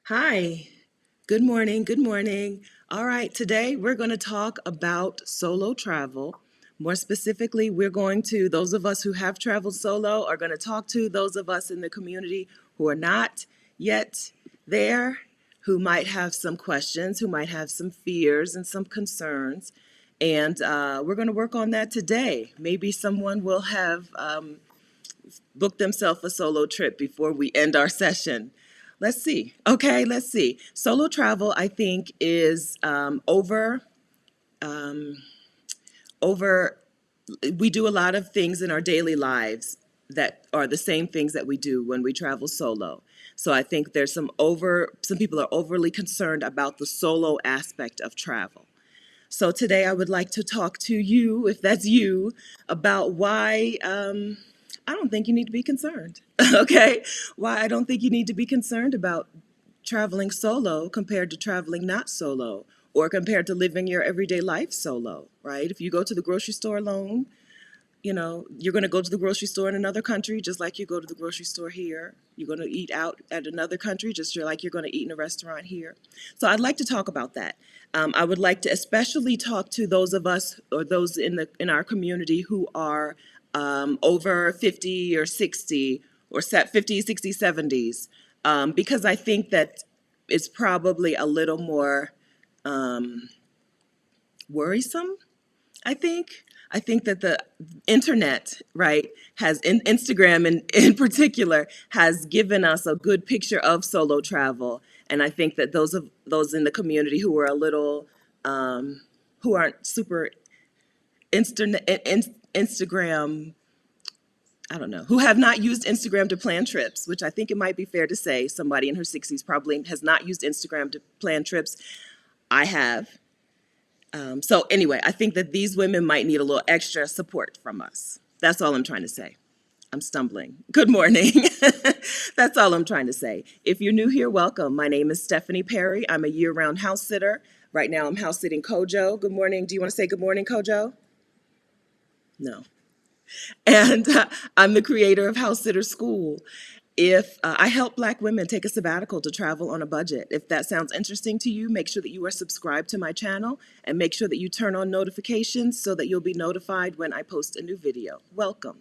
Hi, good morning, good morning. All right, today we're going to talk about solo travel. More specifically, those of us who have traveled solo are going to talk to those of us in the community who are not yet there, who might have some questions, who might have some fears and some concerns. And we're going to work on that today. Maybe someone will have book themselves a solo trip before we end our session. Let's see. Okay, let's see. Solo travel, I think, is over. We do a lot of things in our daily lives that are the same things that we do when we travel solo. So I think there's some people are overly concerned about the solo aspect of travel. So today I would like to talk to you, if that's you, about why I don't think you need to be concerned. Okay? Why I don't think you need to be concerned about traveling solo compared to traveling not solo or compared to living your everyday life solo, right? If you go to the grocery store alone, you're going to go to the grocery store in another country just like you go to the grocery store here. You're going to eat out at another country just like you're going to eat in a restaurant here. So I'd like to talk about that. I would like to especially talk to those of us or those in our community who are over 50 or 60 or 50, 60, 70s, because I think that it's probably a little more worrisome. I think. I think that the internet, right, Instagram in particular, has given us a good picture of solo travel. And I think that those in the community who are a little, who aren't super Instagram, I don't know, who have not used Instagram to plan trips, which I think it might be fair to say somebody in her 60s probably has not used Instagram to plan trips. I have. So anyway, I think that these women might need a little extra support from us. That's all I'm trying to say. I'm stumbling. Good morning. That's all I'm trying to say. If you're new here, welcome. My name is Stephanie Perry. I'm a year-round house sitter. Right now I'm house sitting Kojo. Good morning. Do you want to say good morning, Kojo? No. And I'm the creator of House Sitter School. If I help Black women take a sabbatical to travel on a budget. If that sounds interesting to you, make sure that you are subscribed to my channel and make sure that you turn on notifications so that you'll be notified when I post a new video. Welcome.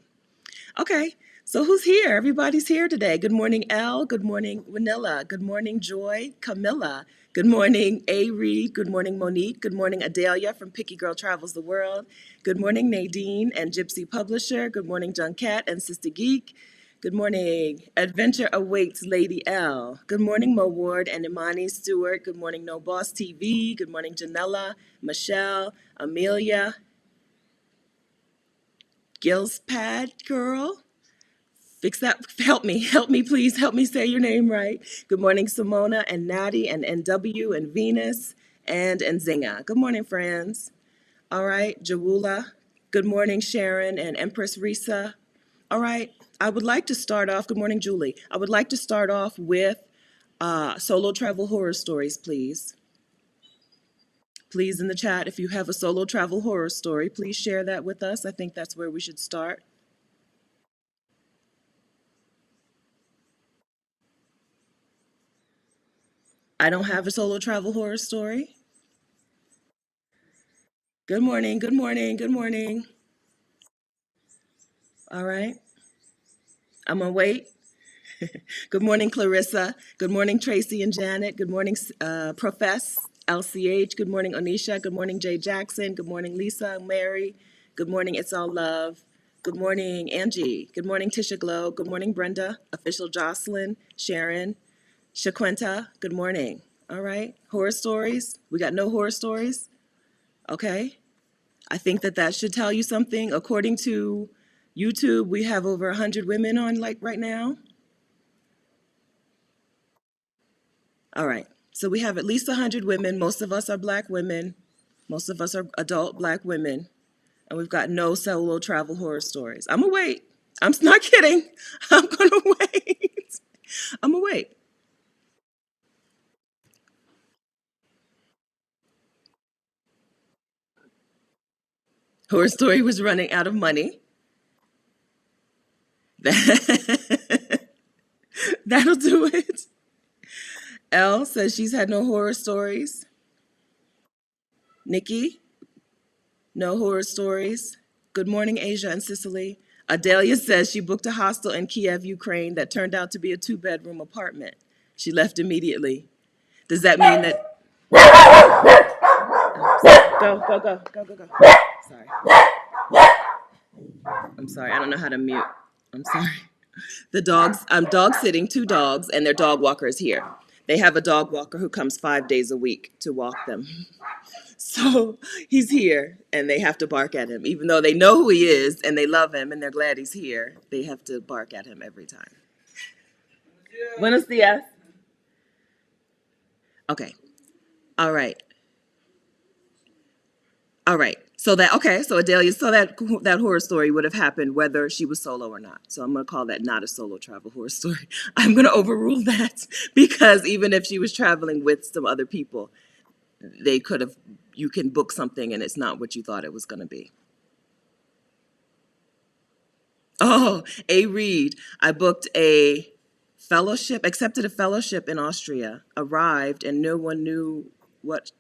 Okay, so who's here? Everybody's here today. Good morning, Elle. Good morning, Wanilla. Good morning, Joy. Camilla. Good morning, A. Reed. Good morning, Monique. Good morning, Adelia from Picky Girl Travels the World. Good morning, Nadine and Gypsy Publisher. Good morning, Juncat and Sister Geek. Good morning, Adventure Awaits Lady L. Good morning, Mo Ward and Imani Stewart. Good morning, No Boss TV. Good morning, Janella, Michelle, Amelia, Gills Pad Girl. Fix that. Help me, please. Help me say your name right. Good morning, Simona and Natty and NW and Venus and Nzinga. Good morning, friends. All right, Jawula. Good morning, Sharon and Empress Risa. All right, I would like to start off. Good morning, Julie. I would like to start off with solo travel horror stories, please. Please, in the chat, if you have a solo travel horror story, please share that with us. I think that's where we should start. I don't have a solo travel horror story. Good morning, good morning, good morning. All right, I'm gonna wait. Good morning, Clarissa. Good morning, Tracy and Janet. Good morning, Profess LCH. Good morning, Onisha. Good morning, Jay Jackson. Good morning, Lisa, Mary. Good morning, It's All Love. Good morning, Angie. Good morning, Tisha Glow. Good morning, Brenda. Official Jocelyn, Sharon, Shaquenta. Good morning. All right, horror stories. We got no horror stories. Okay. I think that should tell you something. According to YouTube, we have over 100 women on like right now. All right. So we have at least 100 women. Most of us are Black women. Most of us are adult Black women. And we've got no solo travel horror stories. I'm going to wait. I'm not kidding. I'm going to wait. I'm going to wait. Horror Story was running out of money. That'll do it. Elle says she's had no horror stories. Nikki, no horror stories. Good morning, Asia and Sicily. Adelia says she booked a hostel in Kiev, Ukraine that turned out to be a two-bedroom apartment. She left immediately. Does that mean that... Go, go, go, go, go, go. Sorry. I'm sorry. I don't know how to mute. I'm sorry. The dogs, I'm dog sitting two dogs, and their dog walker is here. They have a dog walker who comes 5 days a week to walk them. So he's here, and they have to bark at him. Even though they know who he is, and they love him, and they're glad he's here, they have to bark at him every time. Buenos dias. Okay. All right. All right. So Adelia, so that horror story would have happened whether she was solo or not. So I'm going to call that not a solo travel horror story. I'm going to overrule that because even if she was traveling with some other people, they could have, you can book something and it's not what you thought it was going to be. Oh, A. Reed, I booked a fellowship, accepted a fellowship in Austria, arrived and no one knew what,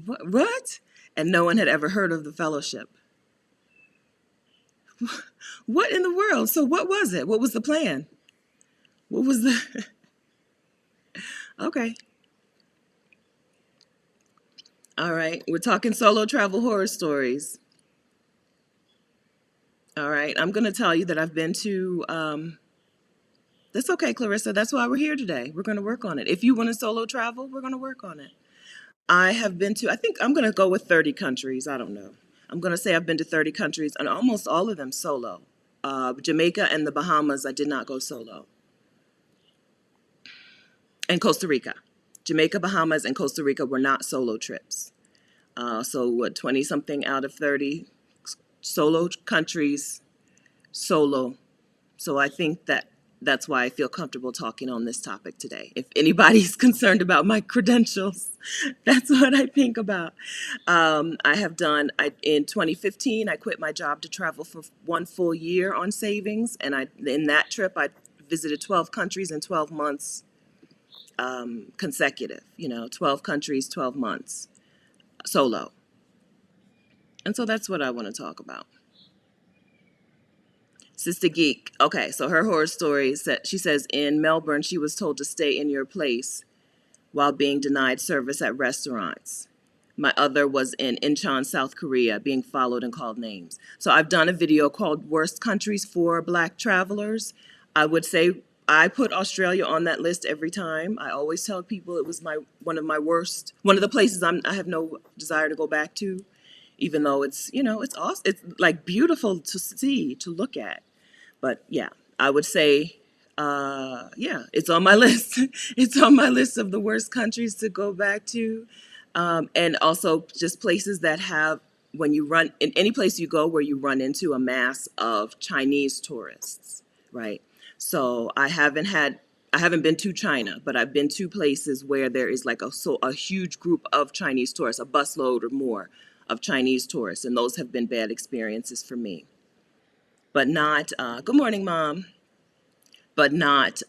what? And no one had ever heard of the fellowship. What in the world? So what was it? What was the plan? What was the... Okay. All right. We're talking solo travel horror stories. All right. I'm going to tell you that I've been to... That's okay, Clarissa. That's why we're here today. We're going to work on it. If you want to solo travel, we're going to work on it. I have been to, I think I'm going to go with 30 countries. I don't know. I'm going to say I've been to 30 countries and almost all of them solo. Jamaica and the Bahamas, I did not go solo. And Costa Rica. Jamaica, Bahamas, and Costa Rica were not solo trips. So what, 20 something out of 30 solo countries, solo. So I think that's why I feel comfortable talking on this topic today. If anybody's concerned about my credentials, that's what I think about. In 2015, I quit my job to travel for 1 full year on savings. And in that trip, I visited 12 countries in 12 months consecutive, 12 countries, 12 months, solo. And so that's what I want to talk about. Sister Geek. Okay, so her horror story, she says in Melbourne, she was told to stay in your place while being denied service at restaurants. My other was in Incheon, South Korea, being followed and called names. So I've done a video called Worst Countries for Black Travelers. I would say I put Australia on that list every time. I always tell people it was one of the places I have no desire to go back to, even though it's awesome. It's like beautiful to see, to look at. But yeah, I would say, yeah, it's on my list. It's on my list of the worst countries to go back to. And also just places that have, when you run, in any place you go where you run into a mass of Chinese tourists, right? So I haven't been to China, but I've been to places where there is like a huge group of Chinese tourists, a busload or more of Chinese tourists, and those have been bad experiences for me. But not, good morning, Mom, but not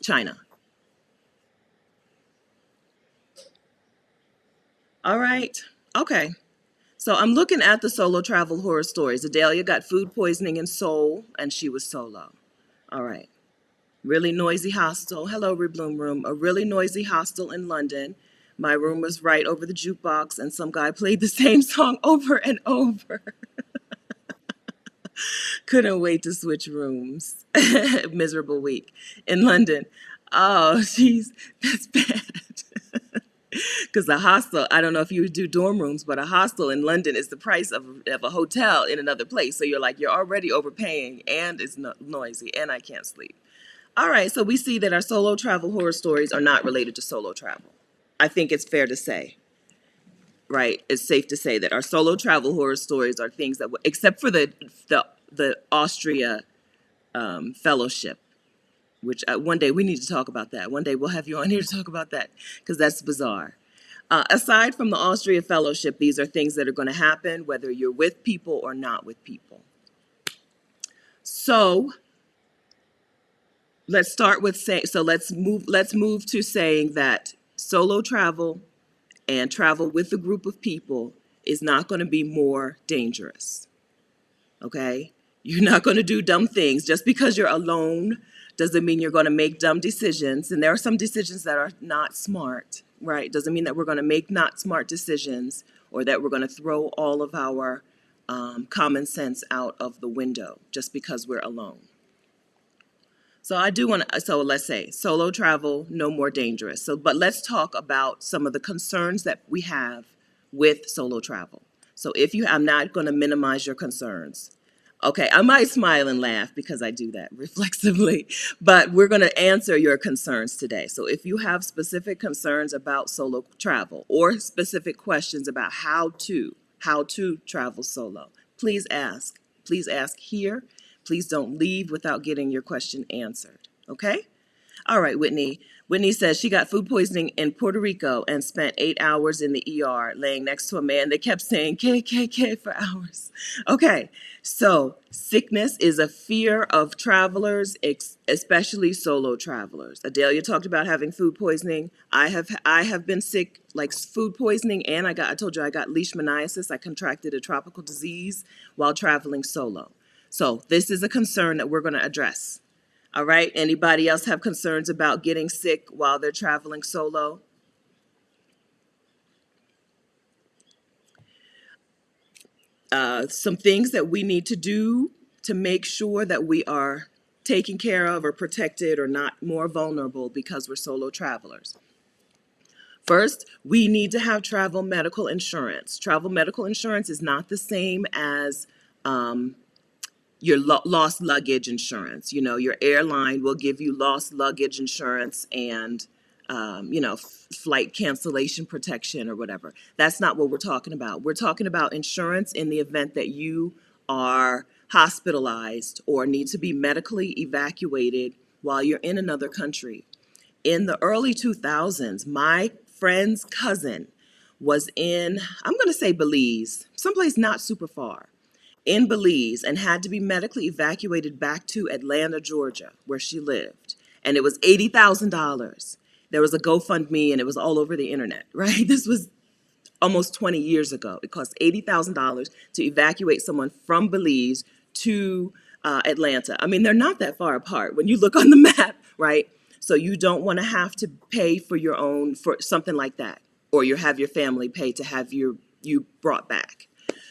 China. All right. Okay. So I'm looking at the solo travel horror stories. Adelia got food poisoning in Seoul, and she was solo. All right. Really noisy hostel. Hello, Rebloom Room. A really noisy hostel in London. My room was right over the jukebox, and some guy played the same song over and over. Couldn't wait to switch rooms. Miserable week in London. Oh, jeez, that's bad. Because a hostel, I don't know if you do dorm rooms, but a hostel in London is the price of a hotel in another place. So you're already overpaying, and it's noisy, and I can't sleep. All right, so we see that our solo travel horror stories are not related to solo travel. I think it's fair to say, right? It's safe to say that our solo travel horror stories are things that, except for the Austria fellowship, which one day we need to talk about that. One day we'll have you on here to talk about that because that's bizarre. Aside from the Austria Fellowship, these are things that are going to happen whether you're with people or not with people. So let's start with saying, so let's move to saying that solo travel and travel with a group of people is not going to be more dangerous. Okay? You're not going to do dumb things. Just because you're alone doesn't mean you're going to make dumb decisions. And there are some decisions that are not smart, right? Doesn't mean that we're going to make not smart decisions or that we're going to throw all of our common sense out of the window just because we're alone. So I do want to, so let's say solo travel, no more dangerous. So, but let's talk about some of the concerns that we have with solo travel. So if you, I'm not going to minimize your concerns. Okay, I might smile and laugh because I do that reflexively, but we're going to answer your concerns today. So if you have specific concerns about solo travel or specific questions about how to travel solo, please ask. Please ask here. Please don't leave without getting your question answered. Okay? All right, Whitney. Whitney says she got food poisoning in Puerto Rico and spent 8 hours in the ER laying next to a man that kept saying K, K, K for hours. Okay, so sickness is a fear of travelers, especially solo travelers. Adelia talked about having food poisoning. I have been sick, like food poisoning, and I told you I got leishmaniasis. I contracted a tropical disease while traveling solo. So this is a concern that we're going to address. All right. Anybody else have concerns about getting sick while they're traveling solo? Some things that we need to do to make sure that we are taken care of or protected or not more vulnerable because we're solo travelers. First, we need to have travel medical insurance. Travel medical insurance is not the same as your lost luggage insurance. You know, your airline will give you lost luggage insurance and, flight cancellation protection or whatever. That's not what we're talking about. We're talking about insurance in the event that you are hospitalized or need to be medically evacuated while you're in another country. In the early 2000s, my friend's cousin was in, I'm going to say Belize, someplace not super far in Belize and had to be medically evacuated back to Atlanta, Georgia, where she lived. And it was $80,000. There was a GoFundMe and it was all over the internet, right? This was almost 20 years ago. It cost $80,000 to evacuate someone from Belize to Atlanta. I mean, they're not that far apart when you look on the map, right? So you don't want to have to pay for your own, for something like that, or you have your family pay to have you brought back.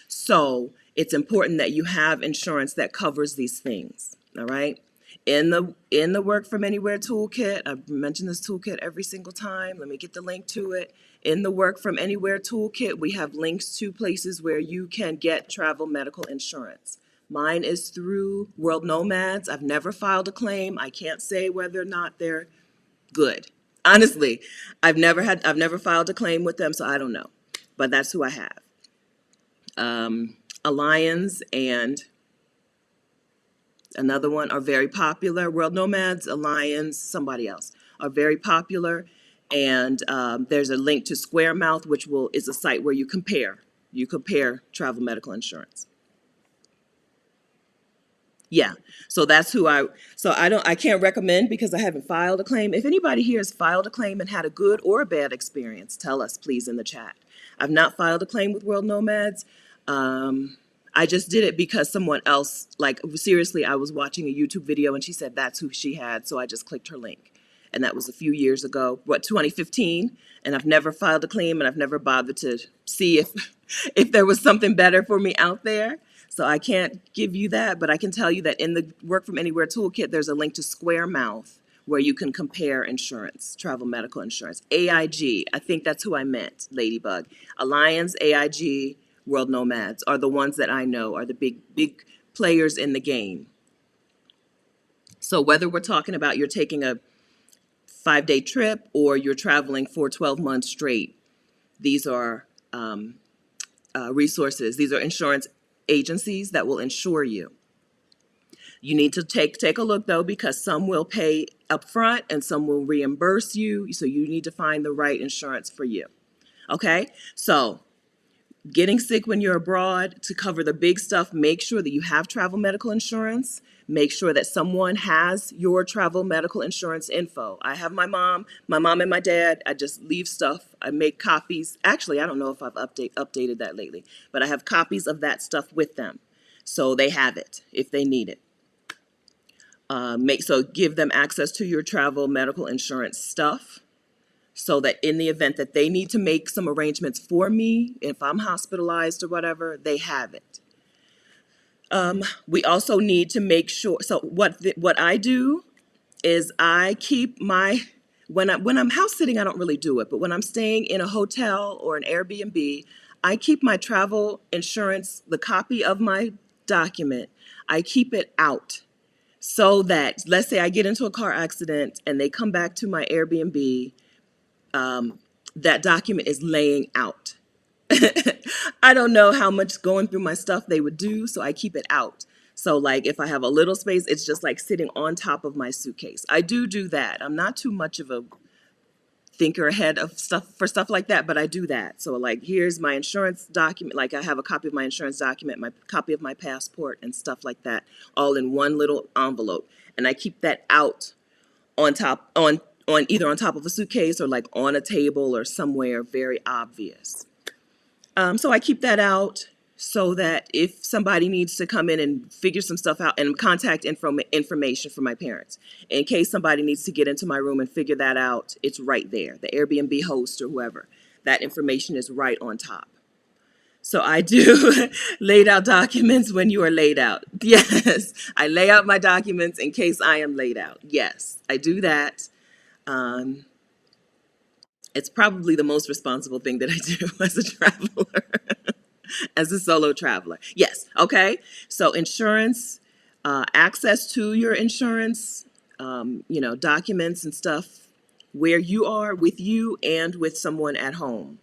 So it's important that you have insurance that covers these things, all right? In the Work From Anywhere toolkit, I mention this toolkit every single time. Let me get the link to it. In the Work From Anywhere toolkit, we have links to places where you can get travel medical insurance. Mine is through World Nomads. I've never filed a claim. I can't say whether or not they're good. Honestly, I've never filed a claim with them, so I don't know. But that's who I have. Alliance and another one are very popular. World Nomads, Alliance, somebody else are very popular. And there's a link to Squaremouth, which is a site where you compare travel medical insurance. Yeah, so that's who I can't recommend because I haven't filed a claim. If anybody here has filed a claim and had a good or a bad experience, tell us please in the chat. I've not filed a claim with World Nomads. I just did it because someone else, like seriously, I was watching a YouTube video and she said that's who she had, so I just clicked her link. And that was a few years ago, 2015, and I've never filed a claim and I've never bothered to see if there was something better for me out there. So I can't give you that, but I can tell you that in the Work From Anywhere toolkit, there's a link to Squaremouth where you can compare insurance, travel medical insurance. AIG, I think that's who I meant, Ladybug. Alliance, AIG, World Nomads are the ones that I know are the big players in the game. So whether we're talking about you're taking a 5-day trip or you're traveling for 12 months straight, these are resources. These are insurance agencies that will insure you. You need to take a look though, because some will pay upfront and some will reimburse you. So you need to find the right insurance for you. Okay, so Getting sick when you're abroad, to cover the big stuff, make sure that you have travel medical insurance. Make sure that someone has your travel medical insurance info. I have my mom and my dad. I just leave stuff. I make copies. Actually, I don't know if I've updated that lately, but I have copies of that stuff with them. So they have it if they need it. Give them access to your travel medical insurance stuff, so that in the event that they need to make some arrangements for me, if I'm hospitalized or whatever, they have it. We also need to make sure. So what I do is I keep my when I'm house sitting, I don't really do it, but when I'm staying in a hotel or an Airbnb, I keep my travel insurance, the copy of my document, I keep it out, so that, let's say I get into a car accident and they come back to my Airbnb, that document is laying out. I don't know how much going through my stuff they would do, so I keep it out. So like if I have a little space, it's just like sitting on top of my suitcase. I do that. I'm not too much of a thinker ahead of stuff like that, but I do that. So like here's my insurance document, like I have a copy of my insurance document, my copy of my passport and stuff like that, all in one little envelope. And I keep that out on either on top of a suitcase or like on a table or somewhere very obvious. So I keep that out so that if somebody needs to come in and figure some stuff out, and contact information for my parents, in case somebody needs to get into my room and figure that out, it's right there. The Airbnb host or whoever, that information is right on top. So I do laid out documents when you are laid out. Yes, I lay out my documents in case I am laid out. Yes, I do that. Um, it's probably the most responsible thing that I do as a traveler, as a solo traveler. Yes, okay. So insurance, access to your insurance, documents and stuff where you are, with you and with someone at home.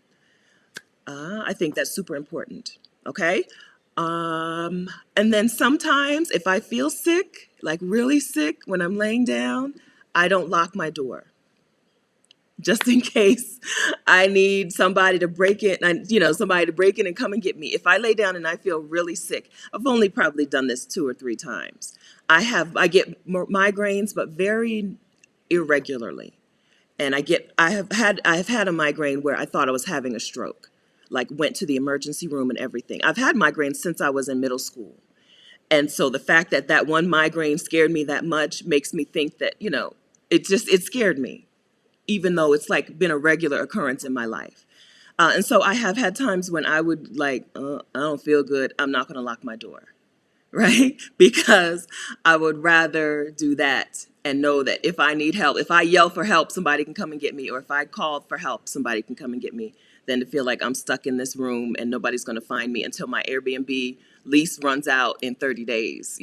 I think that's super important. Okay. And then sometimes if I feel sick, like really sick when I'm laying down, I don't lock my door, just in case I need somebody to break in, somebody to break in and come and get me. If I lay down and I feel really sick, I've only probably done this 2 or 3 times. I get migraines, but very irregularly. And I have had a migraine where I thought I was having a stroke, like went to the emergency room and everything. I've had migraines since I was in middle school. And so the fact that that one migraine scared me that much makes me think that, it scared me, even though it's like been a regular occurrence in my life. And so I have had times when I would like, I don't feel good, I'm not going to lock my door, right? Because I would rather do that and know that if I need help, if I yell for help, somebody can come and get me, or if I call for help, somebody can come and get me, than to feel like I'm stuck in this room and nobody's going to find me until my Airbnb lease runs out in 30 days.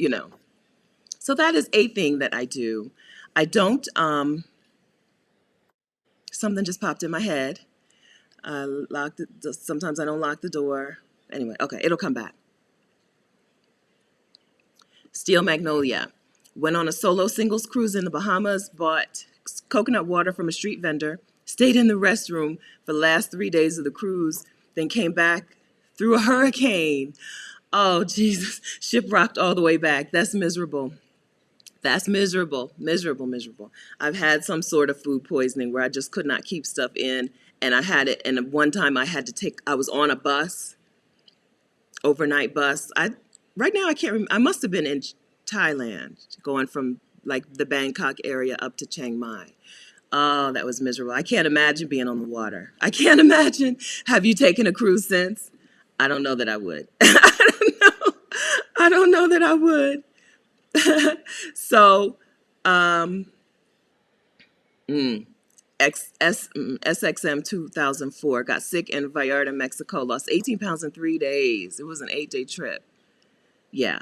So that is a thing that I do. I don't, something just popped in my head. Sometimes I don't lock the door. Anyway, okay, it'll come back. Steel Magnolia. Went on a solo singles cruise in the Bahamas, bought coconut water from a street vendor, stayed in the restroom for the last 3 days of the cruise, then came back through a hurricane. Oh, Jesus. Ship rocked all the way back. That's miserable. That's miserable, miserable, miserable. I've had some sort of food poisoning where I just could not keep stuff in, and I had it. And one time I was on a bus, overnight bus. Right now I can't remember. I must have been in Thailand, going from like the Bangkok area up to Chiang Mai. Oh, that was miserable. I can't imagine being on the water. I can't imagine. Have you taken a cruise since? I don't know that I would. I don't know that I would. So, SXM 2004, got sick in Vallarta, Mexico, lost 18 pounds in 3 days. It was an 8-day trip. Yeah.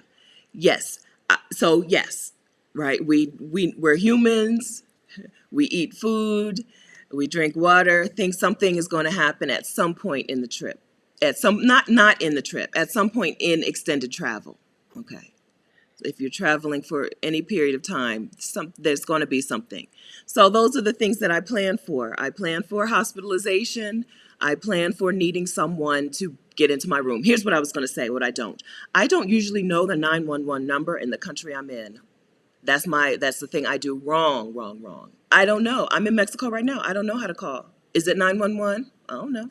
Yes. So yes, right. We're humans. We eat food. We drink water. Think something is going to happen at some point in the trip. Not in the trip. At some point in extended travel. Okay. If you're traveling for any period of time, there's going to be something. So those are the things that I plan for. I plan for hospitalization. I plan for needing someone to get into my room. Here's what I was going to say, what I don't. I don't usually know the 911 number in the country I'm in. That's the thing I do wrong, wrong, wrong. I don't know. I'm in Mexico right now. I don't know how to call. Is it 911? I don't know.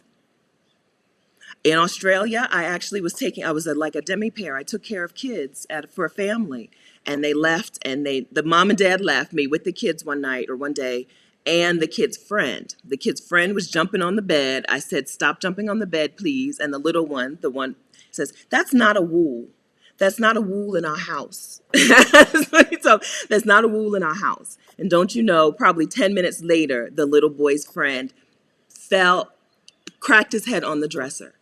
In Australia, I was like a demi pair. I took care of kids for a family, and they left, and the mom and dad left me with the kids one night or one day, and the kid's friend. The kid's friend was jumping on the bed. I said, "Stop jumping on the bed, please." And the little one, the one says, "That's not a wool. That's not a wool in our house." So that's not a wool in our house. And don't you know, probably 10 minutes later, the little boy's friend fell, cracked his head on the dresser,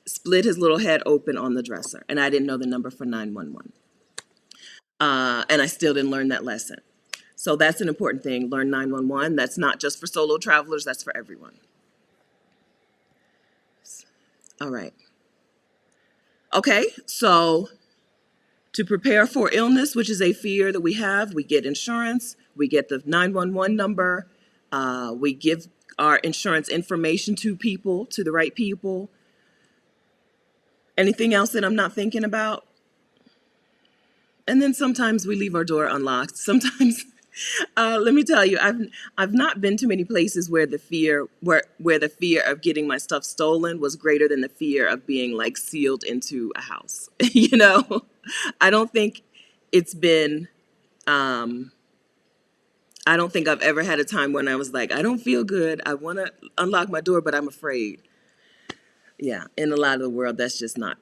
split his little head open on the dresser, and I didn't know the number for 911. And I still didn't learn that lesson. So that's an important thing. Learn 911. That's not just for solo travelers, that's for everyone. All right. Okay, so to prepare for illness, which is a fear that we have, we get insurance, we get the 911 number, we give our insurance information to people, to the right people. Anything else that I'm not thinking about? And then sometimes we leave our door unlocked. Sometimes, let me tell you, I've not been to many places where the fear of getting my stuff stolen was greater than the fear of being like sealed into a house. You know, I don't think it's been. I don't think I've ever had a time when I was like, I don't feel good. I want to unlock my door, but I'm afraid. Yeah, in a lot of the world, that's just not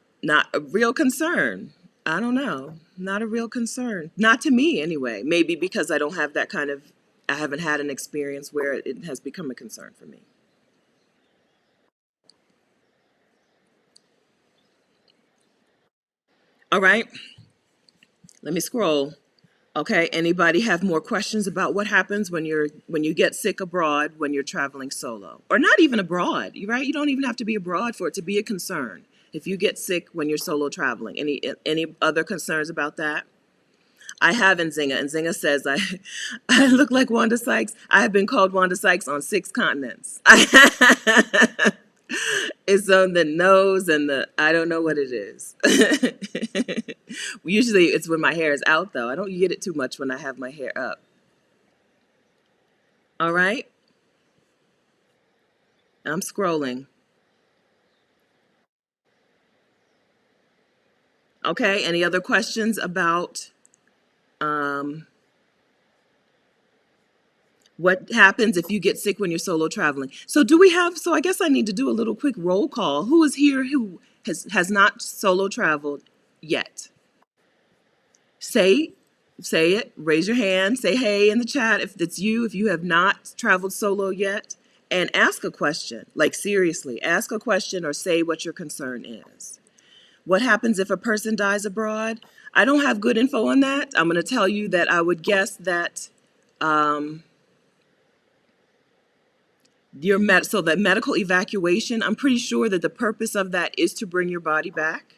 a real concern. I don't know, not a real concern. Not to me, anyway. Maybe because I don't have that kind of, I haven't had an experience where it has become a concern for me. All right, let me scroll. Okay, anybody have more questions about what happens when you get sick abroad when you're traveling solo? Or not even abroad, right? You don't even have to be abroad for it to be a concern. If you get sick when you're solo traveling, any other concerns about that? I have Nzinga. Nzinga says I look like Wanda Sykes. I have been called Wanda Sykes on 6 continents. It's on the nose and the, I don't know what it is. Usually it's when my hair is out, though. I don't get it too much when I have my hair up. All right, I'm scrolling. Okay, any other questions about um, what happens if you get sick when you're solo traveling? So I guess I need to do a little quick roll call. Who is here who has not solo traveled yet? Say say it, raise your hand, say hey in the chat if it's you, if you have not traveled solo yet, and ask a question. Like seriously, ask a question or say what your concern is. What happens if a person dies abroad? I don't have good info on that. I'm going to tell you that I would guess that um, so that medical evacuation, I'm pretty sure that the purpose of that is to bring your body back,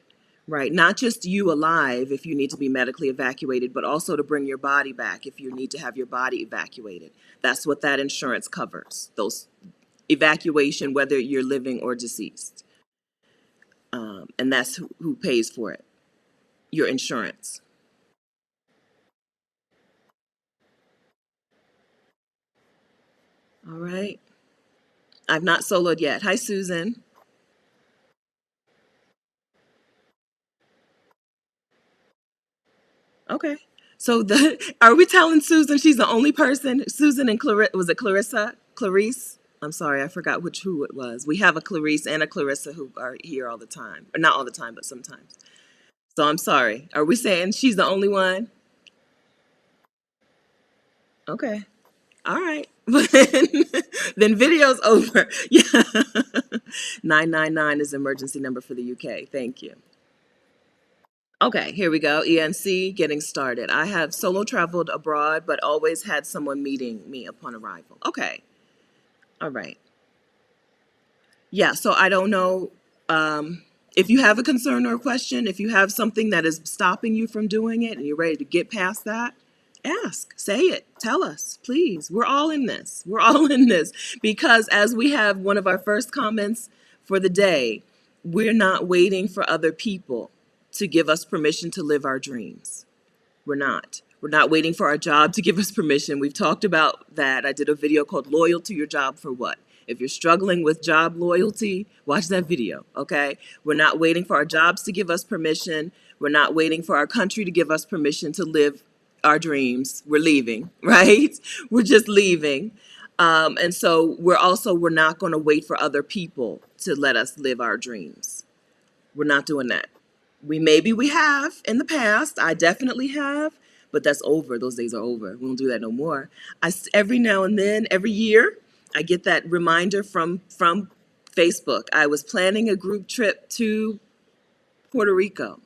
right? Not just you alive if you need to be medically evacuated, but also to bring your body back if you need to have your body evacuated. That's what that insurance covers, those evacuation, whether you're living or deceased. And that's who pays for it, your insurance. All right. I've not soloed yet. Hi, Susan. Okay. So are we telling Susan she's the only person? Susan and was it Clarissa? Clarice? I'm sorry, I forgot who it was. We have a Clarice and a Clarissa who are here all the time. Or not all the time, but sometimes. So I'm sorry. Are we saying she's the only one? Okay. All right. Then video's over. Yeah. 999 is emergency number for the UK. Thank you. Okay, here we go. ENC getting started. I have solo traveled abroad, but always had someone meeting me upon arrival. Okay. All right. Yeah, so I don't know. If you have a concern or a question, if you have something that is stopping you from doing it and you're ready to get past that, ask, say it, tell us, please. We're all in this. We're all in this because as we have one of our first comments for the day, we're not waiting for other people to give us permission to live our dreams. We're not. We're not waiting for our job to give us permission. We've talked about that. I did a video called Loyal to Your Job for What? If you're struggling with job loyalty, watch that video, okay? We're not waiting for our jobs to give us permission. We're not waiting for our country to give us permission to live our dreams. We're leaving, right? We're just leaving. And so we're not going to wait for other people to let us live our dreams. We're not doing that. We have in the past. I definitely have, but that's over. Those days are over. We don't do that no more. Every now and then, every year, I get that reminder from Facebook. I was planning a group trip to Puerto Rico,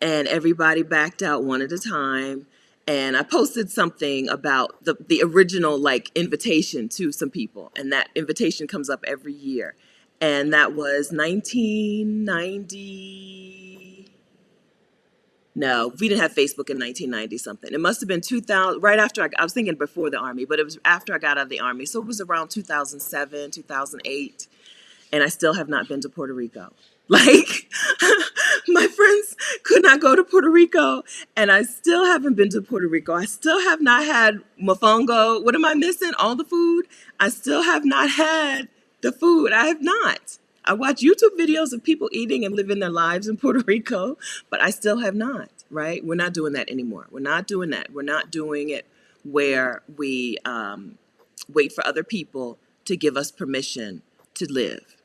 and everybody backed out one at a time. And I posted something about the original like invitation to some people, and that invitation comes up every year. And that was 1990. No, we didn't have Facebook in 1990 something. It must have been 2000, right after I was thinking before the Army, but it was after I got out of the Army. So it was around 2007, 2008. And I still have not been to Puerto Rico. Like, my friends could not go to Puerto Rico, and I still haven't been to Puerto Rico. I still have not had mofongo. What am I missing? All the food? I still have not had the food. I have not. I watch YouTube videos of people eating and living their lives in Puerto Rico, but I still have not, right? We're not doing that anymore. We're not doing that. We're not doing it where we wait for other people to give us permission to live.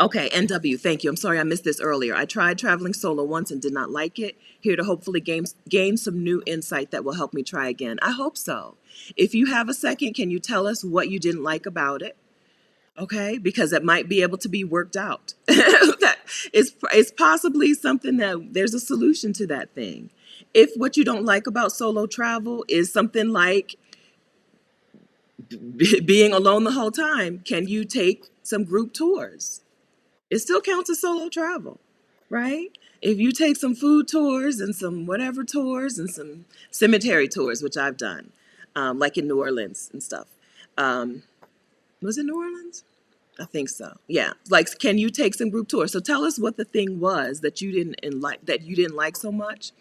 Okay, NW, thank you. I'm sorry I missed this earlier. I tried traveling solo once and did not like it. Here to hopefully gain some new insight that will help me try again. I hope so. If you have a second, can you tell us what you didn't like about it? Okay, because it might be able to be worked out. That is possibly something that there's a solution to that thing. If what you don't like about solo travel is something like being alone the whole time, can you take some group tours? It still counts as solo travel, right? If you take some food tours and some whatever tours and some cemetery tours, which I've done, like in New Orleans and stuff. Was it New Orleans? I think so. Yeah. Like, can you take some group tours? So tell us what the thing was that you didn't like so much.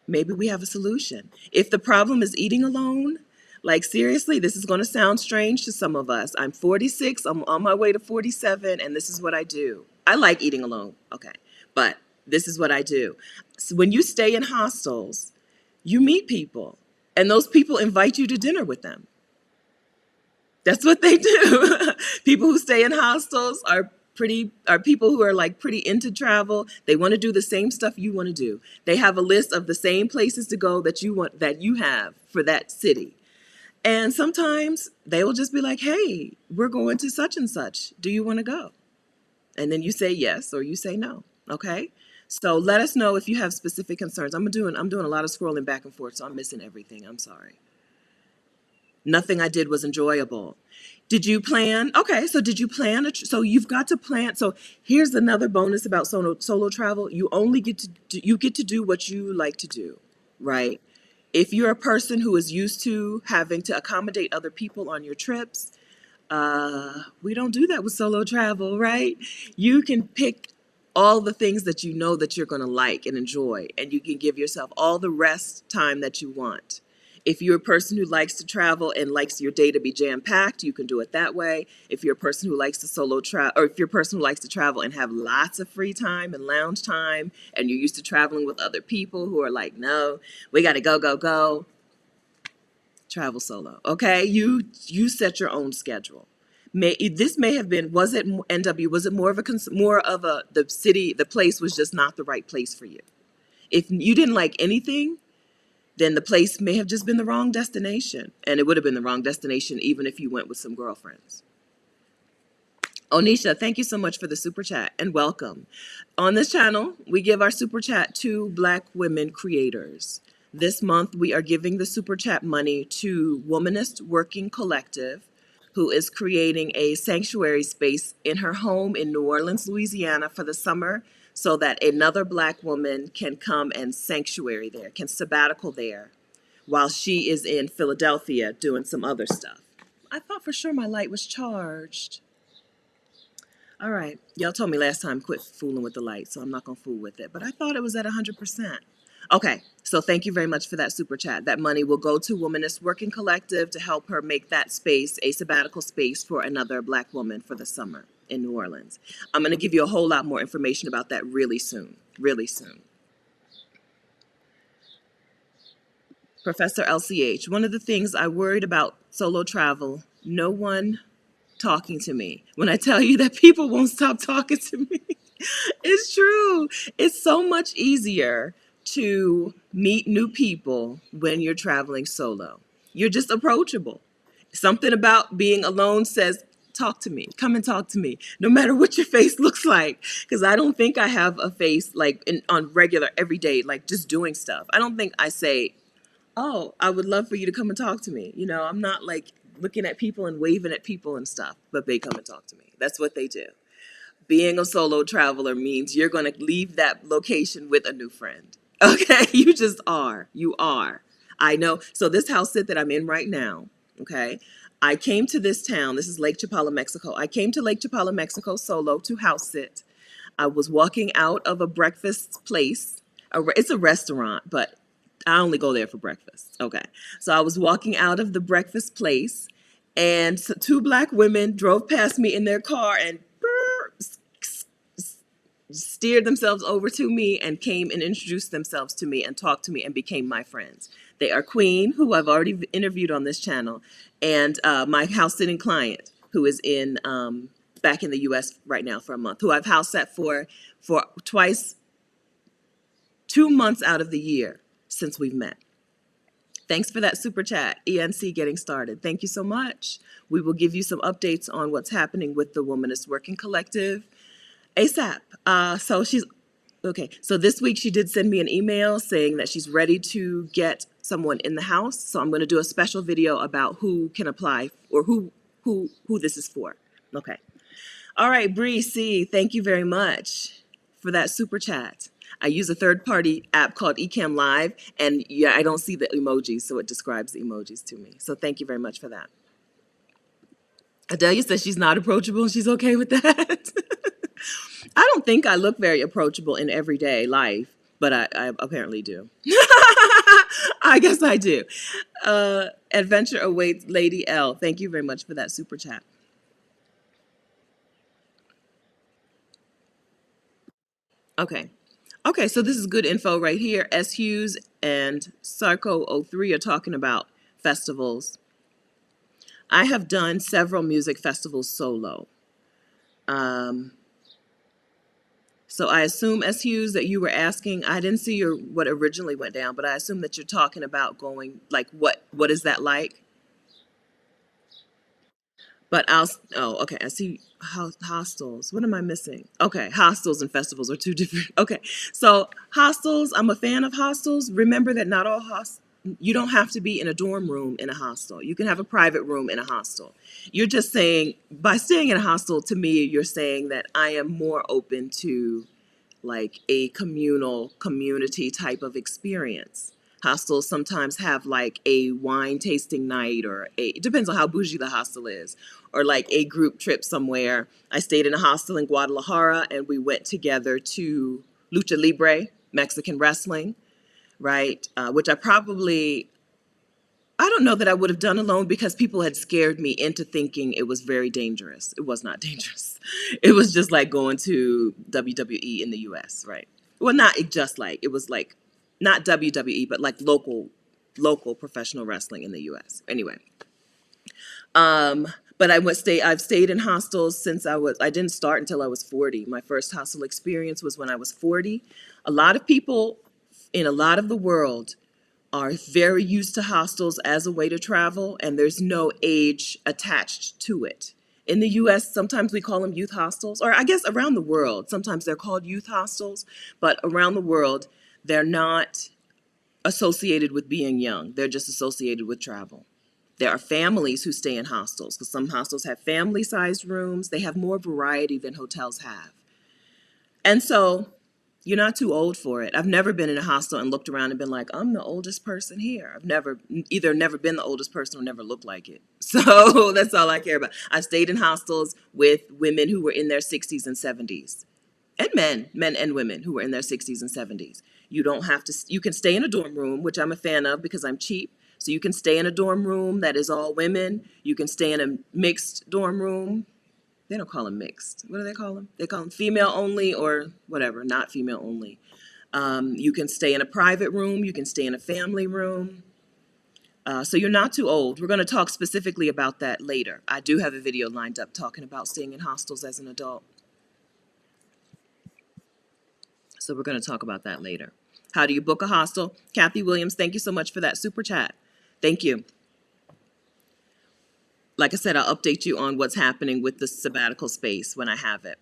Maybe we have a solution. If the problem is eating alone, like seriously, this is going to sound strange to some of us. I'm 46, I'm on my way to 47, and this is what I do. I like eating alone, okay, but this is what I do. So when you stay in hostels, you meet people, and those people invite you to dinner with them. That's what they do. People who stay in hostels are people who are like pretty into travel. They want to do the same stuff you want to do. They have a list of the same places to go that you have for that city. And sometimes they will just be like, "Hey, we're going to such and such. Do you want to go?" And then you say yes or you say no. Okay? So let us know if you have specific concerns. I'm doing a lot of scrolling back and forth, so I'm missing everything. I'm sorry. Nothing I did was enjoyable. Did you plan? Okay, so did you plan? So you've got to plan. So here's another bonus about solo travel. You only get to do what you like to do, right? If you're a person who is used to having to accommodate other people on your trips, we don't do that with solo travel, right? You can pick all the things that you know that you're going to like and enjoy, and you can give yourself all the rest time that you want. If you're a person who likes to travel and likes your day to be jam-packed, you can do it that way. If you're a person who likes to solo travel, or if you're a person who likes to travel and have lots of free time and lounge time, and you're used to traveling with other people who are like, no, we got to go, go, go, travel solo, okay? You set your own schedule. This may have been, was it NW, was it more of the place was just not the right place for you? If you didn't like anything, then the place may have just been the wrong destination. And it would have been the wrong destination even if you went with some girlfriends. Onisha, thank you so much for the super chat and welcome. On this channel, we give our super chat to Black women creators. This month, we are giving the super chat money to Womanist Working Collective, who is creating a sanctuary space in her home in New Orleans, Louisiana for the summer so that another Black woman can come and sanctuary there, can sabbatical there while she is in Philadelphia doing some other stuff. I thought for sure my light was charged. All right. Y'all told me last time quit fooling with the light, so I'm not going to fool with it. But I thought it was at 100%. Okay. So thank you very much for that super chat. That money will go to Womanist Working Collective to help her make that space a sabbatical space for another Black woman for the summer in New Orleans. I'm going to give you a whole lot more information about that really soon. Really soon. Professor LCH, one of the things I worried about solo travel, no one talking to me. When I tell you that people won't stop talking to me, it's true. It's so much easier to meet new people when you're traveling solo. You're just approachable. Something about being alone says, talk to me, come and talk to me, no matter what your face looks like. Because I don't think I have a face like on regular, everyday, like just doing stuff. I don't think I say, oh, I would love for you to come and talk to me. You know, I'm not like looking at people and waving at people and stuff, but they come and talk to me. That's what they do. Being a solo traveler means you're going to leave that location with a new friend. Okay, you just are. You are. I know. So this house sit that I'm in right now, okay, I came to this town. This is Lake Chapala, Mexico. I came to Lake Chapala, Mexico solo to house sit. I was walking out of a breakfast place. It's a restaurant, but I only go there for breakfast. Okay. So I was walking out of the breakfast place, and so two Black women drove past me in their car and steered themselves over to me and came and introduced themselves to me and talked to me and became my friends. They are Queen, who I've already interviewed on this channel, and my house sitting client, who is in back in the U.S. right now for a month, who I've house sat for twice, 2 months out of the year since we've met. Thanks for that super chat, ENC getting started. Thank you so much. We will give you some updates on what's happening with the Womanist Working Collective ASAP. So this week she did send me an email saying that she's ready to get someone in the house. So I'm going to do a special video about who can apply or who this is for. Okay. All right, Bree C, thank you very much for that super chat. I use a third-party app called Ecamm Live, and yeah, I don't see the emojis, so it describes the emojis to me. So thank you very much for that. Adelia says she's not approachable and she's okay with that. I don't think I look very approachable in everyday life, but I apparently do. I guess I do. Adventure awaits, Lady L. Thank you very much for that super chat. Okay. Okay, so this is good info right here. S. Hughes and Sarko03 are talking about festivals. I have done several music festivals solo. So I assume, S. Hughes, that you were asking, I didn't see what originally went down, but I assume that you're talking about going, like, what is that like? But okay, I see hostels. What am I missing? Okay, hostels and festivals are two different. Okay, so hostels, I'm a fan of hostels. Remember that not all you don't have to be in a dorm room in a hostel. You can have a private room in a hostel. You're just saying, by staying in a hostel, to me, you're saying that I am more open to like a community type of experience. Hostels sometimes have like a wine tasting night, or it depends on how bougie the hostel is, or like a group trip somewhere. I stayed in a hostel in Guadalajara and we went together to Lucha Libre, Mexican wrestling, right? Which I don't know that I would have done alone because people had scared me into thinking it was very dangerous. It was not dangerous. It was just like going to WWE in the US, right? Well, not just like, it was like, not WWE, but like local professional wrestling in the US. Anyway. But I've stayed in hostels since I didn't start until I was 40. My first hostel experience was when I was 40. A lot of people in a lot of the world are very used to hostels as a way to travel, and there's no age attached to it. In the US, sometimes we call them youth hostels, or I guess around the world, sometimes they're called youth hostels, but around the world, they're not associated with being young. They're just associated with travel. There are families who stay in hostels because some hostels have family-sized rooms. They have more variety than hotels have. And so you're not too old for it. I've never been in a hostel and looked around and been like, I'm the oldest person here. I've never been the oldest person or never looked like it. So that's all I care about. I stayed in hostels with women who were in their 60s and 70s, and men and women who were in their 60s and 70s. You don't have to, you can stay in a dorm room, which I'm a fan of because I'm cheap. So you can stay in a dorm room that is all women. You can stay in a mixed dorm room. They don't call them mixed. What do they call them? They call them female only or whatever, not female only. You can stay in a private room. You can stay in a family room. So you're not too old. We're going to talk specifically about that later. I do have a video lined up talking about staying in hostels as an adult. So we're going to talk about that later. How do you book a hostel? Kathy Williams, thank you so much for that super chat. Thank you. Like I said, I'll update you on what's happening with the sabbatical space when I have it.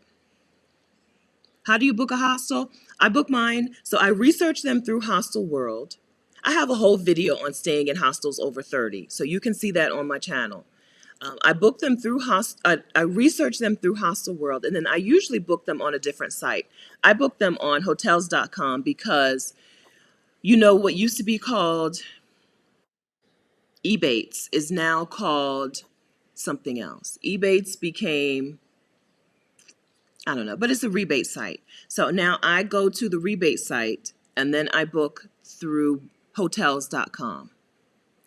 How do you book a hostel? I book mine. So I research them through Hostel World. I have a whole video on staying in hostels over 30. So you can see that on my channel. I book them through I research them through Hostel World, and then I usually book them on a different site. I book them on hotels.com because what used to be called Ebates is now called something else. Ebates became, I don't know, but it's a rebate site. So now I go to the rebate site and then I book through hotels.com.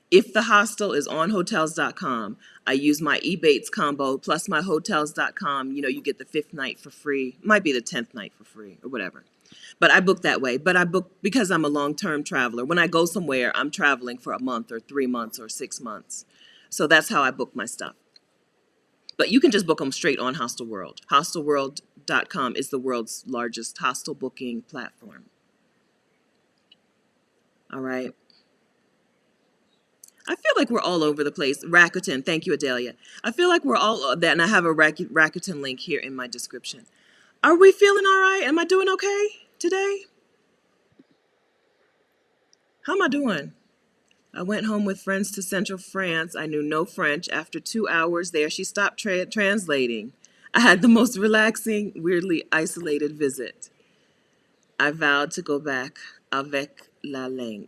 If the hostel is on hotels.com, I use my Ebates combo plus my hotels.com. You get the 5th night for free. Might be the 10th night for free or whatever. But I book that way. But I book because I'm a long-term traveler. When I go somewhere, I'm traveling for a month or 3 months or 6 months. So that's how I book my stuff. But you can just book them straight on Hostel World. Hostelworld.com is the world's largest hostel booking platform. All right. I feel like we're all over the place. Rakuten, thank you, Adelia. I feel like we're all that, and I have a Rakuten link here in my description. Are we feeling all right? Am I doing okay today? How am I doing? I went home with friends to Central France. I knew no French. After 2 hours there, she stopped translating. I had the most relaxing, weirdly isolated visit. I vowed to go back avec la langue.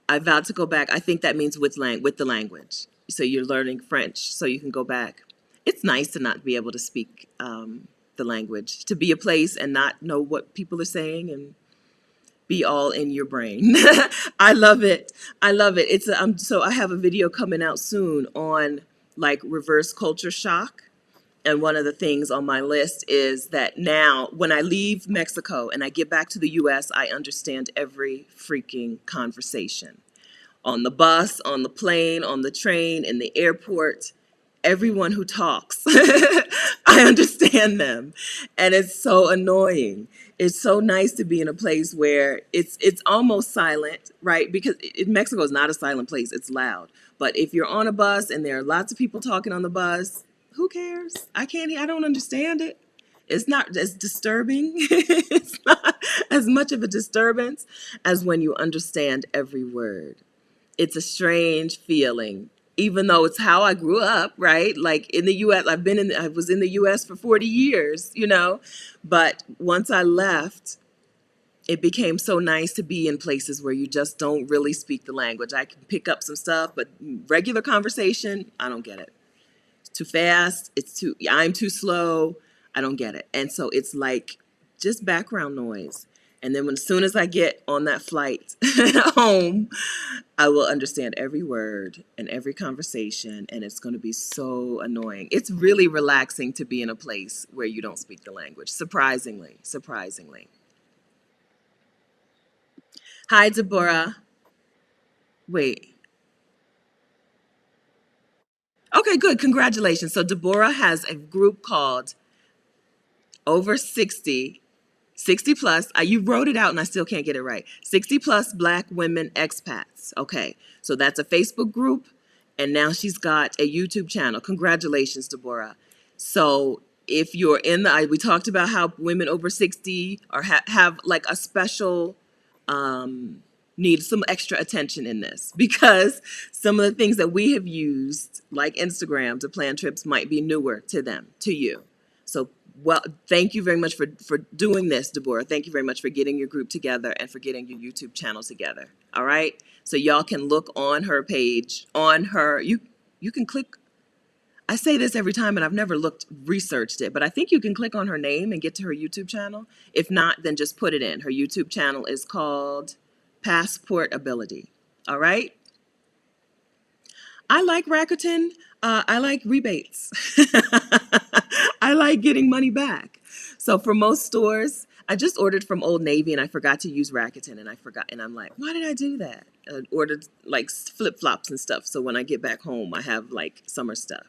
I vowed to go back. I think that means with the language. So you're learning French so you can go back. It's nice to not be able to speak the language, to be a place and not know what people are saying and be all in your brain. I love it. I love it. So I have a video coming out soon on like reverse culture shock. And one of the things on my list is that now when I leave Mexico and I get back to the US, I understand every freaking conversation. On the bus, on the plane, on the train, in the airport, everyone who talks, I understand them. And it's so annoying. It's so nice to be in a place where it's almost silent, right? Because Mexico is not a silent place, it's loud. But if you're on a bus and there are lots of people talking on the bus, who cares? I don't understand it. It's not as disturbing. It's not as much of a disturbance as when you understand every word. It's a strange feeling, even though it's how I grew up, right? Like in the US, I was in the US for 40 years, but once I left, it became so nice to be in places where you just don't really speak the language. I can pick up some stuff, but regular conversation, I don't get it. It's too fast. I'm too slow. I don't get it. And so it's like just background noise. And then as soon as I get on that flight home, I will understand every word and every conversation, and it's going to be so annoying. It's really relaxing to be in a place where you don't speak the language, surprisingly. Hi, Deborah. Wait. Okay, good. Congratulations. So Deborah has a group called Over 60 plus, you wrote it out and I still can't get it right. 60 plus Black women expats. Okay, so that's a Facebook group, and now she's got a YouTube channel. Congratulations, Deborah. So if you're we talked about how women over 60 have like a special need some extra attention in this because some of the things that we have used, like Instagram, to plan trips might be newer to them, to you. So, well, thank you very much for doing this, Deborah. Thank you very much for getting your group together and for getting your YouTube channel together. All right. So y'all can look on her page, on her, you can click. I say this every time and I've never researched it, but I think you can click on her name and get to her YouTube channel. If not, then just put it in. Her YouTube channel is called Passport Ability. All right. I like Rakuten. I like rebates. I like getting money back. So for most stores, I just ordered from Old Navy and I forgot to use Rakuten and I forgot. And I'm like, why did I do that? I ordered like flip flops and stuff. So when I get back home, I have like summer stuff.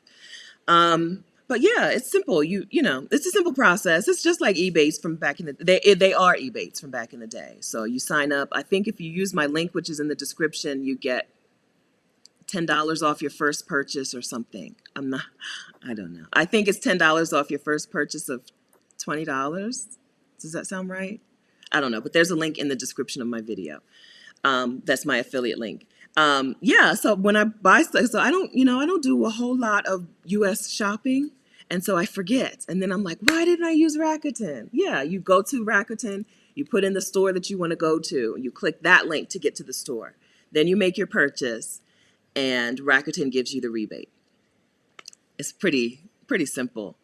But yeah, it's simple. You know, it's a simple process. It's just like Ebates from back in the they are Ebates from back in the day. So you sign up. I think if you use my link, which is in the description, you get $10 off your first purchase or something. I don't know. I think it's $10 off your first purchase of $20. Does that sound right? I don't know, but there's a link in the description of my video. That's my affiliate link. Yeah, so when I buy stuff, so I don't, I don't do a whole lot of US shopping. And so I forget. And then I'm like, why didn't I use Rakuten? Yeah, you go to Rakuten, you put in the store that you want to go to, you click that link to get to the store. Then you make your purchase and Rakuten gives you the rebate. It's pretty simple.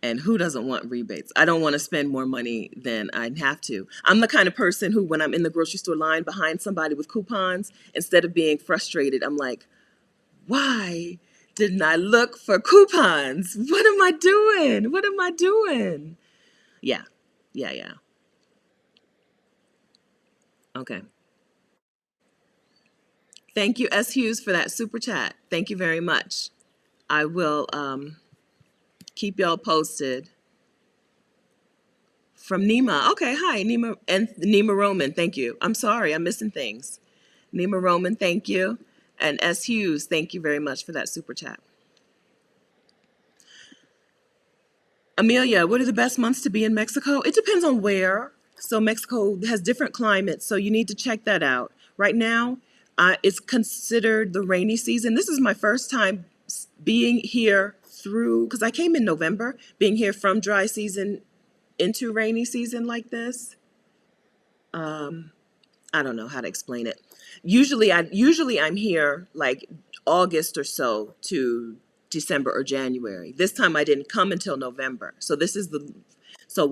And who doesn't want rebates? I don't want to spend more money than I'd have to. I'm the kind of person who, when I'm in the grocery store line behind somebody with coupons, instead of being frustrated, I'm like, why didn't I look for coupons? What am I doing? What am I doing? Yeah, yeah. Okay. Thank you, S. Hughes, for that super chat. Thank you very much. I will keep y'all posted. From Nima. Okay, hi, Nima and Nima Roman. Thank you. I'm sorry, I'm missing things. Nima Roman, thank you. And S. Hughes, thank you very much for that super chat. Amelia, what are the best months to be in Mexico? It depends on where. So Mexico has different climates, so you need to check that out. Right now, it's considered the rainy season. This is my first time being here through, because I came in November, being here from dry season into rainy season like this. I don't know how to explain it. Usually I'm here like August or so to December or January. This time I didn't come until November. So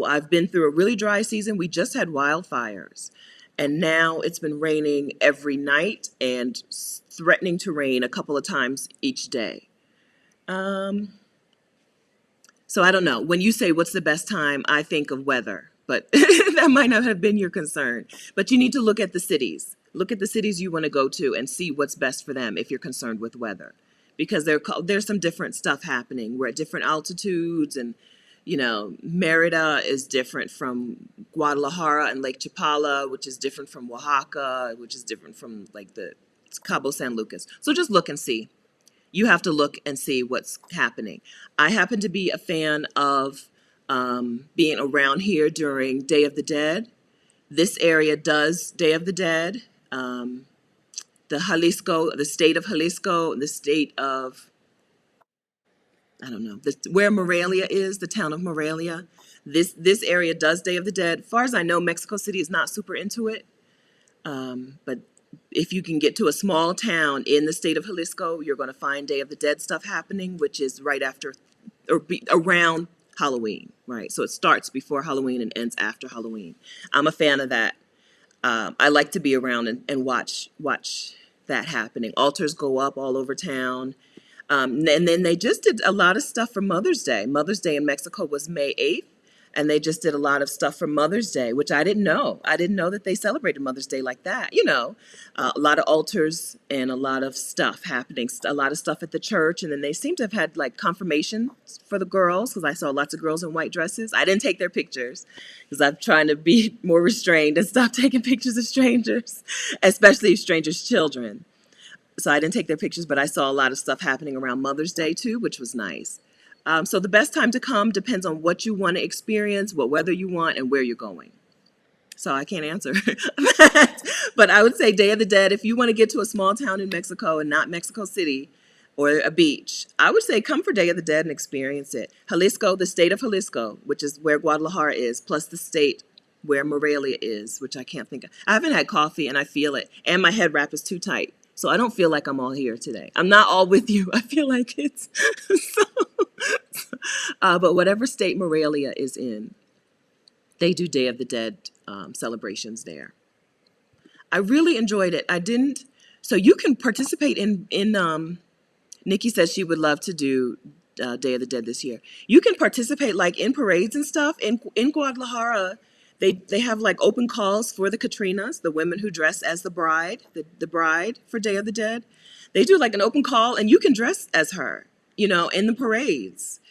I've been through a really dry season. We just had wildfires. And now it's been raining every night and threatening to rain a couple of times each day. Um, So I don't know. When you say what's the best time, I think of weather, but that might not have been your concern. But you need to look at the cities. Look at the cities you want to go to and see what's best for them if you're concerned with weather. Because there's some different stuff happening. We're at different altitudes and, Merida is different from Guadalajara and Lake Chapala, which is different from Oaxaca, which is different from like the Cabo San Lucas. So just look and see. You have to look and see what's happening. I happen to be a fan of being around here during Day of the Dead. This area does Day of the Dead. The state of Jalisco, the state of, I don't know, where Morelia is, the town of Morelia. This area does Day of the Dead. As far as I know, Mexico City is not super into it. But if you can get to a small town in the state of Jalisco, you're going to find Day of the Dead stuff happening, which is right after around Halloween, right? So it starts before Halloween and ends after Halloween. I'm a fan of that. I like to be around and watch that happening. Altars go up all over town. And then they just did a lot of stuff for Mother's Day. Mother's Day in Mexico was May 8th. And they just did a lot of stuff for Mother's Day, which I didn't know. I didn't know that they celebrated Mother's Day like that. A lot of altars and a lot of stuff happening, a lot of stuff at the church. And then they seem to have had like confirmation for the girls because I saw lots of girls in white dresses. I didn't take their pictures because I'm trying to be more restrained and stop taking pictures of strangers, especially strangers' children. So I didn't take their pictures, but I saw a lot of stuff happening around Mother's Day too, which was nice. So the best time to come depends on what you want to experience, what weather you want, and where you're going. So I can't answer. But I would say Day of the Dead, if you want to get to a small town in Mexico and not Mexico City or a beach, I would say come for Day of the Dead and experience it. Jalisco, the state of Jalisco, which is where Guadalajara is, plus the state where Morelia is, which I can't think of. I haven't had coffee and I feel it. And my head wrap is too tight. So I don't feel like I'm all here today. I'm not all with you. I feel like it's but whatever state Morelia is in, they do Day of the Dead celebrations there. I really enjoyed it. I didn't. So you can participate in. Nikki says she would love to do Day of the Dead this year. You can participate like in parades and stuff in Guadalajara. They have like open calls for the Katrinas, the women who dress as the bride, the bride for Day of the Dead. They do like an open call, and you can dress as her, in the parades.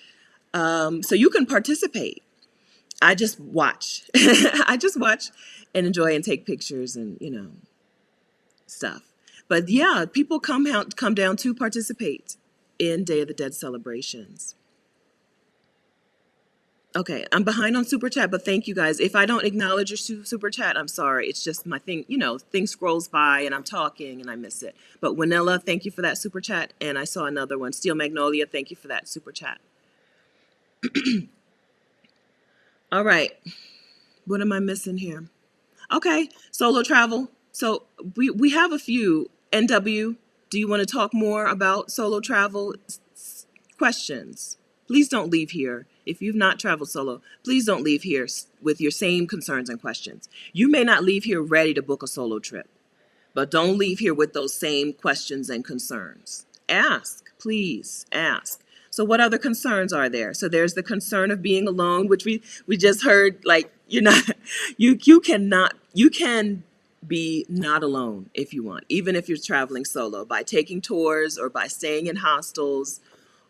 So you can participate. I just watch. I just watch and enjoy and take pictures and stuff. But yeah, people come down to participate in Day of the Dead celebrations. Okay, I'm behind on super chat, but thank you guys. If I don't acknowledge your super chat, I'm sorry. It's just my thing, thing scrolls by and I'm talking and I miss it. But Winella, thank you for that super chat. And I saw another one. Steel Magnolia, thank you for that super chat. All right. What am I missing here? Okay, solo travel. So we have a few. NW, do you want to talk more about solo travel questions? Please don't leave here. If you've not traveled solo, please don't leave here with your same concerns and questions. You may not leave here ready to book a solo trip, but don't leave here with those same questions and concerns. Ask, please ask. So what other concerns are there? So there's the concern of being alone, which we just heard, like, you're not, you can be not alone if you want, even if you're traveling solo, by taking tours or by staying in hostels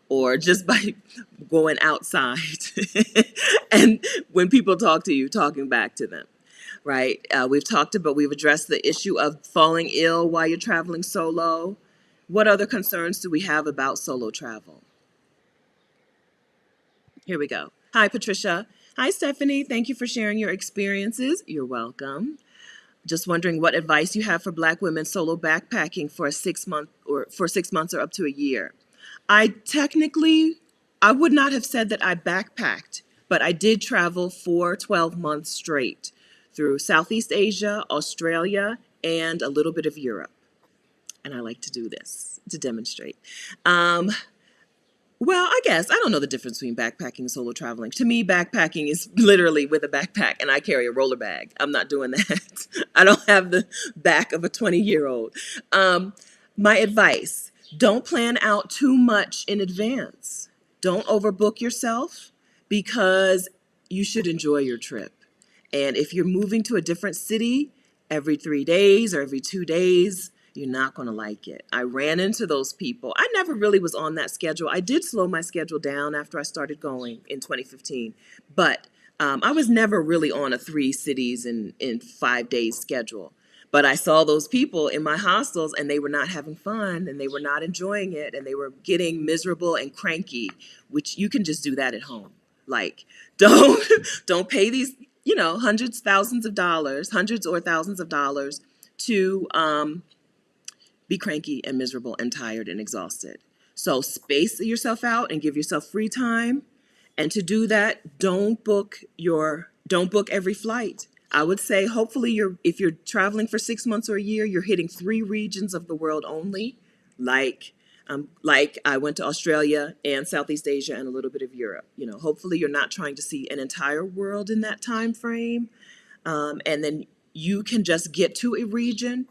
or just by going outside and when people talk to you, talking back to them, right? We've addressed the issue of falling ill while you're traveling solo. What other concerns do we have about solo travel? Here we go. Hi, Patricia. Hi, Stephanie. Thank you for sharing your experiences. You're welcome. Just wondering what advice you have for Black women solo backpacking for 6 months or up to a year. I would not have said that I backpacked, but I did travel for 12 months straight through Southeast Asia, Australia, and a little bit of Europe. And I like to do this to demonstrate. Well, I guess I don't know the difference between backpacking and solo traveling. To me, backpacking is literally with a backpack and I carry a roller bag. I'm not doing that. I don't have the back of a 20-year-old. My advice, don't plan out too much in advance. Don't overbook yourself because you should enjoy your trip. And if you're moving to a different city every 3 days or every 2 days, you're not going to like it. I ran into those people. I never really was on that schedule. I did slow my schedule down after I started going in 2015, but I was never really on a 3 cities in 5 days schedule. But I saw those people in my hostels and they were not having fun and they were not enjoying it and they were getting miserable and cranky, which you can just do that at home. Like, don't pay these, hundreds or thousands of dollars to be cranky and miserable and tired and exhausted. So space yourself out and give yourself free time. And to do that, don't book every flight. I would say hopefully if you're traveling for 6 months or a year, you're hitting 3 regions of the world only. Like I went to Australia and Southeast Asia and a little bit of Europe. Hopefully you're not trying to see an entire world in that time frame. And then you can just get to a region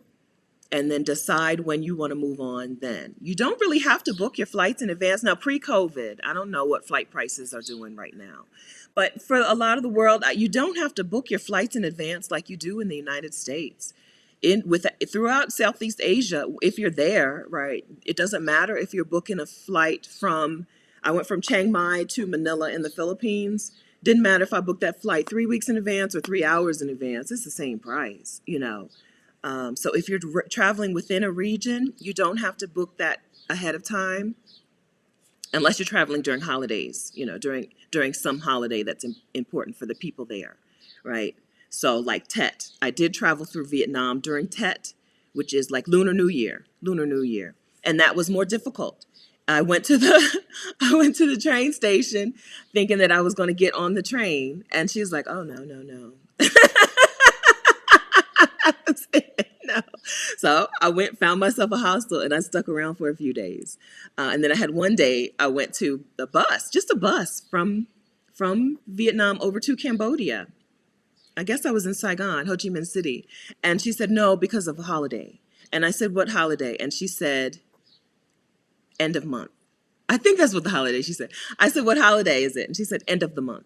and then decide when you want to move on then. You don't really have to book your flights in advance. Now, pre-COVID, I don't know what flight prices are doing right now. But for a lot of the world, you don't have to book your flights in advance like you do in the United States. Throughout Southeast Asia, if you're there, right, it doesn't matter if you're booking a flight I went from Chiang Mai to Manila in the Philippines. Didn't matter if I booked that flight 3 weeks in advance or 3 hours in advance. It's the same price, So if you're traveling within a region, you don't have to book that ahead of time unless you're traveling during holidays, during some holiday that's important for the people there, right? So like Tet, I did travel through Vietnam during Tet, which is like Lunar New Year, and that was more difficult. I went to the I went to the train station thinking that I was going to get on the train, and she was like, "Oh no, no, no." No. So I went, found myself a hostel, and I stuck around for a few days. And then I had one day I went to the bus, just a bus from Vietnam over to Cambodia. I guess I was in Saigon, Ho Chi Minh City. And she said, no, because of a holiday. And I said, what holiday? And she said, end of month. I think that's what the holiday she said. I said, what holiday is it? And she said, end of the month.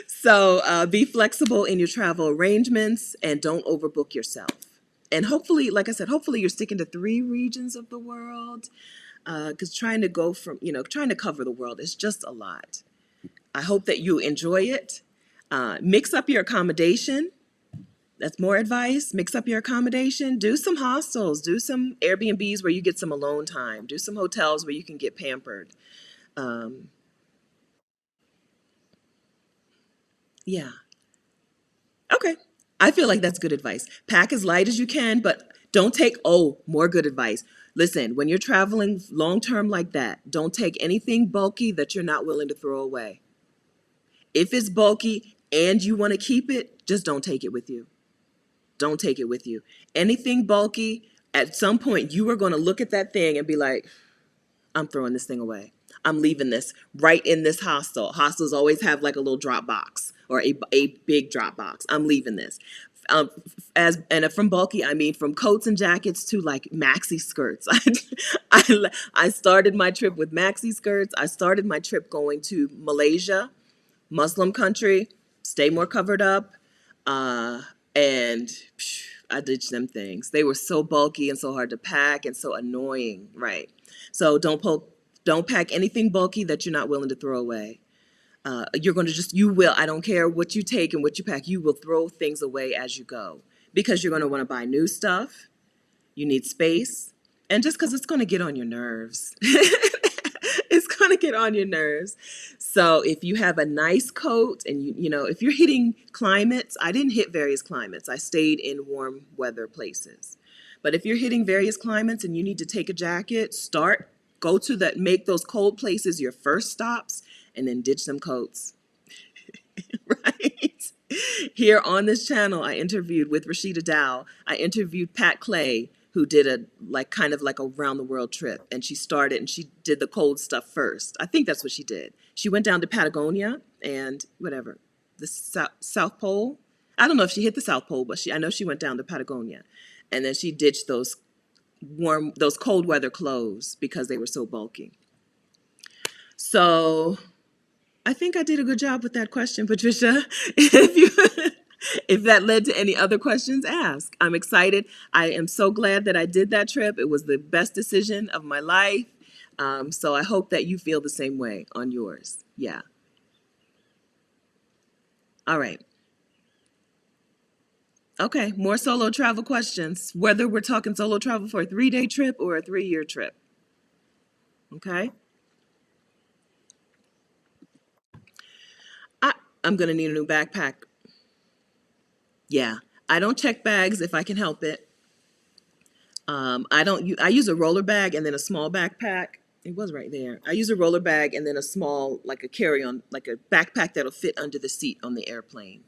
So be flexible in your travel arrangements and don't overbook yourself. And hopefully, like I said, hopefully you're sticking to 3 regions of the world, because trying to go from, trying to cover the world is just a lot. I hope that you enjoy it. Mix up your accommodation. That's more advice. Mix up your accommodation. Do some hostels. Do some Airbnbs where you get some alone time. Do some hotels where you can get pampered. Um, yeah. Okay. I feel like that's good advice. Pack as light as you can, but don't take, oh, more good advice. Listen, when you're traveling long term like that, don't take anything bulky that you're not willing to throw away. If it's bulky and you want to keep it, just don't take it with you. Don't take it with you. Anything bulky, at some point, you are going to look at that thing and be like, I'm throwing this thing away. I'm leaving this right in this hostel. Hostels always have like a little drop box or a big drop box. I'm leaving this. From bulky, I mean from coats and jackets to like maxi skirts. I started my trip with maxi skirts. I started my trip going to Malaysia, Muslim country, stay more covered up. Uh, and I ditched them things. They were so bulky and so hard to pack and so annoying, right? So don't pack anything bulky that you're not willing to throw away. You're going to you will, I don't care what you take and what you pack, you will throw things away as you go because you're going to want to buy new stuff. You need space. And just because it's going to get on your nerves. It's going to get on your nerves. So if you have a nice coat and if you're hitting climates, I didn't hit various climates. I stayed in warm weather places. But if you're hitting various climates and you need to take a jacket, make those cold places your first stops and then ditch them coats. Right? Here on this channel, I interviewed with Rashida Dow. I interviewed Pat Clay, who did kind of like a round the world trip. And she did the cold stuff first. I think that's what she did. She went down to Patagonia and whatever, the South Pole. I don't know if she hit the South Pole, but I know she went down to Patagonia. And then she ditched those cold weather clothes because they were so bulky. So I think I did a good job with that question, Patricia. If that led to any other questions, ask. I'm excited. I am so glad that I did that trip. It was the best decision of my life. So I hope that you feel the same way on yours. Yeah. All right. Okay, more solo travel questions, whether we're talking solo travel for a 3-day trip or a 3-year trip. Okay. I'm going to need a new backpack. Yeah. I don't check bags if I can help it. I use a roller bag and then a small backpack. It was right there. I use a roller bag and then a small, like a carry-on, like a backpack that'll fit under the seat on the airplane.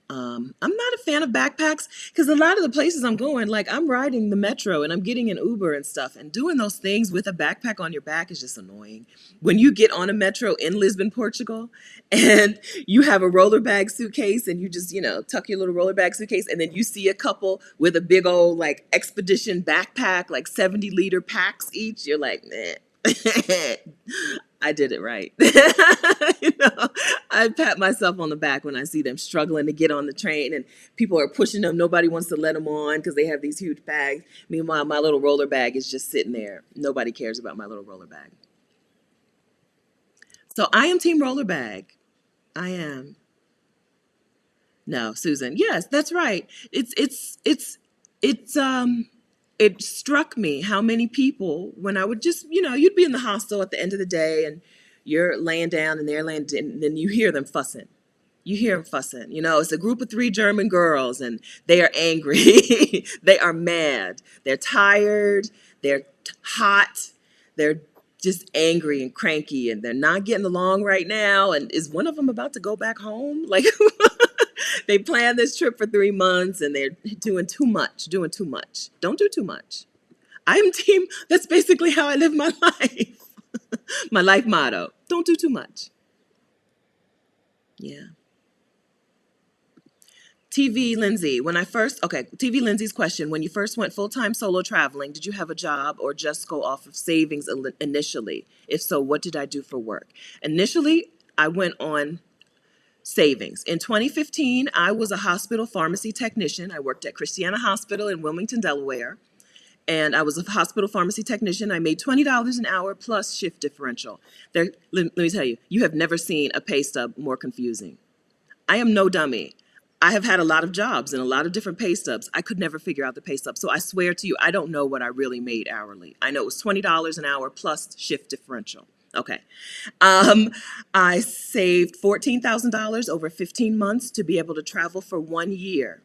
I'm not a fan of backpacks because a lot of the places I'm going, like I'm riding the metro and I'm getting an Uber and stuff, and doing those things with a backpack on your back is just annoying. When you get on a metro in Lisbon, Portugal, and you have a roller bag suitcase and you just, tuck your little roller bag suitcase, and then you see a couple with a big old like expedition backpack, like 70-liter packs each, you're like, nah. I did it right. I pat myself on the back when I see them struggling to get on the train and people are pushing them. Nobody wants to let them on because they have these huge bags. Meanwhile, my little roller bag is just sitting there. Nobody cares about my little roller bag. So I am team roller bag. I am. No, Susan. Yes, that's right. It's it struck me how many people, when I would just, you'd be in the hostel at the end of the day and you're laying down and they're laying, and then you hear them fussing. You hear them fussing. You know, it's a group of three German girls and they are angry. They are mad. They're tired. They're hot. They're just angry and cranky and they're not getting along right now. And is one of them about to go back home? Like, they planned this trip for 3 months and they're doing too much, doing too much. Don't do too much. I'm team, that's basically how I live my life. My life motto, don't do too much. Yeah. TV Lindsay, TV Lindsay's question, when you first went full-time solo traveling, did you have a job or just go off of savings initially? If so, what did I do for work? Initially, I went on savings. In 2015, I was a hospital pharmacy technician. I worked at Christiana Hospital in Wilmington, Delaware. And I was a hospital pharmacy technician. I made $20 an hour plus shift differential. Let me tell you, you have never seen a pay stub more confusing. I am no dummy. I have had a lot of jobs and a lot of different pay stubs. I could never figure out the pay stub. So I swear to you, I don't know what I really made hourly. I know it was $20 an hour plus shift differential. Okay. I saved $14,000 over 15 months to be able to travel for 1 year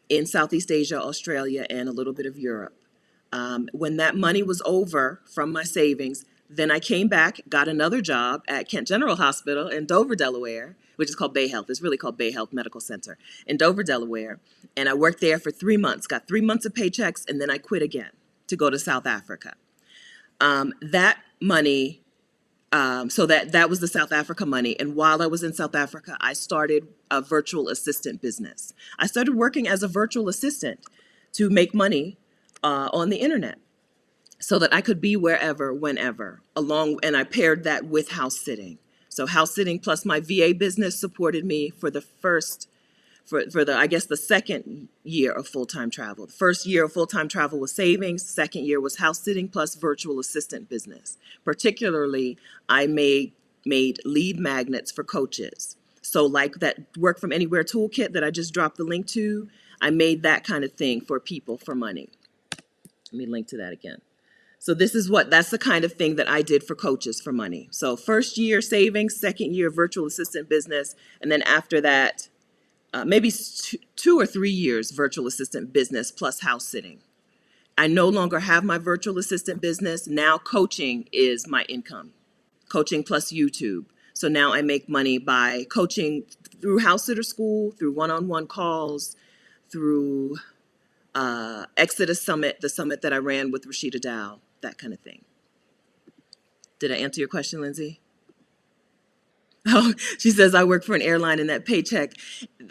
in Southeast Asia, Australia, and a little bit of Europe. When that money was over from my savings, then I came back, got another job at Kent General Hospital in Dover, Delaware, which is called Bay Health. It's really called Bay Health Medical Center in Dover, Delaware. And I worked there for 3 months, got 3 months of paychecks, and then I quit again to go to South Africa. That money, so that was the South Africa money. And while I was in South Africa, I started a virtual assistant business. I started working as a virtual assistant to make money on the internet so that I could be wherever, whenever, and I paired that with house sitting. So house sitting plus my VA business supported me for the second year of full-time travel. The first year of full-time travel was savings. Second year was house sitting plus virtual assistant business. Particularly, I made lead magnets for coaches. So like that Work From Anywhere toolkit that I just dropped the link to, I made that kind of thing for people for money. Let me link to that again. So that's the kind of thing that I did for coaches for money. So first year savings, second year virtual assistant business, and then after that, maybe 2 or 3 years virtual assistant business plus house sitting. I no longer have my virtual assistant business. Now coaching is my income. Coaching plus YouTube. So now I make money by coaching through house sitter school, through one-on-one calls, through Exodus Summit, the summit that I ran with Rashida Dow, that kind of thing. Did I answer your question, Lindsay? Oh, she says, I work for an airline and that paycheck,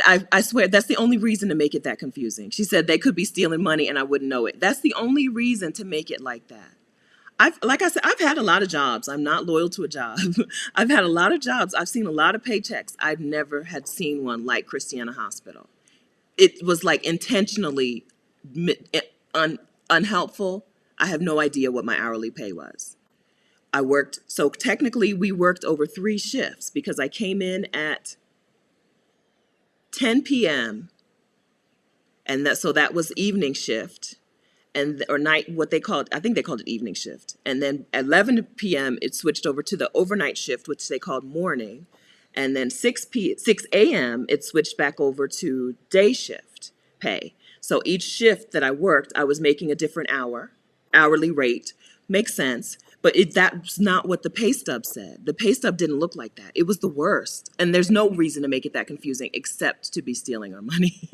I swear, that's the only reason to make it that confusing. She said they could be stealing money and I wouldn't know it. That's the only reason to make it like that. Like I said, I've had a lot of jobs. I'm not loyal to a job. I've had a lot of jobs. I've seen a lot of paychecks. I've never had seen one like Christiana Hospital. It was like intentionally unhelpful. I have no idea what my hourly pay was. So technically we worked over 3 shifts because I came in at 10 p.m. and that was evening shift or night, I think they called it evening shift. And then at 11 p.m. it switched over to the overnight shift, which they called morning. And then 6 a.m. it switched back over to day shift pay. So each shift that I worked, I was making a different hourly rate. Makes sense. But that's not what the pay stub said. The pay stub didn't look like that. It was the worst. And there's no reason to make it that confusing except to be stealing our money.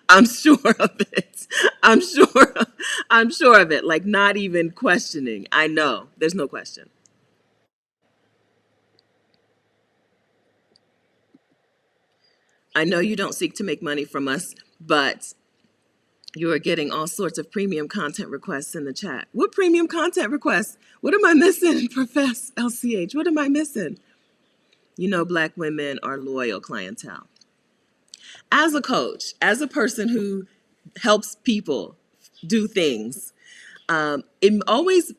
I'm sure of it. I'm sure of it. Like, not even questioning. I know. There's no question. I know you don't seek to make money from us, but you are getting all sorts of premium content requests in the chat. What premium content requests? What am I missing, Profess LCH? What am I missing? You know, Black women are loyal clientele. As a coach, as a person who helps people do things, I always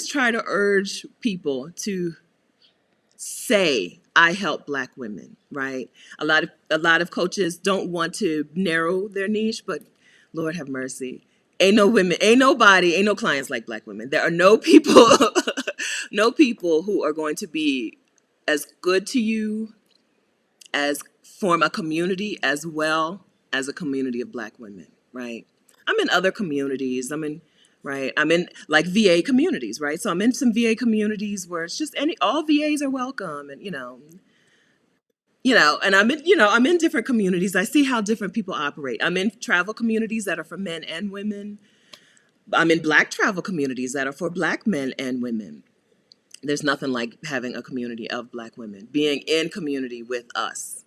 try to urge people to say, I help Black women, right? A lot of coaches don't want to narrow their niche, but Lord have mercy. Ain't no clients like Black women. There are no people, no people who are going to be as good to you as form a community as well as a community of Black women, right? I'm in other communities. I'm in like VA communities, right? So I'm in some VA communities where it's just all VAs are welcome, and and I'm in different communities. I see how different people operate. I'm in travel communities that are for men and women. I'm in Black travel communities that are for Black men and women. There's nothing like having a community of Black women, being in community with us.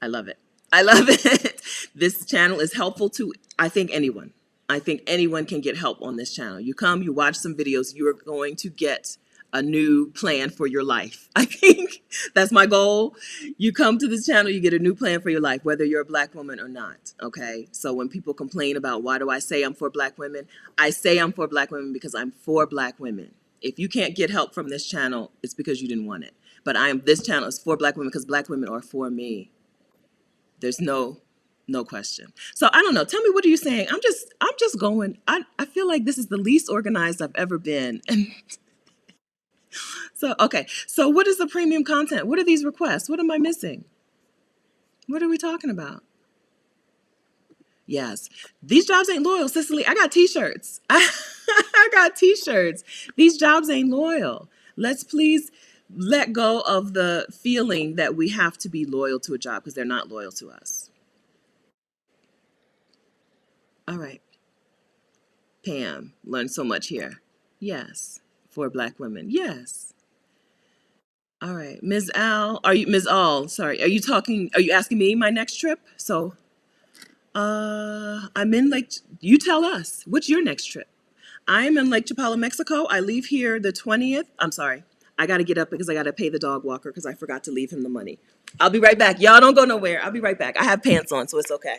I love it. I love it. This channel is helpful to, I think, anyone. I think anyone can get help on this channel. You come, you watch some videos, you are going to get a new plan for your life. I think that's my goal. You come to this channel, you get a new plan for your life, whether you're a Black woman or not. Okay. So when people complain about why do I say I'm for Black women, I say I'm for Black women because I'm for Black women. If you can't get help from this channel, it's because you didn't want it. But this channel is for Black women because Black women are for me. There's no question. So I don't know. Tell me, what are you saying? I'm just going. I feel like this is the least organized I've ever been. And so okay. So what is the premium content? What are these requests? What am I missing? What are we talking about? Yes. These jobs ain't loyal, Cicely. I got t-shirts. I got t-shirts. These jobs ain't loyal. Let's please let go of the feeling that we have to be loyal to a job because they're not loyal to us. All right. Pam, learned so much here. Yes. For Black women. Yes. All right. Ms. Al, Ms. All, sorry. Are you asking me my next trip? So, I'm in you tell us, what's your next trip? I am in Lake Chapala, Mexico. I leave here the 20th. I'm sorry. I got to get up because I got to pay the dog walker because I forgot to leave him the money. I'll be right back. Y'all don't go nowhere. I'll be right back. I have pants on, so it's okay.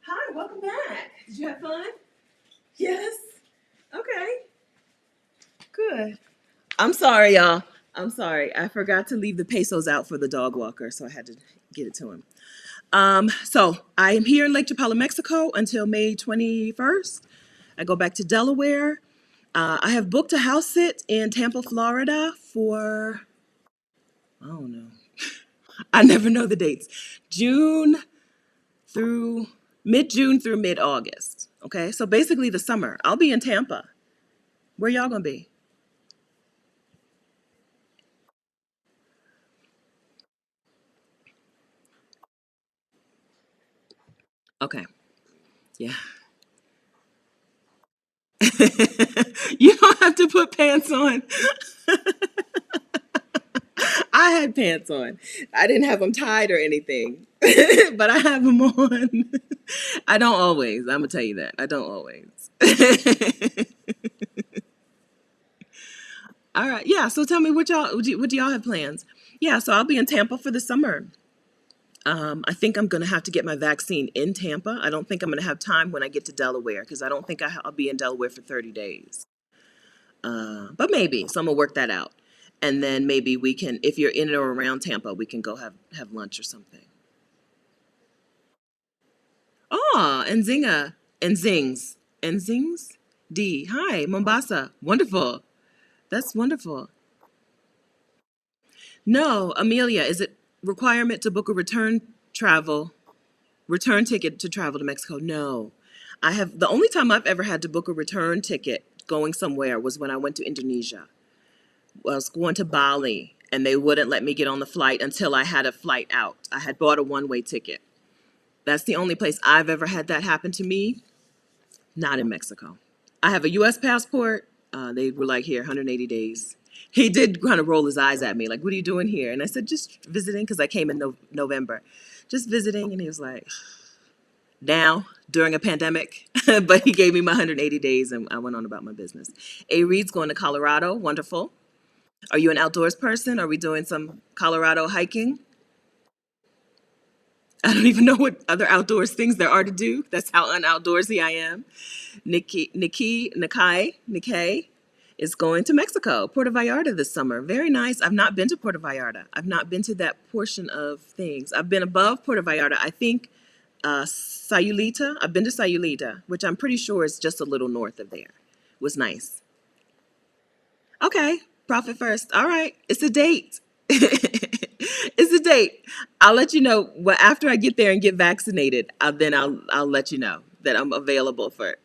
Hi, welcome back. Did you have fun? Yes. Okay. Good. I'm sorry, y'all. I'm sorry. I forgot to leave the pesos out for the dog walker, so I had to get it to him. So I am here in Lake Chapala, Mexico until May 21st. I go back to Delaware. I have booked a house sit in Tampa, Florida for, oh no, I never know the dates. June through mid-June through mid-August. Okay, so basically the summer. I'll be in Tampa. Where y'all gonna be? Okay, yeah. You don't have to put pants on. I had pants on. I didn't have them tied or anything, but I have them on. I don't always. I'm gonna tell you that. I don't always. All right. Yeah. So tell me what do y'all have plans? Yeah. So I'll be in Tampa for the summer. I think I'm gonna have to get my vaccine in Tampa. I don't think I'm gonna have time when I get to Delaware because I don't think I'll be in Delaware for 30 days. But maybe. So I'm gonna work that out, and then maybe we can, if you're in or around Tampa, we can go have lunch or something. Oh, and Zinga and Zings and Zings. D. Hi, Mombasa. Wonderful. That's wonderful. No, Amelia, is it requirement to book a return ticket to travel to Mexico? No. The only time I've ever had to book a return ticket going somewhere was when I went to Indonesia. I was going to Bali and they wouldn't let me get on the flight until I had a flight out. I had bought a one-way ticket. That's the only place I've ever had that happen to me, not in Mexico. I have a US passport. They were like, here, 180 days. He did kind of roll his eyes at me, like, what are you doing here? And I said, just visiting, because I came in November. Just visiting. And he was like, now, during a pandemic. But he gave me my 180 days and I went on about my business. A. Reed's going to Colorado. Wonderful. Are you an outdoors person? Are we doing some Colorado hiking? I don't even know what other outdoors things there are to do. That's how unoutdoorsy I am. Nikkei is going to Mexico, Puerto Vallarta this summer. Very nice. I've not been to Puerto Vallarta. I've not been to that portion of things. I've been above Puerto Vallarta. I think Sayulita. I've been to Sayulita, which I'm pretty sure is just a little north of there. Was nice. Okay, profit first. All right, it's a date. It's a date. I'll let you know. Well, after I get there and get vaccinated, I'll let you know that I'm available for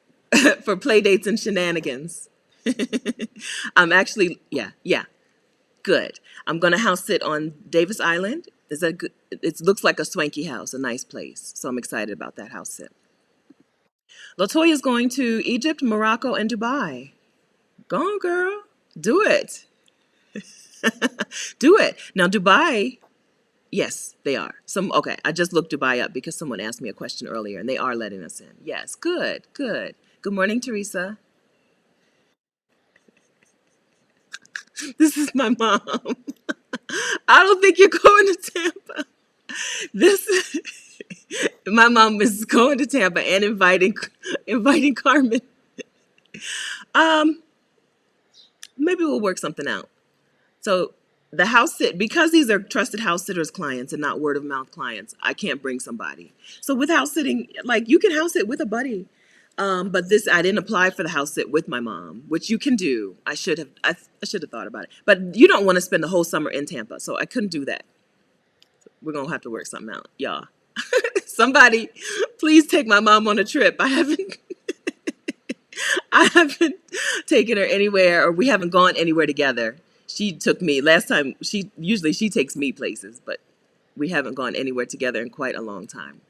for play dates and shenanigans. I'm actually, yeah, good. I'm gonna house sit on Davis Island. Is that good? It looks like a swanky house, a nice place. So I'm excited about that house sit. Latoya's going to Egypt, Morocco, and Dubai. Go on, girl. Do it. Do it. Now, Dubai, yes, they are. I just looked Dubai up because someone asked me a question earlier and they are letting us in. Yes, good, good. Good morning, Teresa. This is my mom. I don't think you're going to Tampa. This my mom is going to Tampa and inviting Carmen. Um, Maybe we'll work something out. So the house sit, because these are trusted house sitters clients and not word of mouth clients, I can't bring somebody. So with house sitting, like you can house sit with a buddy. But this, I didn't apply for the house sit with my mom, which you can do. I should have thought about it. But you don't want to spend the whole summer in Tampa, so I couldn't do that. We're gonna have to work something out, y'all. Somebody, please take my mom on a trip. I haven't taken her anywhere, or we haven't gone anywhere together. She took me last time. She takes me places, but we haven't gone anywhere together in quite a long time.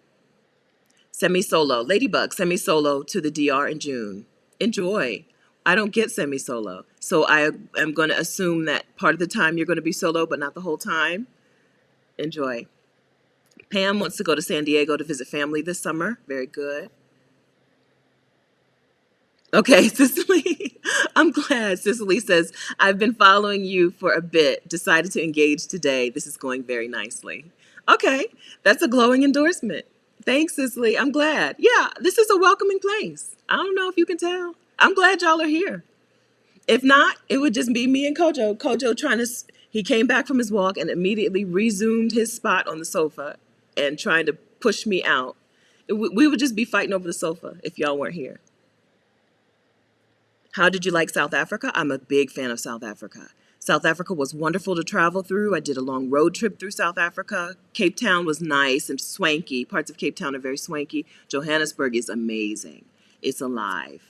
Semi-solo, Ladybug, semi-solo to the DR in June. Enjoy. I don't get semi-solo, so I am going to assume that part of the time you're going to be solo, but not the whole time. Enjoy. Pam wants to go to San Diego to visit family this summer. Very good. Okay, Cicely. I'm glad. Cicely says, I've been following you for a bit. Decided to engage today. This is going very nicely. Okay, that's a glowing endorsement. Thanks, Cicely. I'm glad. Yeah, this is a welcoming place. I don't know if you can tell. I'm glad y'all are here. If not, it would just be me and Kojo. He came back from his walk and immediately resumed his spot on the sofa and trying to push me out. We would just be fighting over the sofa if y'all weren't here. How did you like South Africa? I'm a big fan of South Africa. South Africa was wonderful to travel through. I did a long road trip through South Africa. Cape Town was nice and swanky. Parts of Cape Town are very swanky. Johannesburg is amazing. It's alive.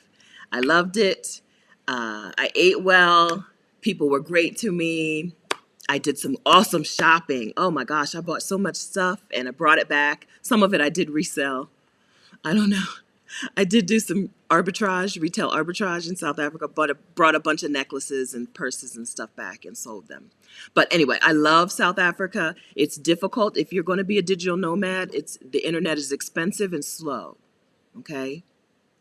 I loved it. I ate well. People were great to me. I did some awesome shopping. Oh my gosh, I bought so much stuff and I brought it back. Some of it I did resell. I don't know. I did do some retail arbitrage in South Africa, but brought a bunch of necklaces and purses and stuff back and sold them. But anyway, I love South Africa. It's difficult if you're going to be a digital nomad. The internet is expensive and slow, okay?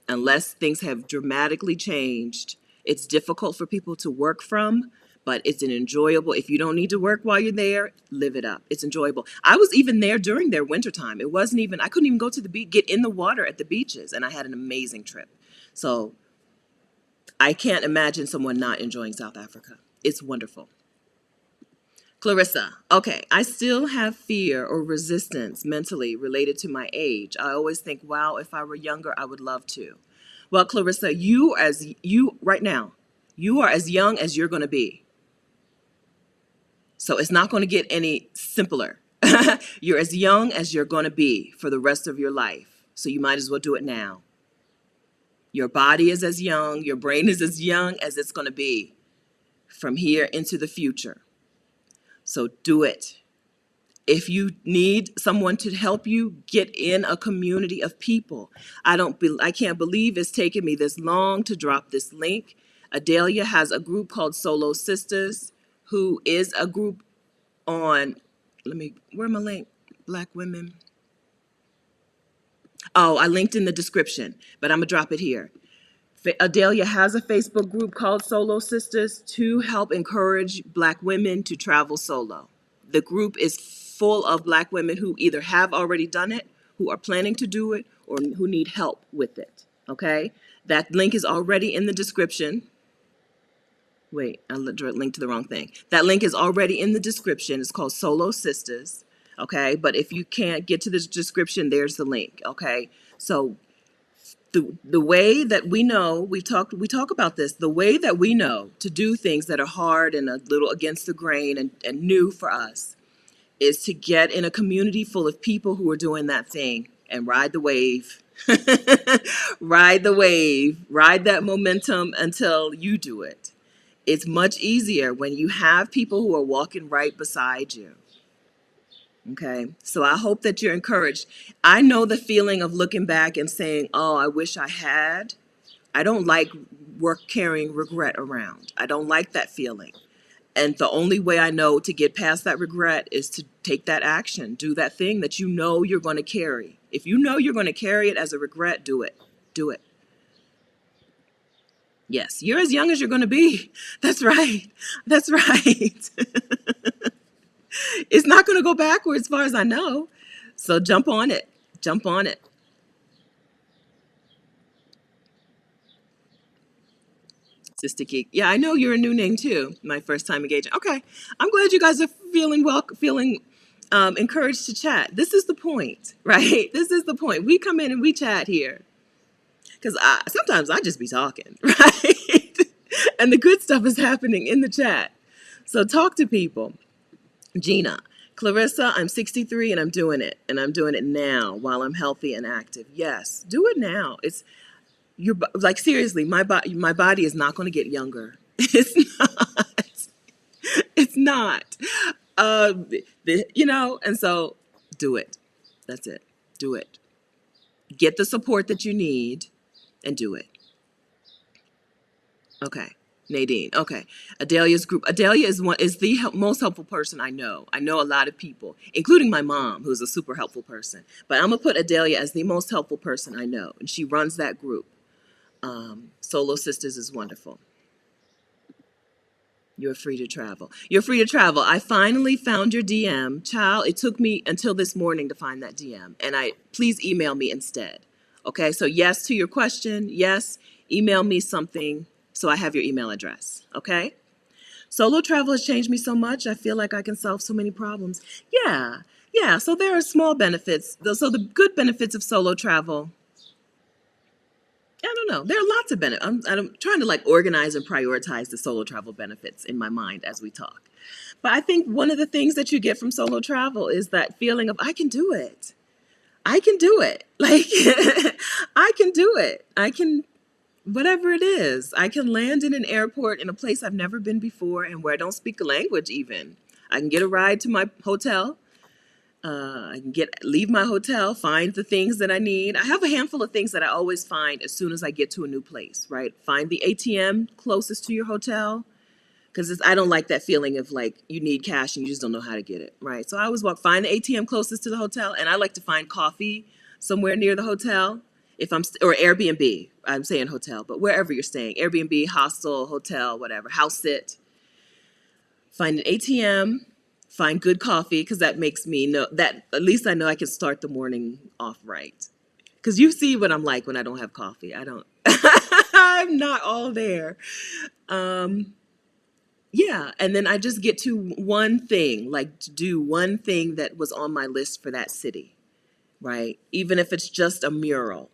Unless things have dramatically changed, it's difficult for people to work from, but it's an enjoyable, if you don't need to work while you're there, live it up. It's enjoyable. I was even there during their wintertime. I couldn't even go to the beach, get in the water at the beaches, and I had an amazing trip. So I can't imagine someone not enjoying South Africa. It's wonderful. Clarissa, okay, I still have fear or resistance mentally related to my age. I always think, wow, if I were younger, I would love to. Well, Clarissa, right now, you are as young as you're going to be. So it's not going to get any simpler. You're as young as you're going to be for the rest of your life. So you might as well do it now. Your body is as young, your brain is as young as it's going to be from here into the future. So do it. If you need someone to help you, get in a community of people. I can't believe it's taken me this long to drop this link. Adelia has a group called Solo Sisters, who is a group on, where my link? Black women. Oh, I linked in the description, but I'm gonna drop it here. Adelia has a Facebook group called Solo Sisters to help encourage Black women to travel solo. The group is full of Black women who either have already done it, who are planning to do it, or who need help with it. Okay? That link is already in the description. Wait, I linked to the wrong thing. That link is already in the description. It's called Solo Sisters. Okay? But if you can't get to the description, there's the link. Okay? So the way that we know, we talk about this, the way that we know to do things that are hard and a little against the grain and new for us is to get in a community full of people who are doing that thing and ride the wave. Ride the wave, ride that momentum until you do it. It's much easier when you have people who are walking right beside you. Okay, so I hope that you're encouraged. I know the feeling of looking back and saying, oh, I wish I had. I don't like work carrying regret around. I don't like that feeling. And the only way I know to get past that regret is to take that action, do that thing that you know you're going to carry. If you know you're going to carry it as a regret, do it. Do it. Yes, you're as young as you're going to be. That's right. That's right. It's not going to go backwards as far as I know. So jump on it. Jump on it. Sister Geek. Yeah, I know you're a new name too. My first time engaging. Okay. I'm glad you guys are feeling encouraged to chat. This is the point, right? This is the point. We come in and we chat here. Because sometimes I just be talking, right? And the good stuff is happening in the chat. So talk to people. Gina, Clarissa, I'm 63 and I'm doing it. And I'm doing it now while I'm healthy and active. Yes, do it now. You're like, seriously, my body is not going to get younger. It's not. It's not. And so do it. That's it. Do it. Get the support that you need and do it. Okay. Nadine. Okay. Adelia's group. Adelia is the most helpful person I know. I know a lot of people, including my mom, who's a super helpful person. But I'm going to put Adelia as the most helpful person I know. And she runs that group. Solo Sisters is wonderful. You're free to travel. You're free to travel. I finally found your DM. Child, it took me until this morning to find that DM. And please email me instead. Okay, so yes to your question. Yes, email me something so I have your email address. Okay? Solo travel has changed me so much. I feel like I can solve so many problems. Yeah. So there are small benefits. So the good benefits of solo travel, I don't know. There are lots of benefits. I'm trying to organize and prioritize the solo travel benefits in my mind as we talk. But I think one of the things that you get from solo travel is that feeling of, I can do it. I can do it. I can do it. I can, whatever it is. I can land in an airport in a place I've never been before and where I don't speak the language even. I can get a ride to my hotel. I can leave my hotel, find the things that I need. I have a handful of things that I always find as soon as I get to a new place, right? Find the ATM closest to your hotel, because I don't like that feeling of you need cash and you just don't know how to get it, right? So I always find the ATM closest to the hotel, and I like to find coffee somewhere near the hotel. Or Airbnb, I'm saying hotel, but wherever you're staying, Airbnb, hostel, hotel, whatever, house sit. Find an ATM. Find good coffee, because that makes me know that at least I know I can start the morning off right. Because you see what I'm like when I don't have coffee. I'm not all there. Yeah, and then I just get to one thing, to do one thing that was on my list for that city, right? Even if it's just a mural.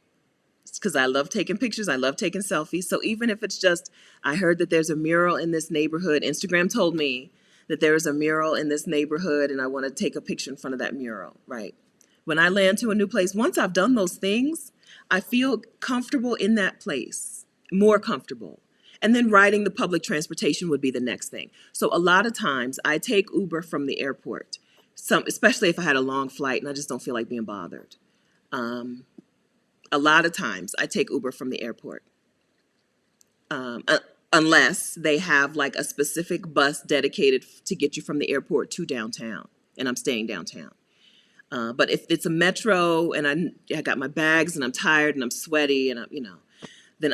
Because I love taking pictures, I love taking selfies. So even if it's just, I heard that there's a mural in this neighborhood. Instagram told me that there is a mural in this neighborhood and I want to take a picture in front of that mural, right? When I land to a new place, once I've done those things, I feel comfortable in that place, more comfortable. And then riding the public transportation would be the next thing. So a lot of times I take Uber from the airport, especially if I had a long flight and I just don't feel like being bothered. A lot of times I take Uber from the airport. Unless they have a specific bus dedicated to get you from the airport to downtown, and I'm staying downtown. But if it's a metro and I got my bags and I'm tired and I'm sweaty and then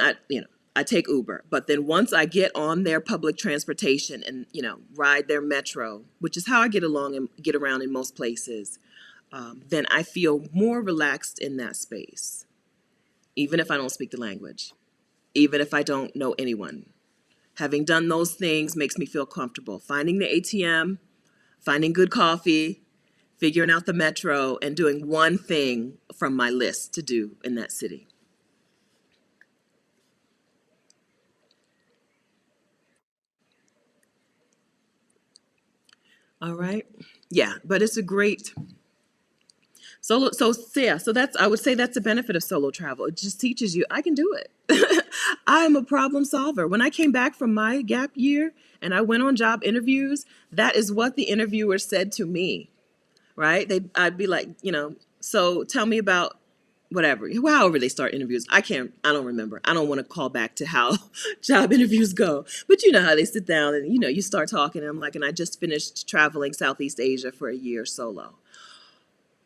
I take Uber. But then once I get on their public transportation and, ride their metro, which is how I get along and get around in most places, then I feel more relaxed in that space, even if I don't speak the language, even if I don't know anyone. Having done those things makes me feel comfortable. Finding the ATM, finding good coffee, figuring out the metro, and doing one thing from my list to do in that city. All right. Yeah, but it's a great solo. So yeah, so that's, I would say that's a benefit of solo travel. It just teaches you I can do it. I am a problem solver. When I came back from my gap year and I went on job interviews, that is what the interviewer said to me. Right? I'd be like, so tell me about whatever, however they start interviews. I don't remember. I don't want to call back to how job interviews go. But you know how they sit down and, you start talking. And I'm like, and I just finished traveling Southeast Asia for a year solo.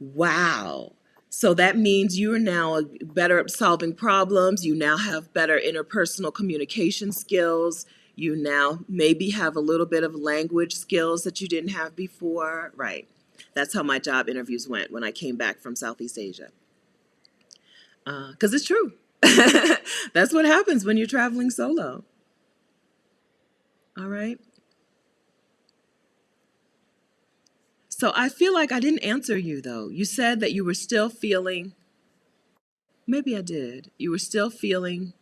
Wow. So that means you are now better at solving problems. You now have better interpersonal communication skills. You now maybe have a little bit of language skills that you didn't have before. Right. That's how my job interviews went when I came back from Southeast Asia. Because it's true. That's what happens when you're traveling solo. All right. So I feel like I didn't answer you though. You said that you were still feeling, maybe I did. You were still feeling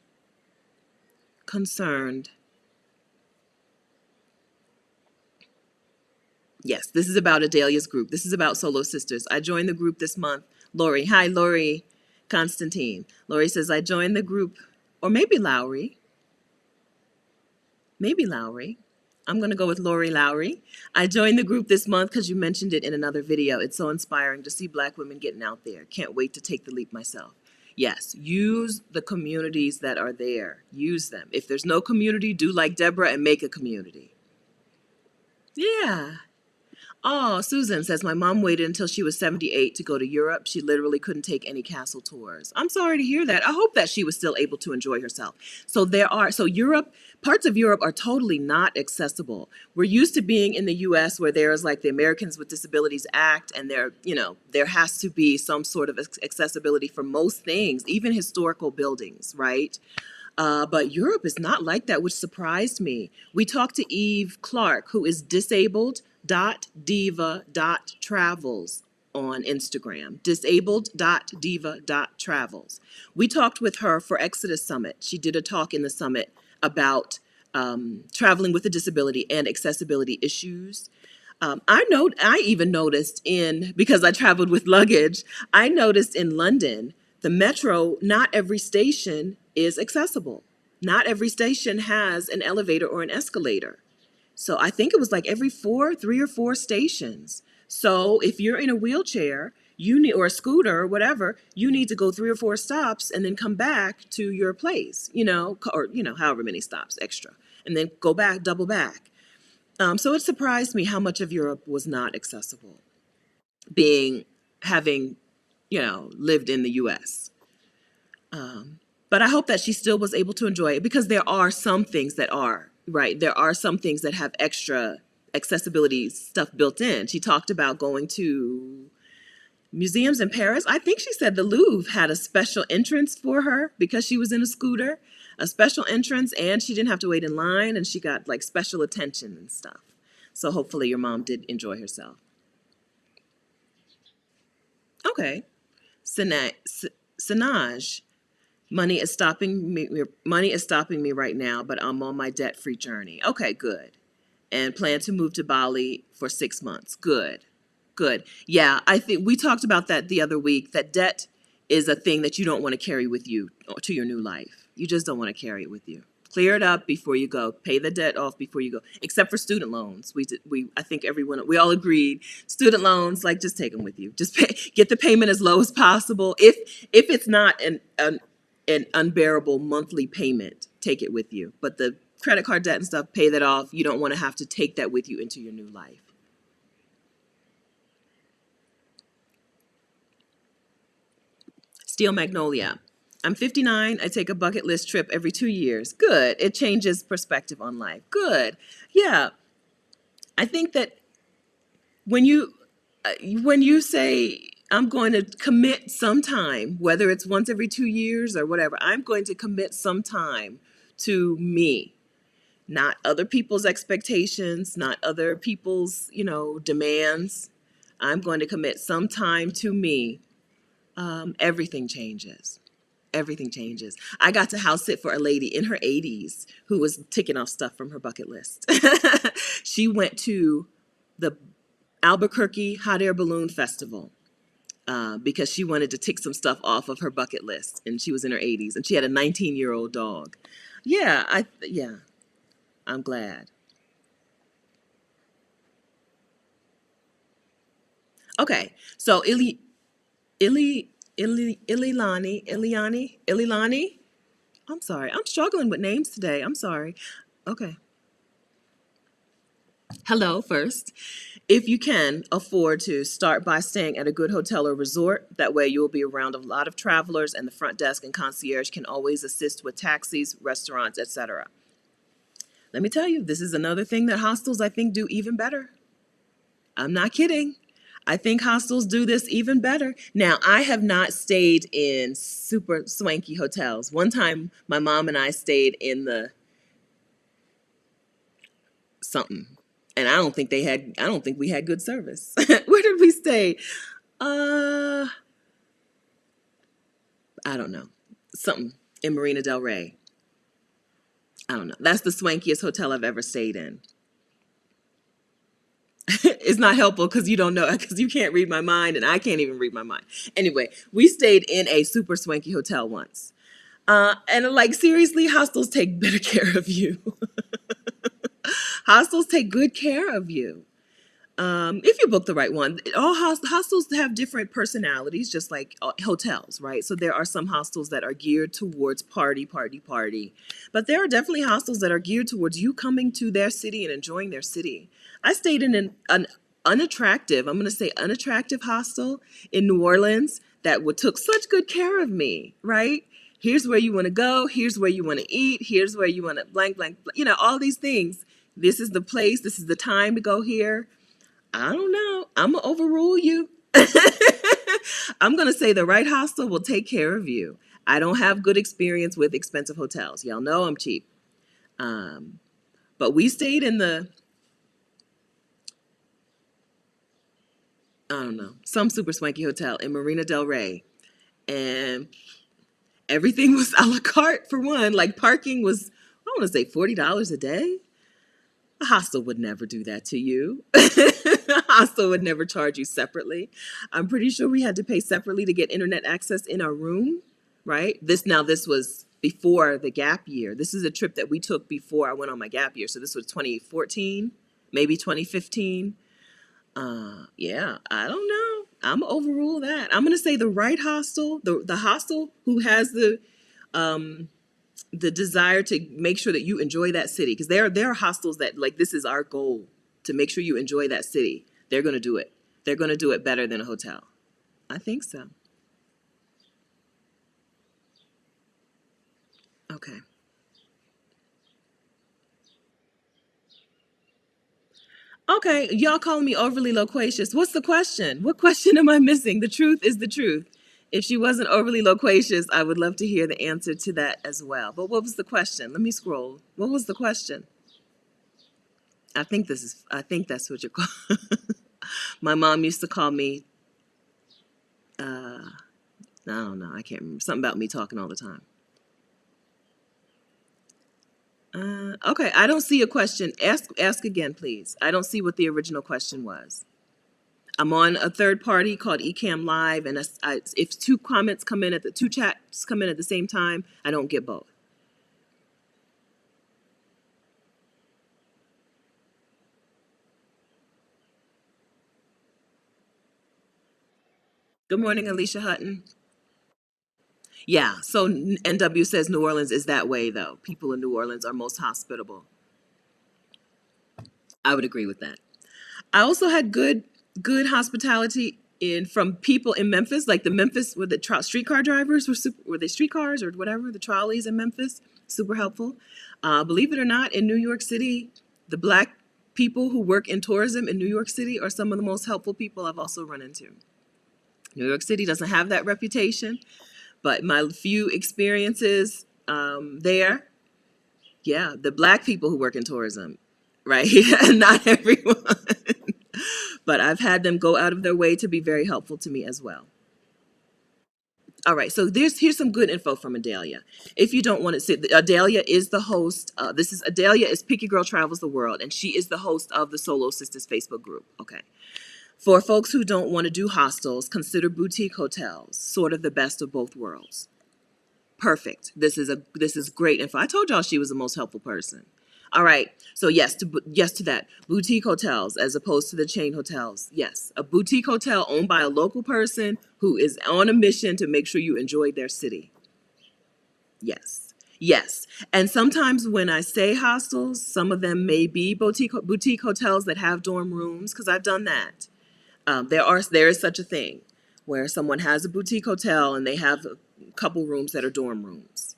concerned. Yes, this is about Adelia's group. This is about Solo Sisters. I joined the group this month. Lori. Hi, Lori. Constantine. Lori says, I joined the group, or maybe Lowry. Maybe Lowry. I'm going to go with Lori Lowry. I joined the group this month because you mentioned it in another video. It's so inspiring to see Black women getting out there. Can't wait to take the leap myself. Yes, use the communities that are there. Use them. If there's no community, do like Deborah and make a community. Yeah. Oh, Susan says, my mom waited until she was 78 to go to Europe. She literally couldn't take any castle tours. I'm sorry to hear that. I hope that she was still able to enjoy herself. So Europe, parts of Europe are totally not accessible. We're used to being in the US where there's like the Americans with Disabilities Act, and there has to be some sort of accessibility for most things, even historical buildings, right? But Europe is not like that, which surprised me. We talked to Eve Clark, who is disabled.diva.travels on Instagram, disabled.diva.travels. We talked with her for Exodus Summit. She did a talk in the summit about traveling with a disability and accessibility issues. I even noticed because I traveled with luggage, I noticed in London, the metro, not every station is accessible. Not every station has an elevator or an escalator. So I think it was like every 3 or 4 stations. So if you're in a wheelchair, or a scooter or whatever, you need to go 3 or 4 stops and then come back to your place, or, however many stops extra, and then go back, double back. So it surprised me how much of Europe was not accessible, having, lived in the US. But I hope that she still was able to enjoy it, because there are some things that are, right? There are some things that have extra accessibility stuff built in. She talked about going to museums in Paris. I think she said the Louvre had a special entrance for her because she was in a scooter, a special entrance, and she didn't have to wait in line, and she got like special attention and stuff. So hopefully your mom did enjoy herself. Okay. Sinaj. Money is stopping me right now, but I'm on my debt-free journey. Okay, good. And plan to move to Bali for 6 months. Good. Good. Yeah, I think we talked about that the other week, that debt is a thing that you don't want to carry with you to your new life. You just don't want to carry it with you. Clear it up before you go. Pay the debt off before you go. Except for student loans. I think we all agreed. Student loans, like, just take them with you. Just get the payment as low as possible. If it's not an unbearable monthly payment, take it with you. But the credit card debt and stuff, pay that off. You don't want to have to take that with you into your new life. Steel Magnolia. I'm 59. I take a bucket list trip every 2 years. Good. It changes perspective on life. Good. Yeah. I think that when you when you say I'm going to commit some time, whether it's once every 2 years or whatever, I'm going to commit some time to me, not other people's expectations, not other people's, demands. I'm going to commit some time to me. Everything changes. Everything changes. I got to house sit for a lady in her 80s who was ticking off stuff from her bucket list. She went to the Albuquerque Hot Air Balloon Festival because she wanted to tick some stuff off of her bucket list, and she was in her 80s, and she had a 19-year-old dog. Yeah, I'm glad. Okay, so Ililani. I'm sorry, I'm struggling with names today. I'm sorry. Okay. Hello, first. If you can afford to, start by staying at a good hotel or resort. That way you will be around a lot of travelers, and the front desk and concierge can always assist with taxis, restaurants, etc. Let me tell you, this is another thing that hostels I think do even better. I'm not kidding. I think hostels do this even better. Now, I have not stayed in super swanky hotels. One time, my mom and I stayed in the something, and I don't think we had good service. Where did we stay? Uh, I don't know. Something in Marina Del Rey. I don't know. That's the swankiest hotel I've ever stayed in. It's not helpful because you don't know, because you can't read my mind, and I can't even read my mind. Anyway, we stayed in a super swanky hotel once. And like, seriously, hostels take better care of you. Hostels take good care of you. If you book the right one. All hostels have different personalities, just like hotels, right? So there are some hostels that are geared towards party, party, party. But there are definitely hostels that are geared towards you coming to their city and enjoying their city. I stayed in an unattractive, I'm going to say unattractive hostel in New Orleans that took such good care of me, right? Here's where you want to go. Here's where you want to eat. Here's where you want to blank, blank, all these things. This is the place. This is the time to go here. I don't know. I'm going to overrule you. I'm going to say the right hostel will take care of you. I don't have good experience with expensive hotels. Y'all know I'm cheap. Um, but we stayed in I don't know, some super swanky hotel in Marina Del Rey. And everything was a la carte for one. Like, parking was, I want to say $40 a day. A hostel would never do that to you. A hostel would never charge you separately. I'm pretty sure we had to pay separately to get internet access in our room, right? This was before the gap year. This is a trip that we took before I went on my gap year. So this was 2014, maybe 2015. Yeah, I don't know. I'm gonna overrule that. I'm gonna say the right hostel, the hostel who has the desire to make sure that you enjoy that city, because there are hostels that, like, this is our goal, to make sure you enjoy that city. They're going to do it. They're going to do it better than a hotel. I think so. Okay. Okay, y'all calling me overly loquacious. What's the question? What question am I missing? The truth is the truth. If she wasn't overly loquacious, I would love to hear the answer to that as well. But what was the question? Let me scroll. What was the question? I think that's what you're calling. My mom used to call me, I don't know, I can't remember. Something about me talking all the time. Okay, I don't see a question. Ask again, please. I don't see what the original question was. I'm on a third party called Ecamm Live, and if two chats come in at the same time, I don't get both. Good morning, Alicia Hutton. Yeah, so NW says New Orleans is that way, though. People in New Orleans are most hospitable. I would agree with that. I also had good hospitality. in from people in Memphis, like the Memphis, were the streetcar drivers were they streetcars or whatever, the trolleys in Memphis, super helpful. Believe it or not, in New York City, the black people who work in tourism in New York City are some of the most helpful people I've also run into. New York City doesn't have that reputation, but my few experiences there, yeah, the black people who work in tourism, right? Not everyone, but I've had them go out of their way to be very helpful to me as well. All right, so here's some good info from Adalia. If you don't want to see, Adalia is the host. Adalia is Picky Girl Travels the World, and she is the host of the Solo Sisters Facebook group. Okay. For folks who don't want to do hostels, consider boutique hotels, sort of the best of both worlds. Perfect. This is great info. I told y'all she was the most helpful person. All right. So yes to that. Boutique hotels as opposed to the chain hotels. Yes. A boutique hotel owned by a local person who is on a mission to make sure you enjoy their city. Yes. Yes. And sometimes when I say hostels, some of them may be boutique hotels that have dorm rooms, because I've done that. There is such a thing where someone has a boutique hotel and they have a couple rooms that are dorm rooms.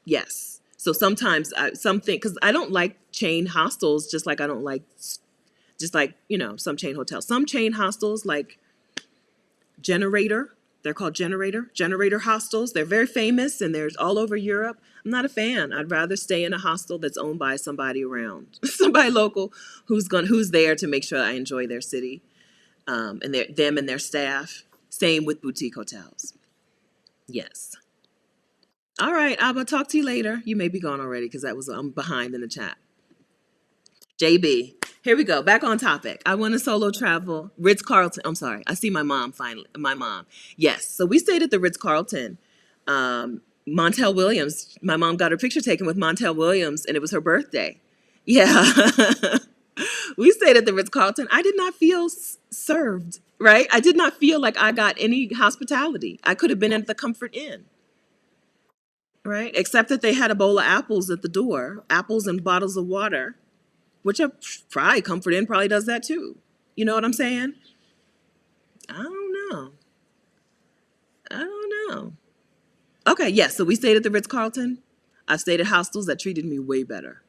Yes. So sometimes because I don't like chain hostels, just like I don't like, some chain hotels. Some chain hostels like Generator, they're called Generator hostels. They're very famous and they're all over Europe. I'm not a fan. I'd rather stay in a hostel that's owned by somebody around, somebody local who's there to make sure I enjoy their city, and them and their staff. Same with boutique hotels. Yes. All right, I'll talk to you later. You may be gone already because I'm behind in the chat. JB, here we go. Back on topic. I want to solo travel. Ritz-Carlton. I'm sorry. I see my mom finally. My mom. Yes. So we stayed at the Ritz-Carlton. Montel Williams. My mom got her picture taken with Montel Williams, and it was her birthday. Yeah. We stayed at the Ritz-Carlton. I did not feel served, right? I did not feel like I got any hospitality. I could have been at the Comfort Inn. Right? Except that they had a bowl of apples at the door, apples and bottles of water, which probably Comfort Inn probably does that too. You know what I'm saying? I don't know. I don't know. Okay, yes. So we stayed at the Ritz-Carlton. I've stayed at hostels that treated me way better.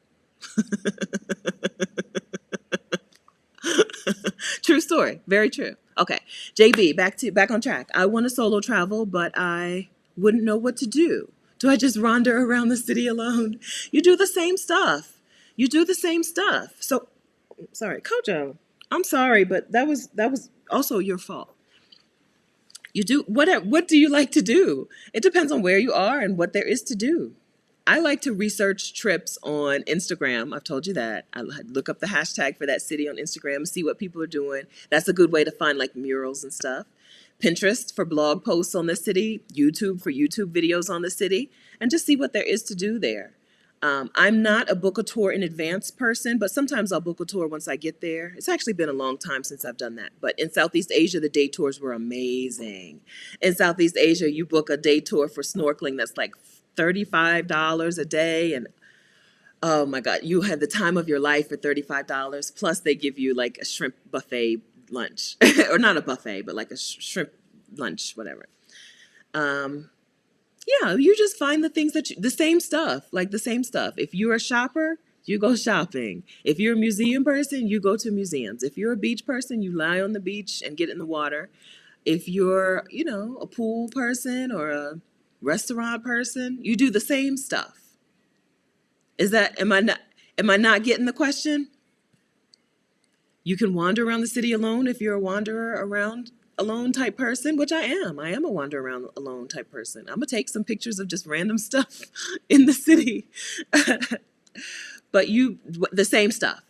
True story. Very true. Okay. JB, back on track. I want to solo travel, but I wouldn't know what to do. Do I just wander around the city alone? You do the same stuff. So, sorry, Kojo. I'm sorry, but that was also your fault. What do you like to do? It depends on where you are and what there is to do. I like to research trips on Instagram. I've told you that. I look up the hashtag for that city on Instagram and see what people are doing. That's a good way to find like murals and stuff. Pinterest for blog posts on the city, YouTube for YouTube videos on the city, and just see what there is to do there. I'm not a book a tour in advance person, but sometimes I'll book a tour once I get there. It's actually been a long time since I've done that. But in Southeast Asia, the day tours were amazing. In Southeast Asia, you book a day tour for snorkeling that's like $35 a day. And oh my God, you have the time of your life for $35. Plus they give you like a shrimp buffet lunch or not a buffet, but like a shrimp lunch, whatever. Yeah, you just find the things the same stuff. If you're a shopper, you go shopping. If you're a museum person, you go to museums. If you're a beach person, you lie on the beach and get in the water. If you're, a pool person or a restaurant person, you do the same stuff. Am I not getting the question? You can wander around the city alone if you're a wanderer around alone type person, which I am. I am a wander around alone type person. I'm gonna take some pictures of just random stuff in the city. But the same stuff.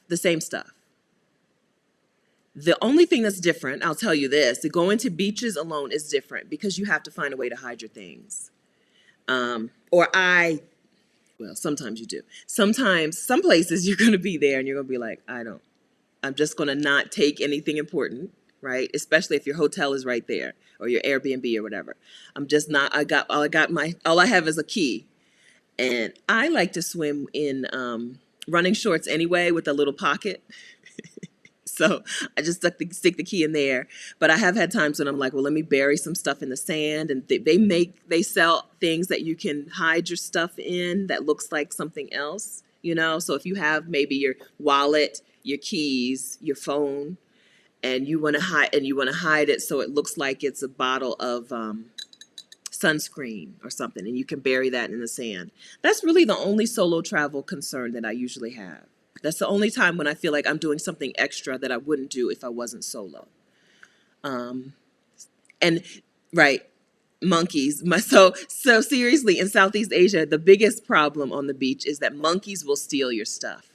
The only thing that's different, I'll tell you this, going to beaches alone is different because you have to find a way to hide your things. Well, sometimes you do. Sometimes, some places you're gonna be there and you're gonna be like, I'm just gonna not take anything important, right? Especially if your hotel is right there or your Airbnb or whatever. I'm just not, all I have is a key. And I like to swim in running shorts anyway with a little pocket. So I just stick the key in there. But I have had times when I'm like, well, let me bury some stuff in the sand, and they sell things that you can hide your stuff in that looks like something else. So if you have maybe your wallet, your keys, your phone, and you want to hide it so it looks like it's a bottle of sunscreen or something, and you can bury that in the sand. That's really the only solo travel concern that I usually have. That's the only time when I feel like I'm doing something extra that I wouldn't do if I wasn't solo. Um, and right, monkeys. So seriously, in Southeast Asia, the biggest problem on the beach is that monkeys will steal your stuff.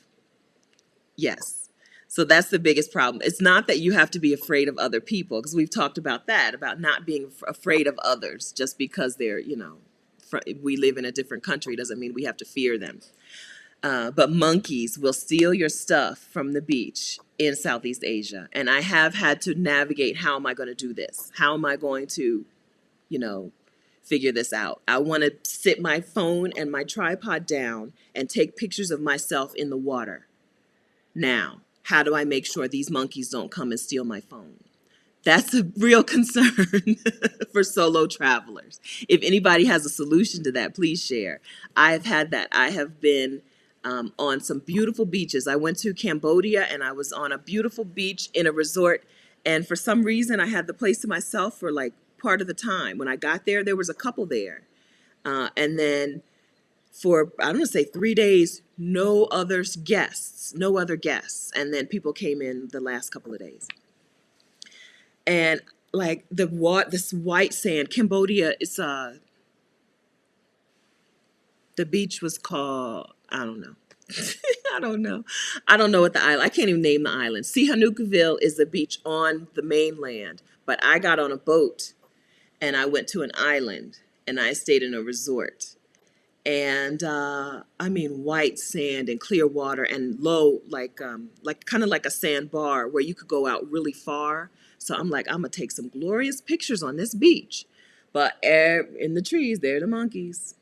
Yes. So that's the biggest problem. It's not that you have to be afraid of other people, because we've talked about that, about not being afraid of others just because we live in a different country doesn't mean we have to fear them. But monkeys will steal your stuff from the beach in Southeast Asia. And I have had to navigate, how am I going to do this? How am I going to, you know, figure this out? I want to sit my phone and my tripod down and take pictures of myself in the water. Now, how do I make sure these monkeys don't come and steal my phone? That's a real concern for solo travelers. If anybody has a solution to that, please share. I have had that. I have been on some beautiful beaches. I went to Cambodia and I was on a beautiful beach in a resort. And for some reason, I had the place to myself for like part of the time. When I got there, there was a couple there. And then for, I don't want to say 3 days, no other guests. And then people came in the last couple of days. And like this white sand, Cambodia, the beach was called, I don't know. I don't know. I don't know what the island, I can't even name the island. Sihanoukville is the beach on the mainland, but I got on a boat and I went to an island and I stayed in a resort. And I mean, white sand and clear water and low, like kind of like a sandbar where you could go out really far. So I'm like, I'm gonna take some glorious pictures on this beach. But in the trees, there are the monkeys.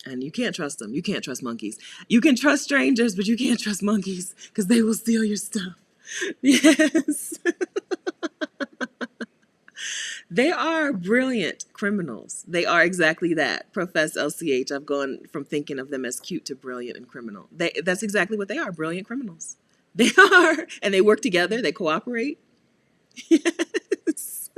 And you can't trust them. You can't trust monkeys. You can trust strangers, but you can't trust monkeys because they will steal your stuff. Yes. They are brilliant criminals. They are exactly that. Profess LCH. I've gone from thinking of them as cute to brilliant and criminal. That's exactly what they are, brilliant criminals. They are. And they work together. They cooperate. Yes.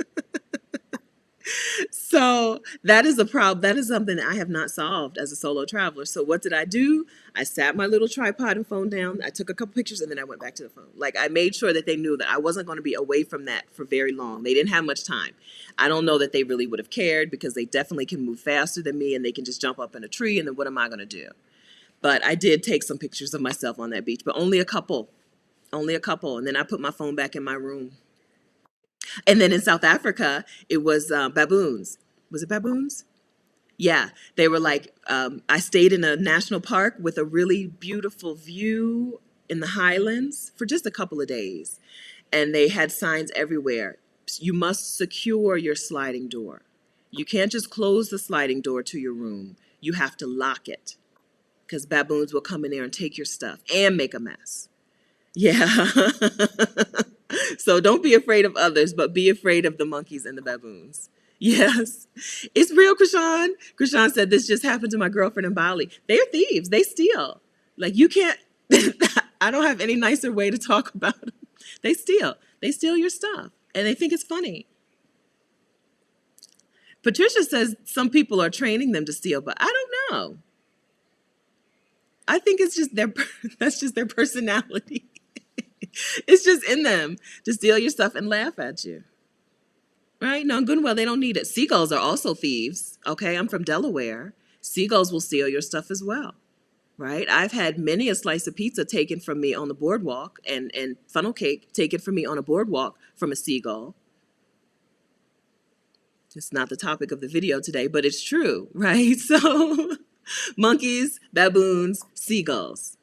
So that is a problem. That is something that I have not solved as a solo traveler. So what did I do? I sat my little tripod and phone down. I took a couple pictures and then I went back to the phone. Like I made sure that they knew that I wasn't going to be away from that for very long. They didn't have much time. I don't know that they really would have cared because they definitely can move faster than me and they can just jump up in a tree and then what am I going to do? But I did take some pictures of myself on that beach, but only a couple. Only a couple. And then I put my phone back in my room. And then in South Africa, it was baboons. Was it baboons? Yeah, they were like, I stayed in a national park with a really beautiful view in the highlands for just a couple of days. And they had signs everywhere. You must secure your sliding door. You can't just close the sliding door to your room. You have to lock it because baboons will come in there and take your stuff and make a mess. Yeah. So don't be afraid of others, but be afraid of the monkeys and the baboons. Yes. It's real, Krishan. Krishan said, this just happened to my girlfriend in Bali. They're thieves. They steal. Like you can't, I don't have any nicer way to talk about them. They steal. They steal your stuff and they think it's funny. Patricia says some people are training them to steal, but I don't know. I think it's just that's just their personality. It's just in them to steal your stuff and laugh at you. Right? No, good and well, they don't need it. Seagulls are also thieves. Okay, I'm from Delaware. Seagulls will steal your stuff as well. Right? I've had many a slice of pizza taken from me on the boardwalk and funnel cake taken from me on a boardwalk from a seagull. It's not the topic of the video today, but it's true, right? So monkeys, baboons, seagulls.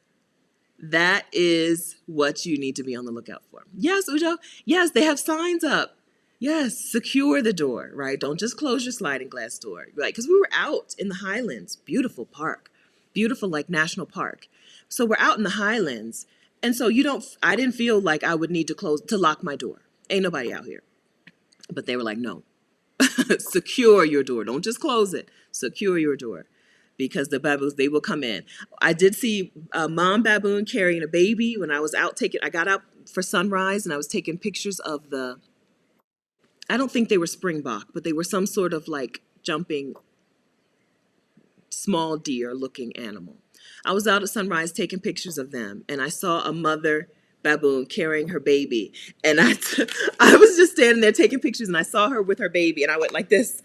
That is what you need to be on the lookout for. Yes, Ujo. Yes, they have signs up. Yes, secure the door, right? Don't just close your sliding glass door, right? Because we were out in the Highlands, beautiful park, beautiful like national park. So we're out in the Highlands And so I didn't feel like I would need to lock my door. Ain't nobody out here. But they were like, no, secure your door. Don't just close it. Secure your door. Because the baboons, they will come in. I did see a mom baboon carrying a baby when I was out I got out for sunrise and I was taking pictures of I don't think they were springbok, but they were some sort of like jumping small deer looking animal. I was out at sunrise taking pictures of them, and I saw a mother baboon carrying her baby. And I was just standing there taking pictures, and I saw her with her baby, and I went like this.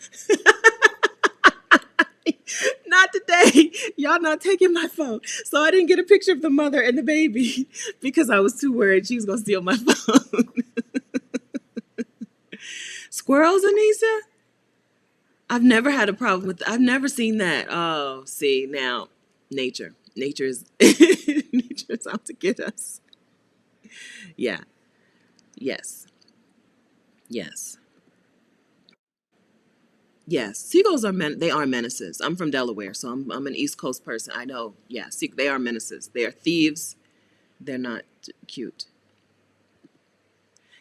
Not today. Y'all not taking my phone. So I didn't get a picture of the mother and the baby because I was too worried she was going to steal my phone. Squirrels, Anissa? I've never had a problem with. I've never seen that. Oh, see now, nature is nature is out to get us. Yeah. Yes. Yes. Yes. Seagulls are they are menaces. I'm from Delaware, so I'm an East Coast person. I know. Yeah. They are menaces. They are thieves. They're not cute.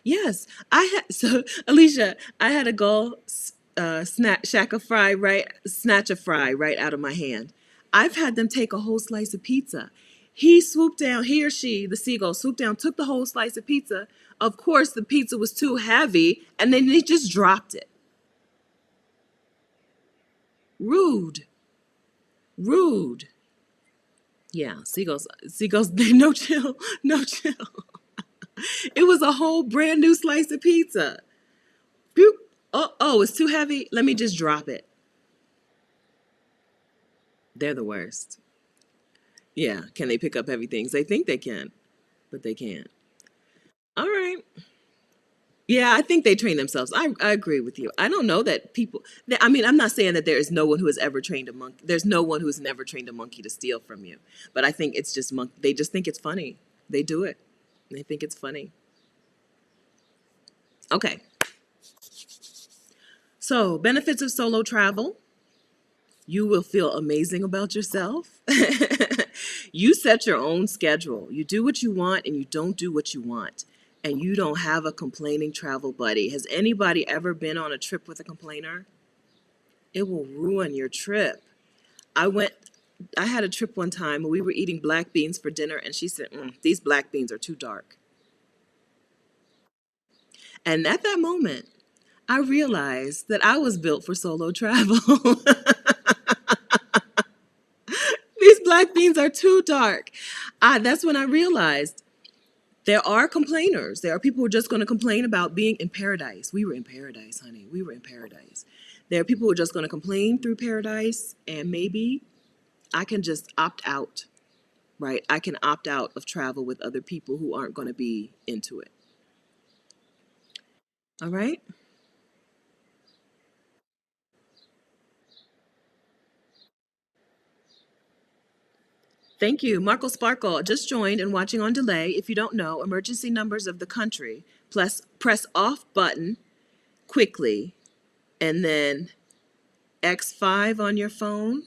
Yes, I had so Alicia, I had a gull snatch a fry right out of my hand. I've had them take a whole slice of pizza. He swooped down, he or she, the seagull swooped down, took the whole slice of pizza. Of course, the pizza was too heavy, and then they just dropped it. Rude, rude. Yeah, seagulls, they no chill, no chill. It was a whole brand new slice of pizza. Boop. Oh, it's too heavy. Let me just drop it. They're the worst. Yeah. Can they pick up heavy things? They think they can, but they can't. All right. Yeah, I think they train themselves. I agree with you. I don't know that I mean, I'm not saying that there is no one who has ever trained a monkey. There's no one who has never trained a monkey to steal from you. But I think it's just they just think it's funny. They do it. They think it's funny. Okay. So, benefits of solo travel. You will feel amazing about yourself. You set your own schedule. You do what you want and you don't do what you want. And you don't have a complaining travel buddy. Has anybody ever been on a trip with a complainer? It will ruin your trip. I went, I had a trip one time where we were eating black beans for dinner, and she said, these black beans are too dark. And at that moment, I realized that I was built for solo travel. These black beans are too dark. That's when I realized there are complainers. There are people who are just going to complain about being in paradise. We were in paradise, honey. We were in paradise. There are people who are just going to complain through paradise, and maybe I can just opt out, right? I can opt out of travel with other people who aren't going to be into it. All right? Thank you. Marco Sparkle just joined and watching on delay. If you don't know, emergency numbers of the country, plus press off button quickly and then X5 on your phone.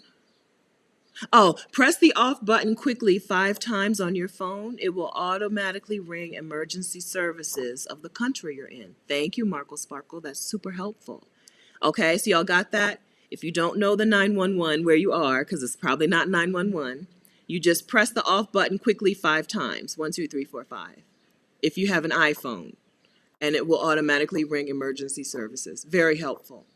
Oh, press the off button quickly 5 times on your phone. It will automatically ring emergency services of the country you're in. Thank you, Marco Sparkle. That's super helpful. Okay, so y'all got that? If you don't know the 911 where you are, because it's probably not 911, you just press the off button quickly 5 times. 1, 2, 3, 4, 5. If you have an iPhone, and it will automatically ring emergency services. Very helpful.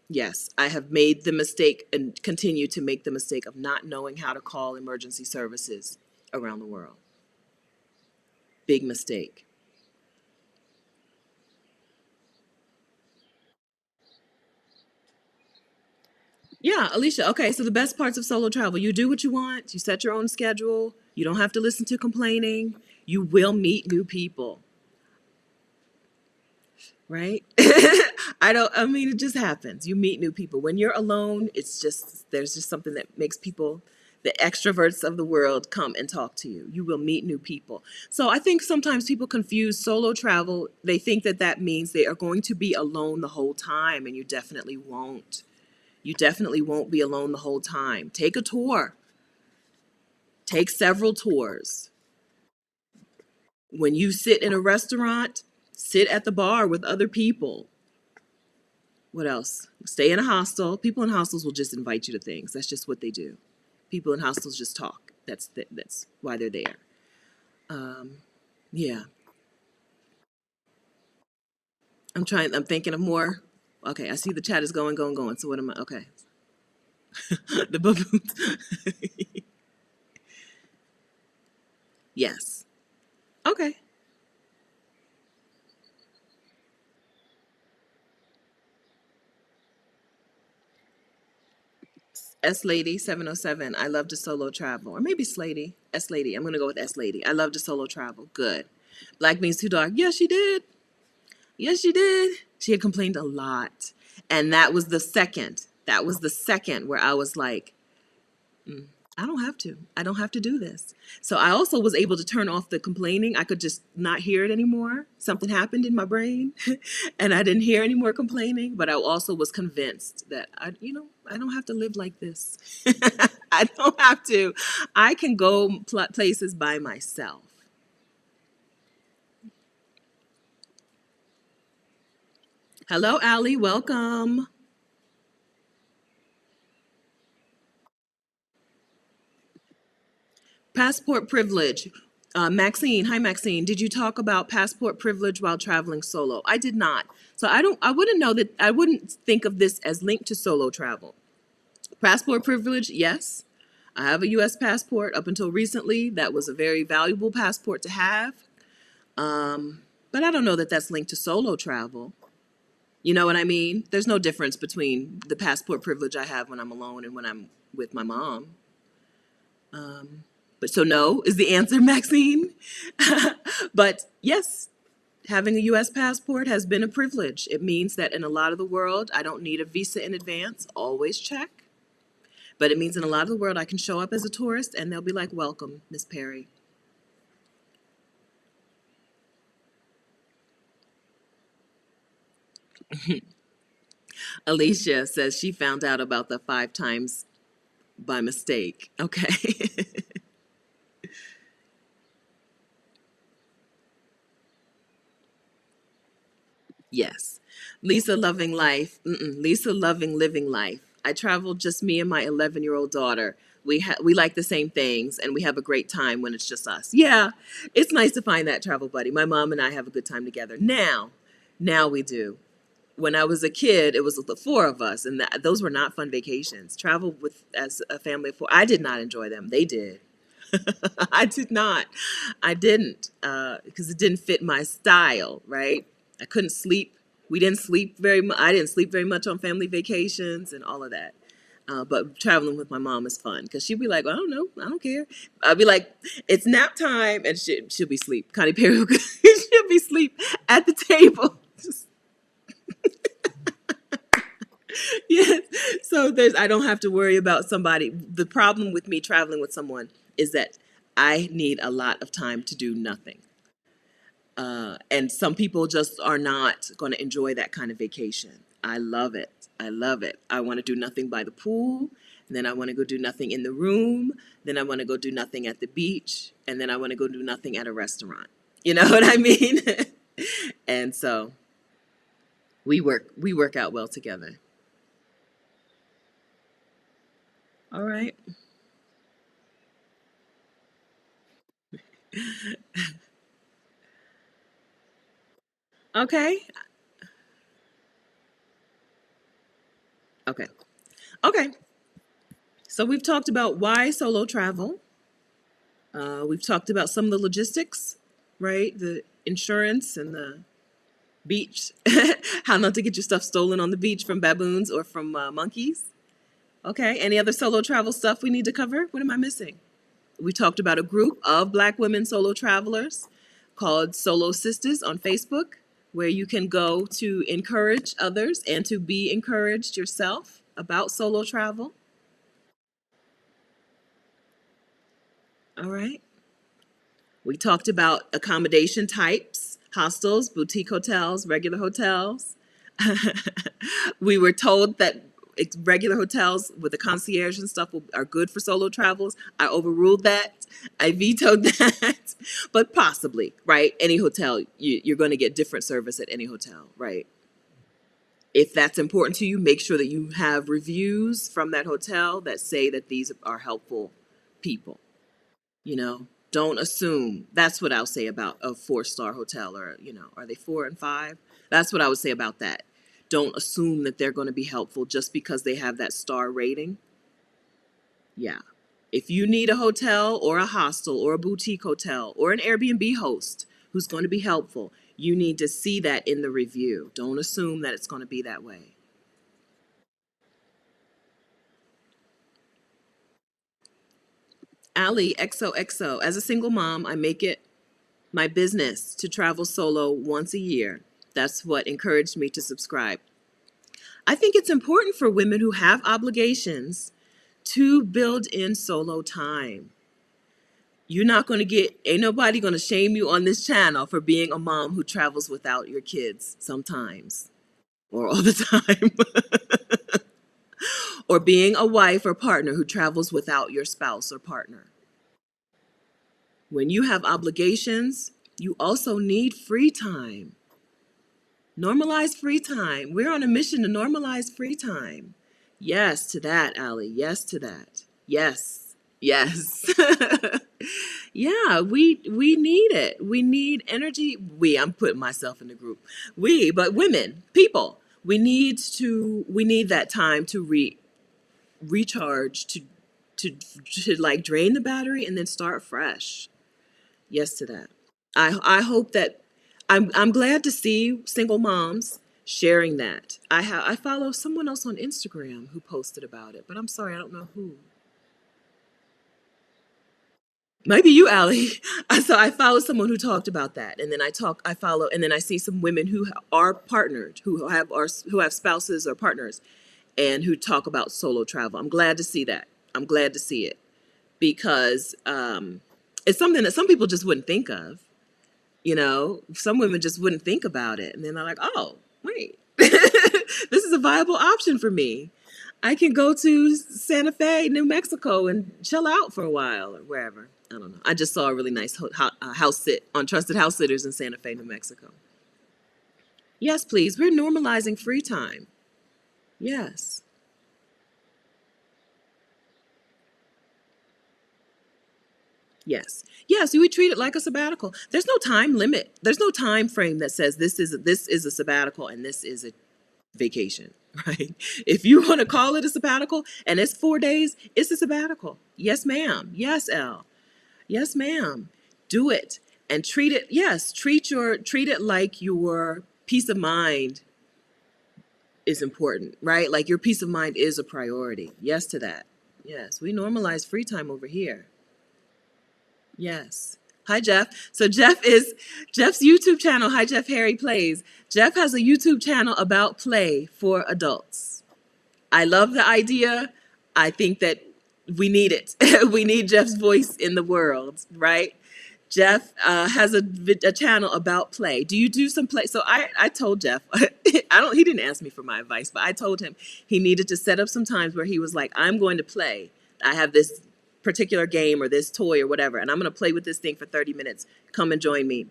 Yes, I have made the mistake and continue to make the mistake of not knowing how to call emergency services around the world. Big mistake. Yeah, Alicia. Okay, so the best parts of solo travel: you do what you want, you set your own schedule, you don't have to listen to complaining, you will meet new people, right? I mean, it just happens. You meet new people. When you're alone, there's just something that makes people, the extroverts of the world, come and talk to you. You will meet new people. So I think sometimes people confuse solo travel. They think that that means they are going to be alone the whole time, and you definitely won't. You definitely won't be alone the whole time. Take a tour. Take several tours. When you sit in a restaurant, sit at the bar with other people. What else? Stay in a hostel. People in hostels will just invite you to things. That's just what they do. People in hostels just talk. That's why they're there. Um, yeah, I'm trying. I'm thinking of more. Okay, I see the chat is going, going, going. So what am I? Okay, the baboons. Yes. Okay. S Lady 707. I love to solo travel, or maybe Slady. S Lady. I'm gonna go with S Lady. I love to solo travel. Good. Black means too dark. Yes, she did. Yes, she did. She had complained a lot, and that was the second. That was the second where I was like, I don't have to. I don't have to do this. So I also was able to turn off the complaining. I could just not hear it anymore. Something happened in my brain and I didn't hear any more complaining, but I also was convinced that I don't have to live like this. I don't have to. I can go places by myself. Hello, Allie. Welcome. Passport privilege. Maxine, hi Maxine. Did you talk about passport privilege while traveling solo? I did not. So I wouldn't know that. I wouldn't think of this as linked to solo travel. Passport privilege, yes. I have a US passport up until recently. That was a very valuable passport to have. But I don't know that that's linked to solo travel. You know what I mean? There's no difference between the passport privilege I have when I'm alone and when I'm with my mom. But so no is the answer, Maxine. But yes, having a US passport has been a privilege. It means that in a lot of the world, I don't need a visa in advance, always check. But it means in a lot of the world, I can show up as a tourist and they'll be like, welcome, Miss Perry. Alicia says she found out about the 5 times by mistake. Okay. Yes. Lisa loving life. Lisa loving living life. I traveled just me and my 11-year-old daughter. We like the same things and we have a great time when it's just us. Yeah, it's nice to find that travel buddy. My mom and I have a good time together. Now we do. When I was a kid, it was the four of us, and those were not fun vacations. Travel with as a family of four. I did not enjoy them. They did. I did not. I didn't because it didn't fit my style. Right? I couldn't sleep. We didn't sleep very much. I didn't sleep very much on family vacations and all of that. But traveling with my mom is fun because she'd be like, I don't know, I don't care. I'd be like, it's nap time, and she'll be asleep. Connie Perry, she'll be asleep at the table. Yes. So I don't have to worry about somebody. The problem with me traveling with someone is that I need a lot of time to do nothing. And some people just are not going to enjoy that kind of vacation. I love it. I love it. I want to do nothing by the pool. And then I want to go do nothing in the room. Then I want to go do nothing at the beach. And then I want to go do nothing at a restaurant. You know what I mean? And so we work out well together. All right. Okay. Okay. Okay. So we've talked about why solo travel. We've talked about some of the logistics, right? The insurance and the beach. How not to get your stuff stolen on the beach from baboons or from monkeys. Okay. Any other solo travel stuff we need to cover? What am I missing? We talked about a group of Black women solo travelers called Solo Sisters on Facebook, where you can go to encourage others and to be encouraged yourself about solo travel. All right. We talked about accommodation types, hostels, boutique hotels, regular hotels. We were told that regular hotels with the concierge and stuff are good for solo travels. I overruled that. I vetoed that. But possibly, right? Any hotel, you're going to get different service at any hotel, right? If that's important to you, make sure that you have reviews from that hotel that say that these are helpful people. You know, don't assume. That's what I'll say about a 4-star hotel, or, are they 4 and 5? That's what I would say about that. Don't assume that they're going to be helpful just because they have that star rating. Yeah. If you need a hotel or a hostel or a boutique hotel or an Airbnb host who's going to be helpful, you need to see that in the review. Don't assume that it's going to be that way. Ali XOXO. As a single mom, I make it my business to travel solo once a year. That's what encouraged me to subscribe. I think it's important for women who have obligations to build in solo time. You're not going to ain't nobody going to shame you on this channel for being a mom who travels without your kids sometimes or all the time. Or being a wife or partner who travels without your spouse or partner. When you have obligations, you also need free time. Normalize free time. We're on a mission to normalize free time. Yes to that, Allie. Yes to that. Yes. Yes. Yeah, we need it. We need energy. I'm putting myself in the group. But women, people, we need that time to recharge, to like drain the battery and then start fresh. Yes to that. I hope that I'm glad to see single moms sharing that. I follow someone else on Instagram who posted about it, but I'm sorry, I don't know who. Maybe you, Allie. So I follow someone who talked about that, and then I follow, and then I see some women who are partnered, who have spouses or partners, and who talk about solo travel. I'm glad to see that. I'm glad to see it because it's something that some people just wouldn't think of. Some women just wouldn't think about it. And then they're like, oh, wait, this is a viable option for me. I can go to Santa Fe, New Mexico and chill out for a while or wherever. I don't know. I just saw a really nice house sit on Trusted House Sitters in Santa Fe, New Mexico. Yes, please. We're normalizing free time. Yes. Yes. Yes, we treat it like a sabbatical. There's no time limit. There's no time frame that says this is a sabbatical and this is a vacation, right? If you want to call it a sabbatical and it's 4 days, it's a sabbatical. Yes, ma'am. Yes, Elle. Yes, ma'am. Do it and treat it. Yes, treat it like your peace of mind is important, right? Like your peace of mind is a priority. Yes to that. Yes, we normalize free time over here. Yes. Hi, Jeff. So Jeff's YouTube channel. Hi, Jeff Harry Plays. Jeff has a YouTube channel about play for adults. I love the idea. I think that we need it. We need Jeff's voice in the world, right? Jeff has a channel about play. Do you do some play? So I told Jeff, he didn't ask me for my advice, but I told him he needed to set up some times where he was like, I'm going to play. I have this particular game or this toy or whatever, and I'm going to play with this thing for 30 minutes. Come and join me.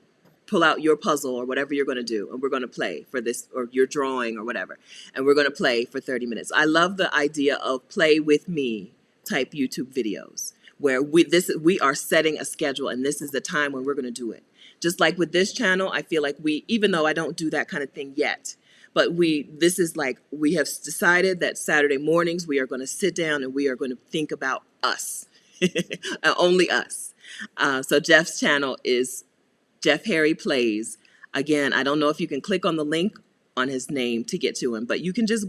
Pull out your puzzle or whatever you're going to do, and we're going to play for this, or your drawing or whatever, and we're going to play for 30 minutes. I love the idea of play with me type YouTube videos where we are setting a schedule, and this is the time when we're going to do it. Just like with this channel, I feel like even though I don't do that kind of thing yet, but this is like we have decided that Saturday mornings we are going to sit down and we are going to think about us. Only us. So Jeff's channel is Jeff Harry Plays. Again, I don't know if you can click on the link on his name to get to him, but you can just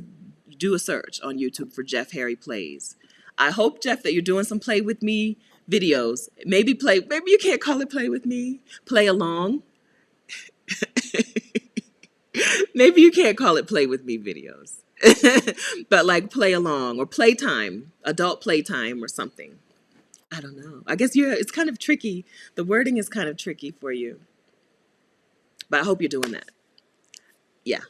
do a search on YouTube for Jeff Harry Plays. I hope, Jeff, that you're doing some play with me videos. Maybe you can't call it play with me. Play along. Maybe you can't call it play with me videos. But like play along or playtime, adult playtime or something. I don't know. I guess it's kind of tricky. The wording is kind of tricky for you. But I hope you're doing that. Yeah.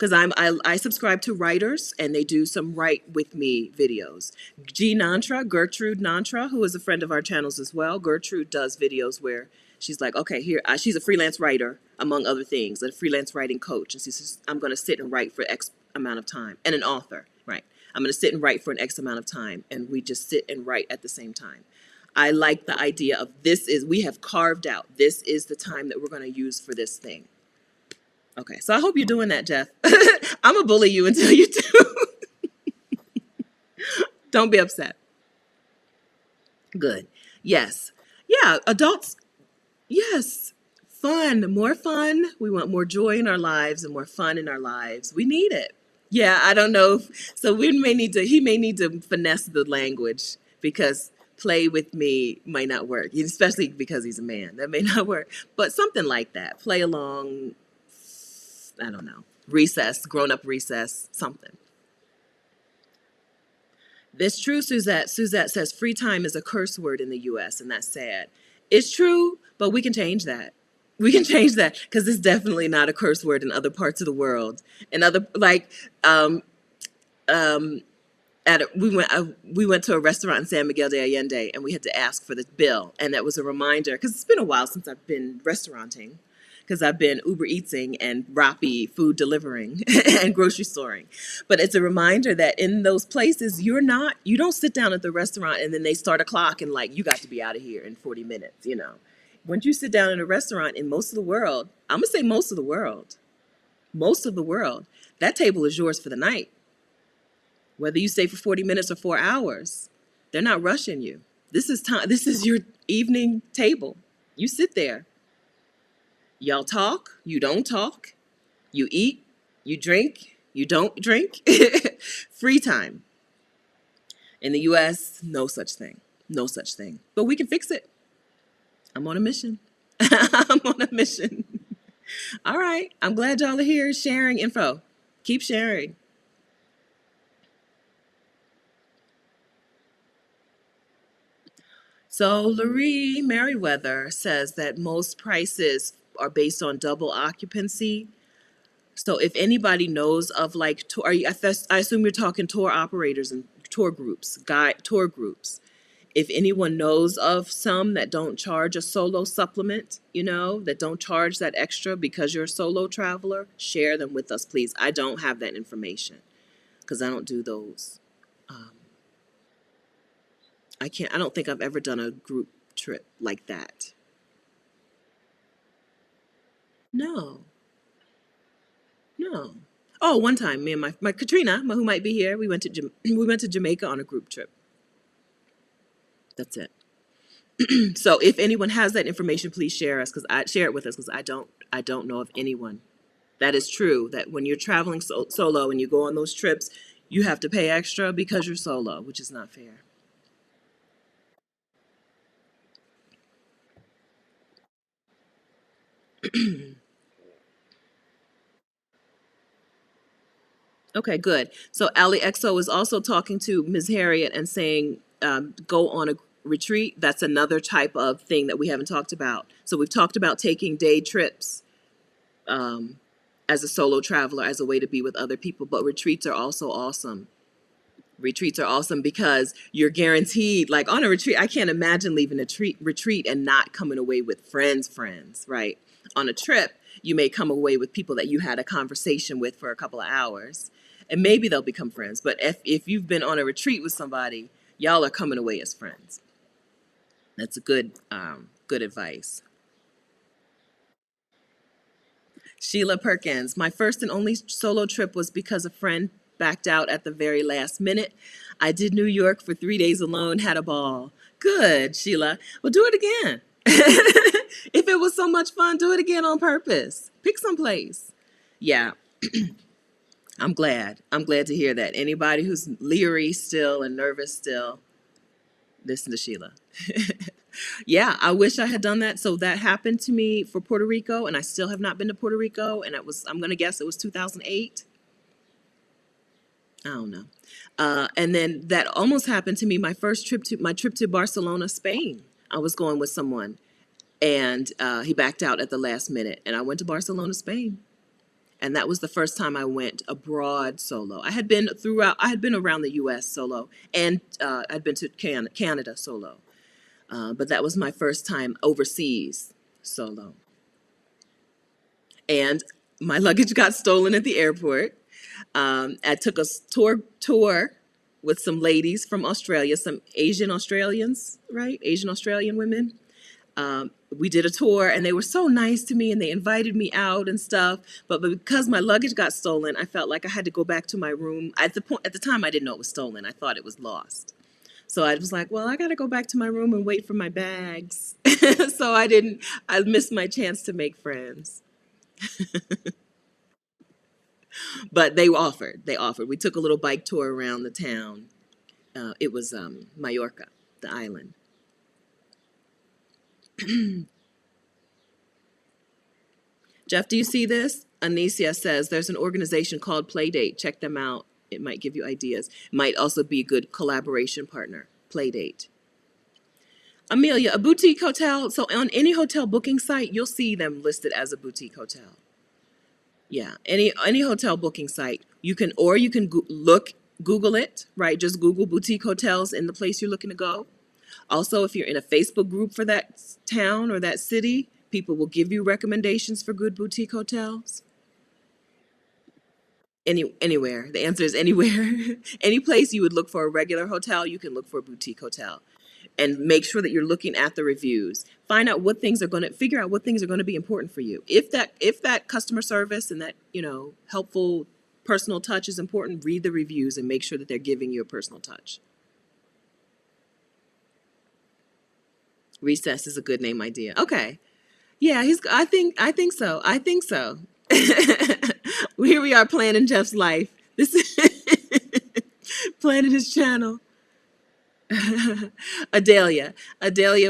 because I subscribe to writers and they do some write with me videos. Gertrude Nantra, who is a friend of our channels as well. Gertrude does videos where she's like, okay, here she's a freelance writer among other things, a freelance writing coach, and she says I'm going to sit and write for X amount of time, and an author, right? I'm going to sit and write for an X amount of time, and we just sit and write at the same time. I like the idea of we have carved out, this is the time that we're going to use for this thing. Okay, so I hope you're doing that, Jeff. I'm going to bully you until you do. Don't be upset. Good. Yes. Yeah, adults, yes. Fun, more fun. We want more joy in our lives and more fun in our lives. We need it. Yeah, I don't know. So he may need to finesse the language because play with me might not work, especially because he's a man. That may not work. But something like that. Play along, I don't know, recess, grown-up recess, something. It's true, Suzette. Suzette says free time is a curse word in the U.S., and that's sad. It's true, but we can change that. We can change that because it's definitely not a curse word in other parts of the world. And other, like, we went to a restaurant in San Miguel de Allende, and we had to ask for the bill, and that was a reminder because it's been a while since I've been restauranting, because I've been Uber Eatsing and Rappi food delivering and grocery storing. But it's a reminder that in those places, you don't sit down at the restaurant and then they start a clock and like, you got to be out of here in 40 minutes, you know. Once you sit down in a restaurant in most of the world, I'm going to say most of the world, that table is yours for the night. Whether you stay for 40 minutes or 4 hours, they're not rushing you. This is your evening table. You sit there. Y'all talk, you don't talk, you eat, you drink, you don't drink. Free time. In the US, no such thing. No such thing. But we can fix it. I'm on a mission. I'm on a mission. All right. I'm glad y'all are here sharing info. Keep sharing. So Laree Merriweather says that most prices are based on double occupancy. So if anybody knows of like I assume you're talking tour operators and tour groups, tour groups. If anyone knows of some that don't charge a solo supplement, that don't charge that extra because you're a solo traveler, share them with us, please. I don't have that information because I don't do those. I don't think I've ever done a group trip like that. No. No. Oh, one time, me and my Katrina, who might be here, we went to Jamaica on a group trip. That's it. So if anyone has that information, please share it with us because I don't know of anyone. That is true. That when you're traveling solo and you go on those trips, you have to pay extra because you're solo, which is not fair. Okay, good. So Ali Exo is also talking to Ms. Harriet and saying, go on a retreat. That's another type of thing that we haven't talked about. So we've talked about taking day trips as a solo traveler as a way to be with other people, but retreats are also awesome. Retreats are awesome because you're guaranteed, like on a retreat, I can't imagine leaving a retreat and not coming away with friends, right? On a trip, you may come away with people that you had a conversation with for a couple of hours, and maybe they'll become friends. But if you've been on a retreat with somebody, y'all are coming away as friends. That's a good advice. Sheila Perkins, my first and only solo trip was because a friend backed out at the very last minute. I did New York for 3 days alone, had a ball. Good, Sheila. Well, do it again. If it was so much fun, do it again on purpose. Pick some place. Yeah. I'm glad. I'm glad to hear that. Anybody who's leery still and nervous still, listen to Sheila. Yeah, I wish I had done that. So that happened to me for Puerto Rico, and I still have not been to Puerto Rico. And I'm going to guess it was 2008. I don't know. And then that almost happened to me my trip to Barcelona, Spain. I was going with someone, and he backed out at the last minute, and I went to Barcelona, Spain. And that was the first time I went abroad solo. I had been around the U.S. solo, and I'd been to Canada solo. But that was my first time overseas solo. And my luggage got stolen at the airport. I took a tour with some ladies from Australia, some Asian Australians, right? Asian Australian women. We did a tour, and they were so nice to me, and they invited me out and stuff. But because my luggage got stolen, I felt like I had to go back to my room. At the time, I didn't know it was stolen. I thought it was lost. So I was like, well, I got to go back to my room and wait for my bags. So I missed my chance to make friends. But they offered. We took a little bike tour around the town. It was Mallorca, the island. Jeff, do you see this? Anicia says there's an organization called Playdate. Check them out. It might give you ideas. Might also be a good collaboration partner. Playdate. Amelia, a boutique hotel. So on any hotel booking site, you'll see them listed as a boutique hotel. Yeah, any hotel booking site. You can Google it, right? Just Google boutique hotels in the place you're looking to go. Also, if you're in a Facebook group for that town or that city, people will give you recommendations for good boutique hotels. Anywhere. The answer is anywhere. Any place you would look for a regular hotel, you can look for a boutique hotel. And make sure that you're looking at the reviews. Figure out what things are going to be important for you. If that customer service and that, helpful personal touch is important, read the reviews and make sure that they're giving you a personal touch. Recess is a good name idea. Okay. Yeah, I think so. I think so. Here we are planning Jeff's life. This is planning his channel. Adelia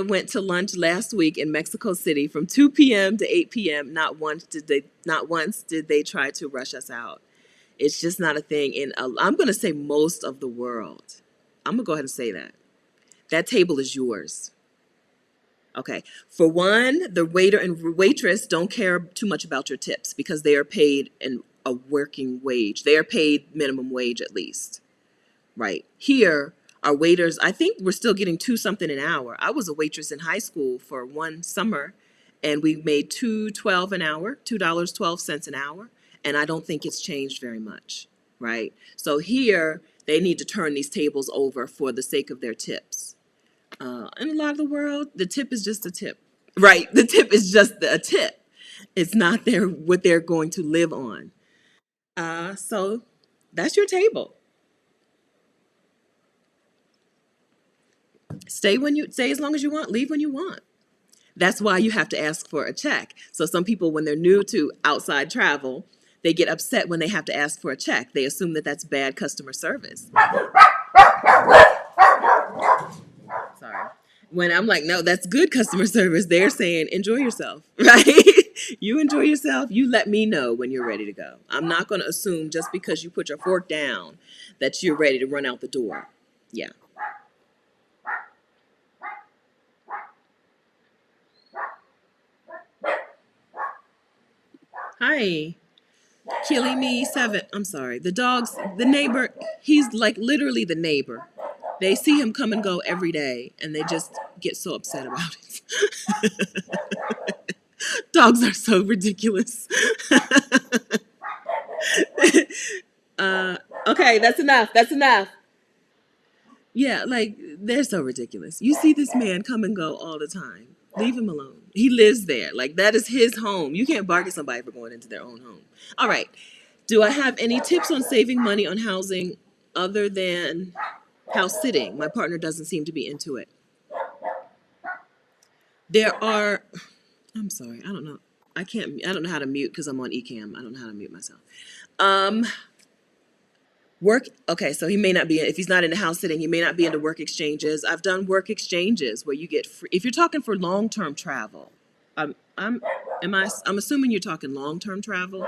went to lunch last week in Mexico City from 2 p.m. to 8 p.m. Not once did they try to rush us out. It's just not a thing I'm going to say most of the world. I'm going to go ahead and say that. That table is yours. Okay. For one, the waiter and waitress don't care too much about your tips because they are paid a working wage. They are paid minimum wage at least. Right. Here, our waiters, I think we're still getting 2 something an hour. I was a waitress in high school for one summer and we made $2.12 an hour, $2.12 an hour. And I don't think it's changed very much. Right. So here, they need to turn these tables over for the sake of their tips. In a lot of the world, the tip is just a tip. Right. The tip is just a tip. It's not what they're going to live on. So that's your table. Stay as long as you want, leave when you want. That's why you have to ask for a check. So some people, when they're new to outside travel, they get upset when they have to ask for a check. They assume that that's bad customer service. Sorry. When I'm like, no, that's good customer service. They're saying, enjoy yourself, right? You enjoy yourself. You let me know when you're ready to go. I'm not going to assume just because you put your fork down that you're ready to run out the door. Yeah. Hi. Killing me 7. I'm sorry. The neighbor, he's like literally the neighbor. They see him come and go every day and they just get so upset about it. Dogs are so ridiculous. Okay, that's enough. That's enough. Yeah, like they're so ridiculous. You see this man come and go all the time. Leave him alone. He lives there. Like that is his home. You can't bark at somebody for going into their own home. All right. Do I have any tips on saving money on housing other than house sitting? My partner doesn't seem to be into it. There are, I'm sorry, I don't know. I don't know how to mute because I'm on eCam. I don't know how to mute myself. Okay, so he may not be, if he's not into house sitting, he may not be into work exchanges. I've done work exchanges where you get free, if you're talking for long-term travel, I'm assuming you're talking long-term travel.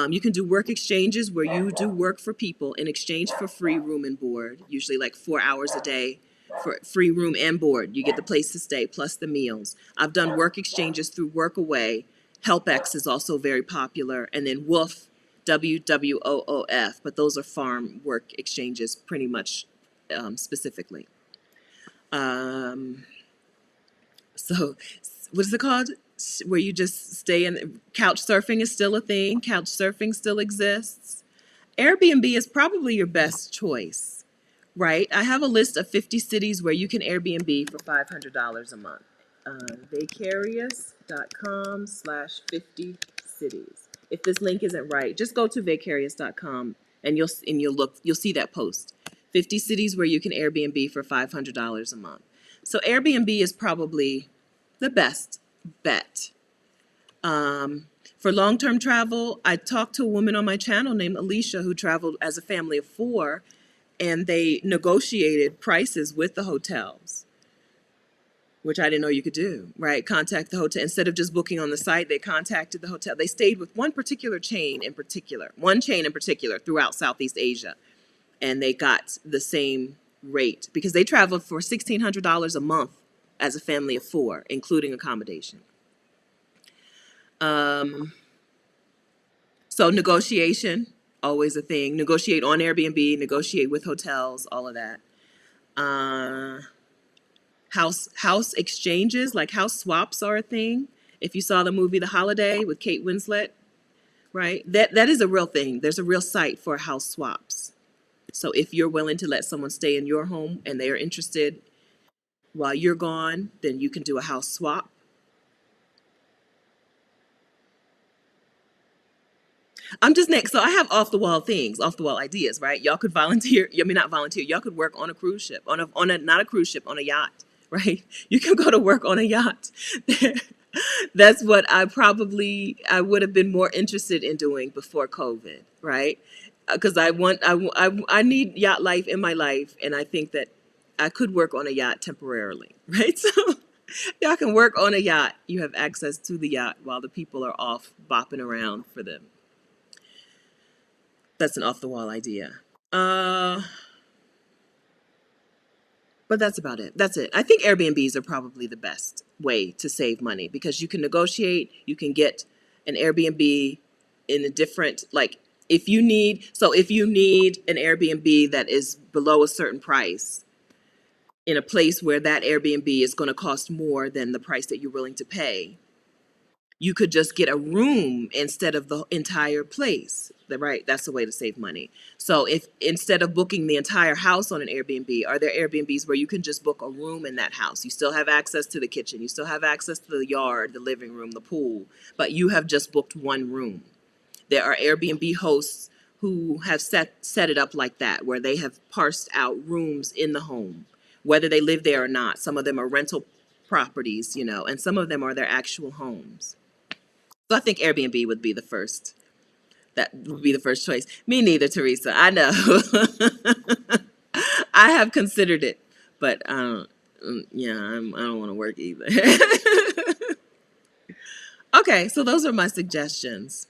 You can do work exchanges where you do work for people in exchange for free room and board, usually like 4 hours a day for free room and board. You get the place to stay plus the meals. I've done work exchanges through Workaway, HelpX is also very popular, and then Woof, WWOOF, but those are farm work exchanges pretty much specifically. Um, so, what is it called? Where you just stay in, couch surfing is still a thing, couch surfing still exists. Airbnb is probably your best choice, right? I have a list of 50 cities where you can Airbnb for $500 a month. Vicarious.com/50 cities. If this link isn't right, just go to vicarious.com and you'll see that post. 50 cities where you can Airbnb for $500 a month. So Airbnb is probably the best bet. For long-term travel, I talked to a woman on my channel named Alicia who traveled as a family of four, and they negotiated prices with the hotels, which I didn't know you could do, right? Contact the hotel. Instead of just booking on the site, they contacted the hotel. They stayed with one chain in particular throughout Southeast Asia, and they got the same rate because they traveled for $1,600 a month as a family of four, including accommodation. So negotiation, always a thing. Negotiate on Airbnb, negotiate with hotels, all of that. House exchanges, like house swaps, are a thing. If you saw the movie The Holiday with Kate Winslet, right? That is a real thing. There's a real site for house swaps. So if you're willing to let someone stay in your home and they are interested while you're gone, then you can do a house swap. I'm just next. So I have off the wall things, off the wall ideas, right? Y'all could volunteer. I mean, not volunteer. Y'all could work on a cruise ship, on a not a cruise ship, on a yacht, right? You can go to work on a yacht. That's what I would have been more interested in doing before COVID, right? Because I need yacht life in my life, and I think that I could work on a yacht temporarily, right? So y'all can work on a yacht. You have access to the yacht while the people are off bopping around for them. That's an off the wall idea. Uh, but that's about it. That's it. I think Airbnbs are probably the best way to save money because you can negotiate, you can get an Airbnb in a different, like, if you need an Airbnb that is below a certain price in a place where that Airbnb is going to cost more than the price that you're willing to pay, you could just get a room instead of the entire place. Right? That's the way to save money. So if instead of booking the entire house on an Airbnb, are there Airbnbs where you can just book a room in that house? You still have access to the kitchen. You still have access to the yard, the living room, the pool, but you have just booked one room. There are Airbnb hosts who have set it up like that, where they have parsed out rooms in the home, whether they live there or not. Some of them are rental properties, and some of them are their actual homes. So I think Airbnb would be the first. That would be the first choice. Me neither, Teresa. I know. I have considered it, but I don't. Yeah, I don't want to work either. Okay, so those are my suggestions.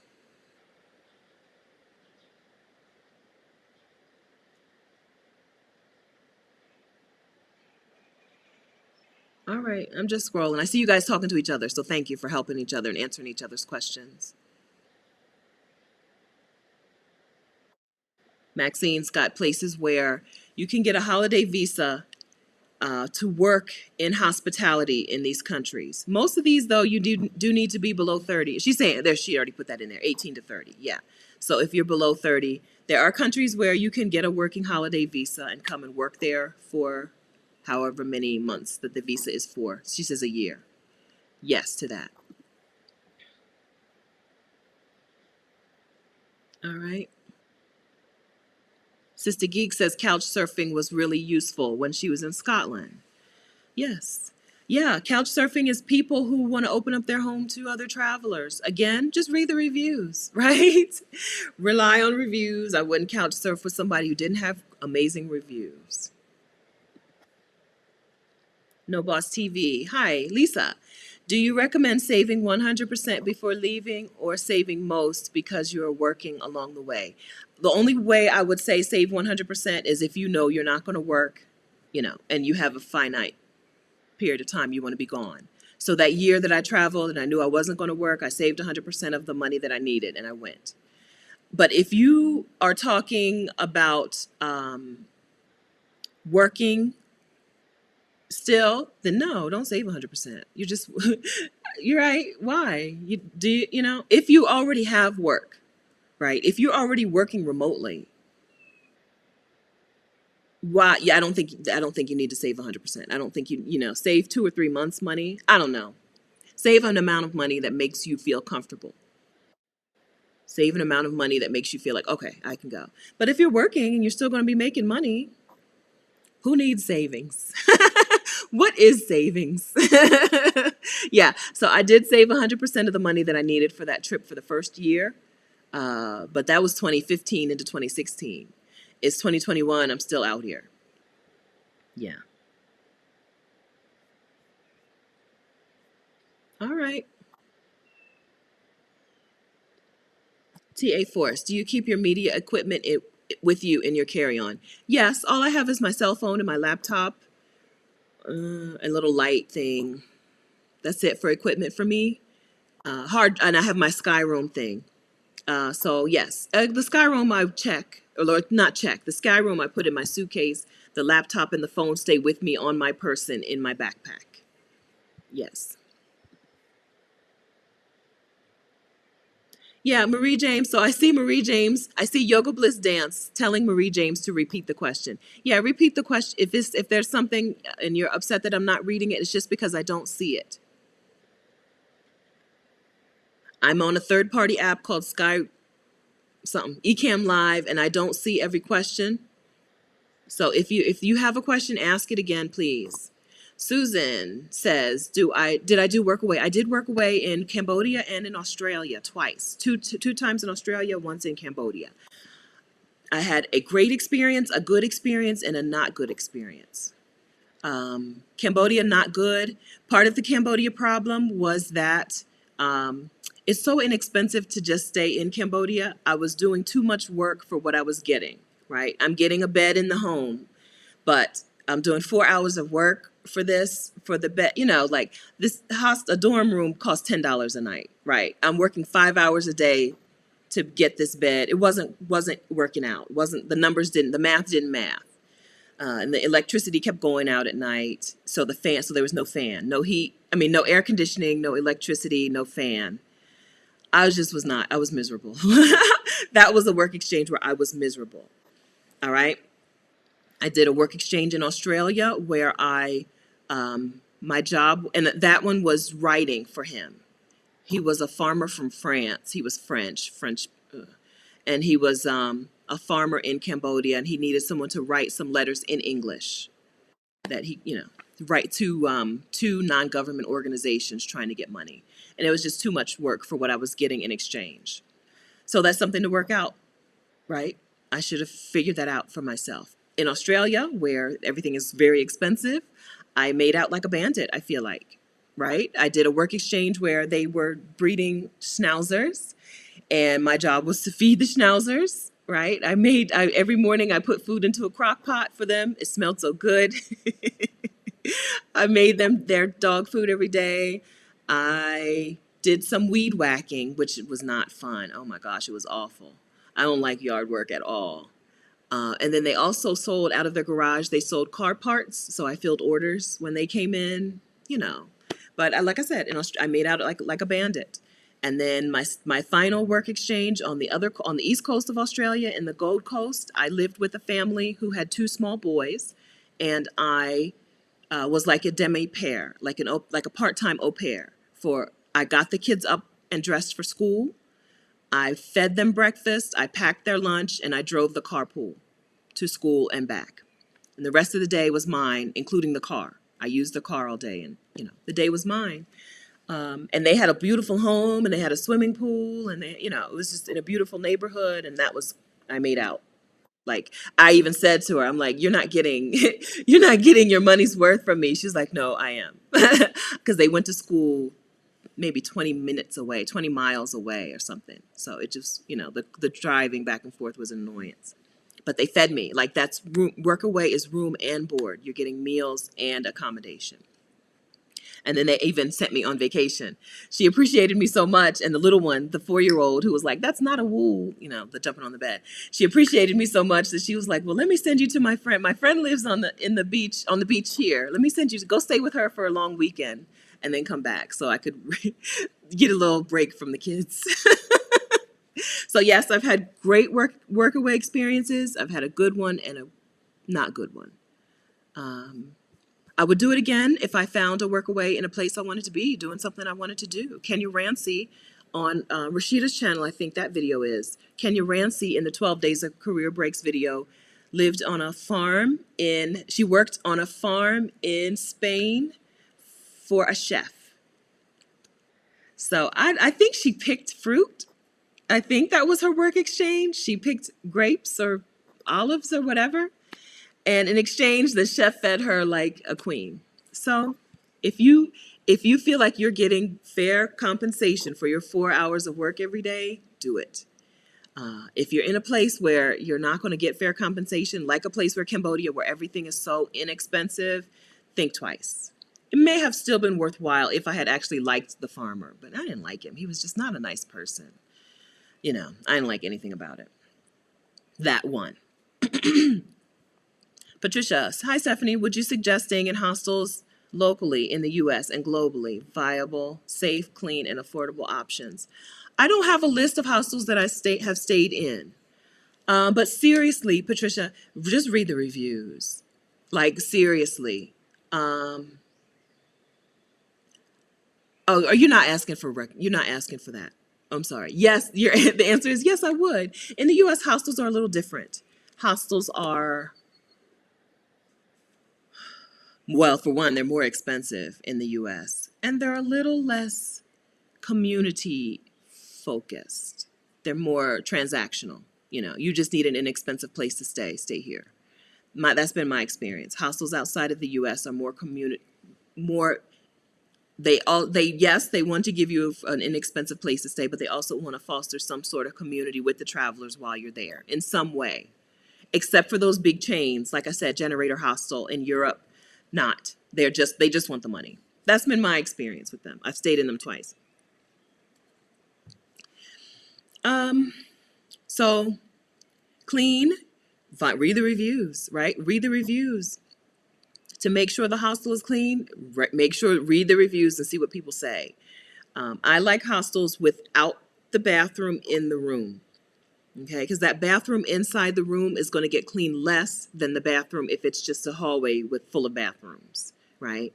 All right, I'm just scrolling. I see you guys talking to each other, so thank you for helping each other and answering each other's questions. Maxine's got places where you can get a holiday visa to work in hospitality in these countries. Most of these, though, you do need to be below 30. She's saying there, she already put that in there, 18 to 30. Yeah. So if you're below 30, there are countries where you can get a working holiday visa and come and work there for however many months that the visa is for. She says a year. Yes to that. All right. Sister Geek says couch surfing was really useful when she was in Scotland. Yes. Yeah, couch surfing is people who want to open up their home to other travelers. Again, just read the reviews, right? Rely on reviews. I wouldn't couch surf with somebody who didn't have amazing reviews. No Boss TV. Hi, Lisa. Do you recommend saving 100% before leaving or saving most because you are working along the way? The only way I would say save 100% is if you know you're not going to work, and you have a finite period of time you want to be gone. So that year that I traveled and I knew I wasn't going to work, I saved 100% of the money that I needed and I went. But if you are talking about working still, then no, don't save 100%. You're just, you're right. Why? You know, if you already have work, right? If you're already working remotely, why? Yeah, I don't think you need to save 100%. I don't think you know, save 2 or 3 months money. I don't know. Save an amount of money that makes you feel comfortable. Save an amount of money that makes you feel like, okay, I can go. But if you're working and you're still going to be making money, who needs savings? What is savings? Yeah, so I did save 100% of the money that I needed for that trip for the first year. But that was 2015 into 2016. It's 2021. I'm still out here. Yeah. All right. TA Force, do you keep your media equipment with you in your carry-on? Yes, all I have is my cell phone and my laptop, a little light thing. That's it for equipment for me. And I have my Skyroom thing. So yes, the Skyroom I check, or not check. The Skyroom I put in my suitcase. The laptop and the phone stay with me on my person in my backpack. Yes. Yeah, Marie James. So I see Marie James. I see Yoga Bliss Dance telling Marie James to repeat the question. Yeah, repeat the question. If there's something and you're upset that I'm not reading it, it's just because I don't see it. I'm on a third party app called Sky something Ecamm Live, and I don't see every question. So if you have a question, ask it again, please. Susan says, did I do Workaway? I did Workaway in Cambodia and in Australia twice. Two times in Australia, once in Cambodia. I had a great experience, a good experience, and a not good experience. Cambodia, not good. Part of the Cambodia problem was that it's so inexpensive to just stay in Cambodia. I was doing too much work for what I was getting, right? I'm getting a bed in the home, but I'm doing 4 hours of work for the bed, you know, like a dorm room costs $10 a night, right? I'm working 5 hours a day to get this bed. It wasn't working out. It wasn't the math didn't math. And the electricity kept going out at night. So there was no fan, no heat. I mean, no air conditioning, no electricity, no fan. I was miserable. That was a work exchange where I was miserable. All right. I did a work exchange in Australia where my job, and that one was writing for him. He was a farmer from France. He was French, and he was a farmer in Cambodia, and he needed someone to write some letters in English that he, you know, write to two non-government organizations trying to get money, and it was just too much work for what I was getting in exchange. So that's something to work out, right? I should have figured that out for myself. In Australia, where everything is very expensive, I made out like a bandit, I feel like, right? I did a work exchange where they were breeding schnauzers, and my job was to feed the schnauzers, right? Every morning I put food into a crock pot for them. It smelled so good. I made them their dog food every day. I did some weed whacking, which was not fun. Oh my gosh, it was awful. I don't like yard work at all. And then they also sold out of their garage, they sold car parts. So I filled orders when they came in, you know. But like I said, I made out like a bandit. And then my final work exchange on the east coast of Australia in the Gold Coast, I lived with a family who had two small boys, and I was like a demi pair, like a part-time au pair. I got the kids up and dressed for school. I fed them breakfast, I packed their lunch, and I drove the carpool to school and back. And the rest of the day was mine, including the car. I used the car all day, and the day was mine. And they had a beautiful home, and they had a swimming pool, and it was just in a beautiful neighborhood, and I made out. Like, I even said to her, I'm like, you're not getting, you're not getting your money's worth from me. She's like, no, I am. Because they went to school maybe 20 minutes away, 20 miles away or something. So it just, the driving back and forth was an annoyance. But they fed me. Like, that's room, Workaway is room and board. You're getting meals and accommodation. And then they even sent me on vacation. She appreciated me so much. And the little one, the 4-year-old, who was like, that's not a woo, the jumping on the bed. She appreciated me so much that she was like, well, let me send you to my friend. My friend lives on the beach here. Let me send you to go stay with her for a long weekend and then come back so I could get a little break from the kids. So yes, I've had great workaway experiences. I've had a good one and a not good one. I would do it again if I found a workaway in a place I wanted to be, doing something I wanted to do. Kenya Rancy on Rashida's channel, I think that video is. Kenya Rancy in the 12 Days of Career Breaks video lived on a farm she worked on a farm in Spain for a chef. So I think she picked fruit. I think that was her work exchange. She picked grapes or olives or whatever. And in exchange, the chef fed her like a queen. So if you feel like you're getting fair compensation for your 4 hours of work every day, do it. If you're in a place where you're not going to get fair compensation, like a place where Cambodia, where everything is so inexpensive, think twice. It may have still been worthwhile if I had actually liked the farmer, but I didn't like him. He was just not a nice person. I didn't like anything about it. That one. Patricia, hi Stephanie, would you suggest staying in hostels locally in the US and globally? Viable, safe, clean, and affordable options. I don't have a list of hostels that I have stayed in. But seriously, Patricia, just read the reviews. Like seriously. You're not asking for that. I'm sorry. Yes, the answer is yes, I would. In the US, hostels are a little different. Hostels are, well, for one, they're more expensive in the US, and they're a little less community focused. They're more transactional. You just need an inexpensive place to stay here. That's been my experience. Hostels outside of the US are more they want to give you an inexpensive place to stay, but they also want to foster some sort of community with the travelers while you're there in some way. Except for those big chains, like I said, Generator Hostel in Europe, not. They just want the money. That's been my experience with them. I've stayed in them twice. So clean, read the reviews, right? Read the reviews. To make sure the hostel is clean, read the reviews and see what people say. I like hostels without the bathroom in the room. Okay, because that bathroom inside the room is going to get cleaned less than the bathroom if it's just a hallway full of bathrooms, right?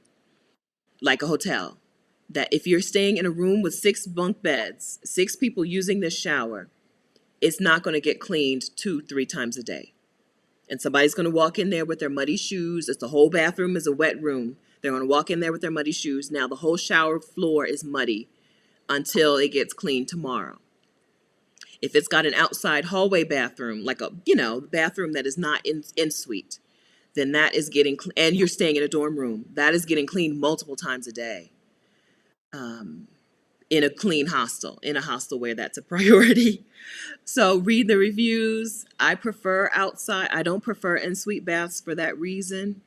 Like a hotel. That if you're staying in a room with 6 bunk beds, 6 people using this shower, it's not going to get cleaned 2-3 times a day. And somebody's going to walk in there with their muddy shoes. It's the whole bathroom is a wet room. They're going to walk in there with their muddy shoes. Now the whole shower floor is muddy until it gets cleaned tomorrow. If it's got an outside hallway bathroom, like a bathroom that is not in suite, then that is getting and you're staying in a dorm room, that is getting cleaned multiple times a day. In a clean hostel, in a hostel where that's a priority. So read the reviews. I prefer outside. I don't prefer in-suite baths for that reason.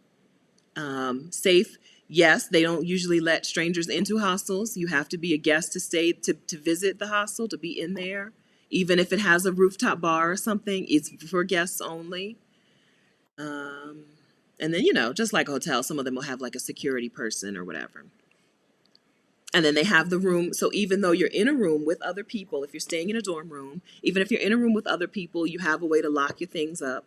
Safe. Yes, they don't usually let strangers into hostels. You have to be a guest to stay, to visit the hostel, to be in there. Even if it has a rooftop bar or something, it's for guests only. And then, just like a hotel, some of them will have like a security person or whatever. And then they have the room. So even though you're in a room with other people, if you're staying in a dorm room, even if you're in a room with other people, you have a way to lock your things up.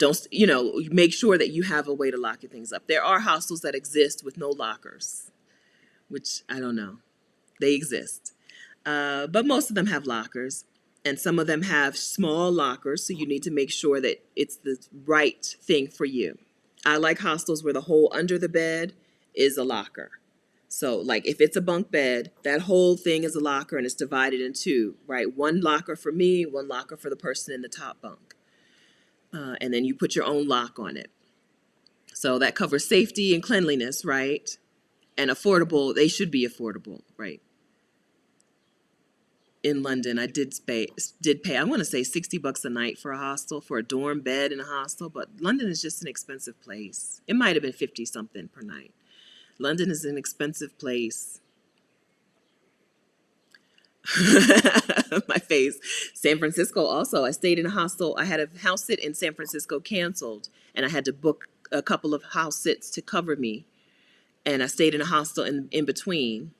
Make sure that you have a way to lock your things up. There are hostels that exist with no lockers, which I don't know. They exist. But most of them have lockers, and some of them have small lockers. So you need to make sure that it's the right thing for you. I like hostels where the hole under the bed is a locker. So like if it's a bunk bed, that whole thing is a locker and it's divided in 2, right? 1 locker for me, 1 locker for the person in the top bunk. And then you put your own lock on it. So that covers safety and cleanliness, right? And affordable, they should be affordable, right? In London, I did pay, I want to say $60 a night for a hostel, for a dorm bed in a hostel, but London is just an expensive place. It might have been 50 something per night. London is an expensive place. My face. San Francisco also. I stayed in a hostel. I had a house sit in San Francisco canceled, and I had to book a couple of house sits to cover me. And I stayed in a hostel in between.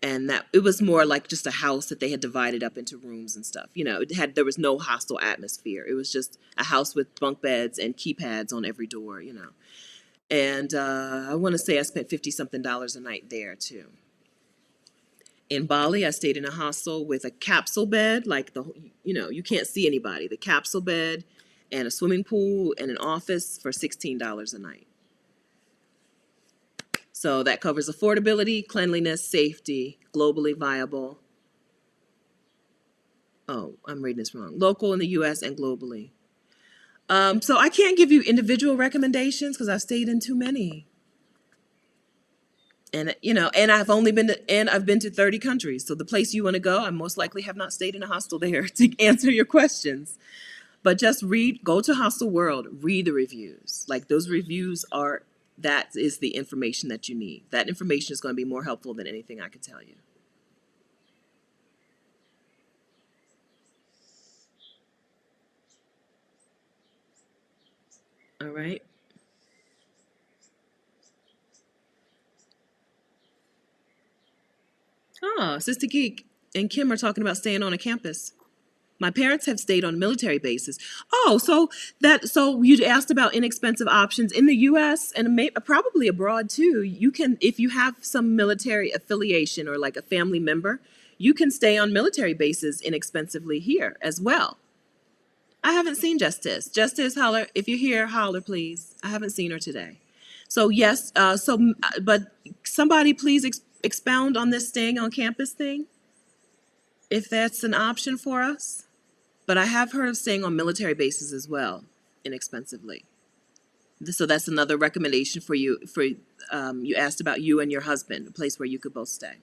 And that it was more like just a house that they had divided up into rooms and stuff. There was no hostel atmosphere. It was just a house with bunk beds and keypads on every door. And I want to say I spent 50 something dollars a night there too. In Bali, I stayed in a hostel with a capsule bed, like you can't see anybody. The capsule bed and a swimming pool and an office for $16 a night. So that covers affordability, cleanliness, safety, globally viable. Oh, I'm reading this wrong. Local in the U.S. and globally. So I can't give you individual recommendations because I've stayed in too many. And I've been to 30 countries. So the place you want to go, I most likely have not stayed in a hostel there to answer your questions. But just go to Hostel World, read the reviews. Like those reviews that is the information that you need. That information is going to be more helpful than anything I could tell you. All right. Oh, Sister Geek and Kim are talking about staying on a campus. My parents have stayed on military bases. Oh, so you asked about inexpensive options in the U.S. and probably abroad too. You can, if you have some military affiliation or like a family member, you can stay on military bases inexpensively here as well. I haven't seen Justice. Justice, holler if you're here. Holler, please. I haven't seen her today. So yes. But somebody please expound on this staying on campus thing, if that's an option for us. But I have heard of staying on military bases as well, inexpensively. So that's another recommendation for you. You asked about you and your husband, a place where you could both stay.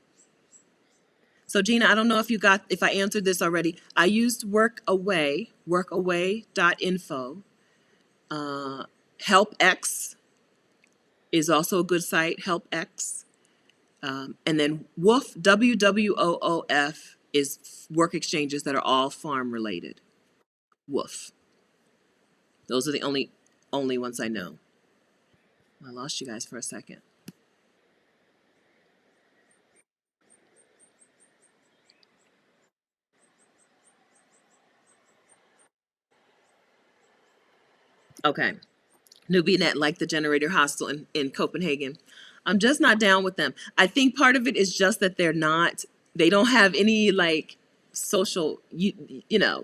So Gina, I don't know if I answered this already. I used workaway.info. HelpX is also a good site, HelpX. And then WWOOF, WWOOF, is work exchanges that are all farm related. WOOF. Those are the only ones I know. I lost you guys for a second. Okay. Nubianet, like the generator hostel in Copenhagen. I'm just not down with them. I think part of it is just that they don't have any like social,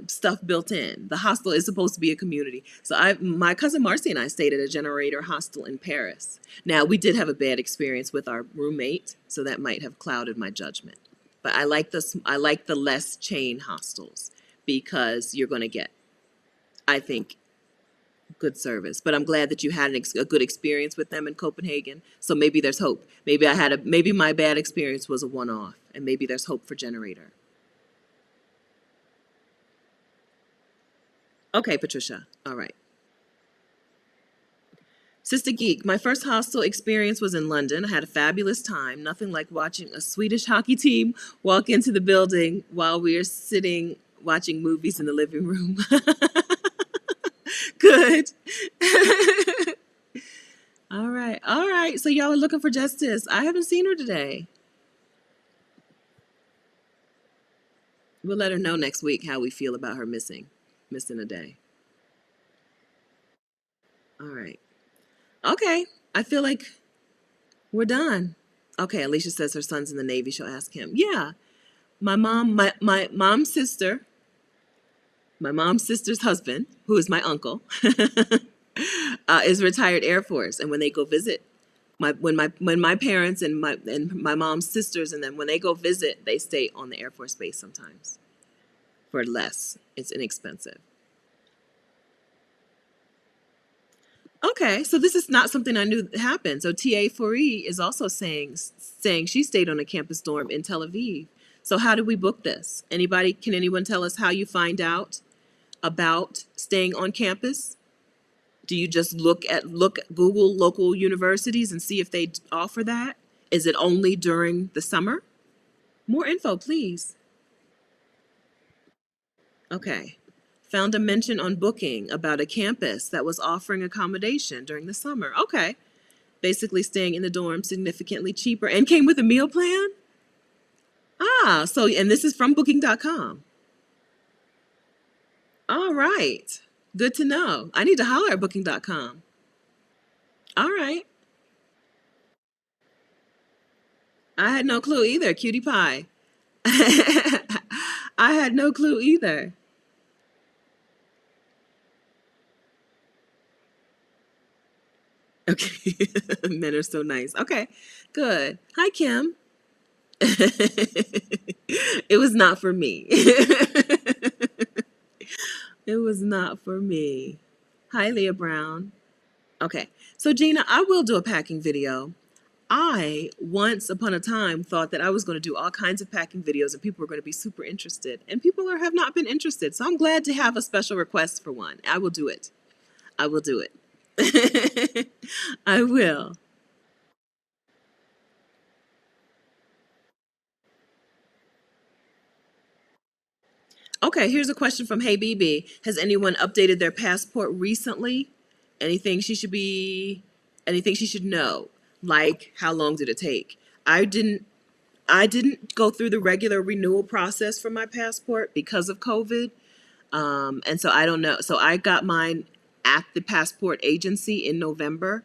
stuff built in. The hostel is supposed to be a community. So my cousin Marcy and I stayed at a generator hostel in Paris. Now, we did have a bad experience with our roommate, so that might have clouded my judgment. But I like the less chain hostels because you're going to get, I think, good service. But I'm glad that you had a good experience with them in Copenhagen. So maybe there's hope. Maybe my bad experience was a one-off, and maybe there's hope for Generator. Okay, Patricia. All right. Sister Geek, my first hostel experience was in London. I had a fabulous time. Nothing like watching a Swedish hockey team walk into the building while we are sitting watching movies in the living room. Good. All right. All right. So y'all are looking for Justice. I haven't seen her today. We'll let her know next week how we feel about her missing a day. All right. Okay. I feel like we're done. Okay. Alicia says her son's in the Navy. She'll ask him. Yeah. My mom's sister's husband, who is my uncle, is retired Air Force. And when they go visit, when my parents and my mom's sisters and them, when they go visit, they stay on the Air Force base sometimes for less. It's inexpensive. Okay, so this is not something I knew happened. So TA Fori is also saying she stayed on a campus dorm in Tel Aviv. So how did we book this? Can anyone tell us how you find out about staying on campus? Do you just look Google local universities and see if they offer that? Is it only during the summer? More info, please. Okay. Found a mention on Booking about a campus that was offering accommodation during the summer. Okay. Basically staying in the dorm significantly cheaper and came with a meal plan? Ah, so and this is from booking.com. All right. Good to know. I need to holler at booking.com. All right. I had no clue either, cutie pie. I had no clue either. Okay. Men are so nice. Okay. Good. Hi, Kim. It was not for me. It was not for me. Hi, Leah Brown. Okay. So, Gina, I will do a packing video. I, once upon a time, thought that I was going to do all kinds of packing videos and people were going to be super interested. And people have not been interested. So I'm glad to have a special request for one. I will do it. I will do it. I will. Okay, here's a question from Hey BB. Has anyone updated their passport recently? Anything she should be, anything she should know? Like, how long did it take? I didn't I didn't go through the regular renewal process for my passport because of COVID. And so I don't know. So I got mine at the passport agency in November,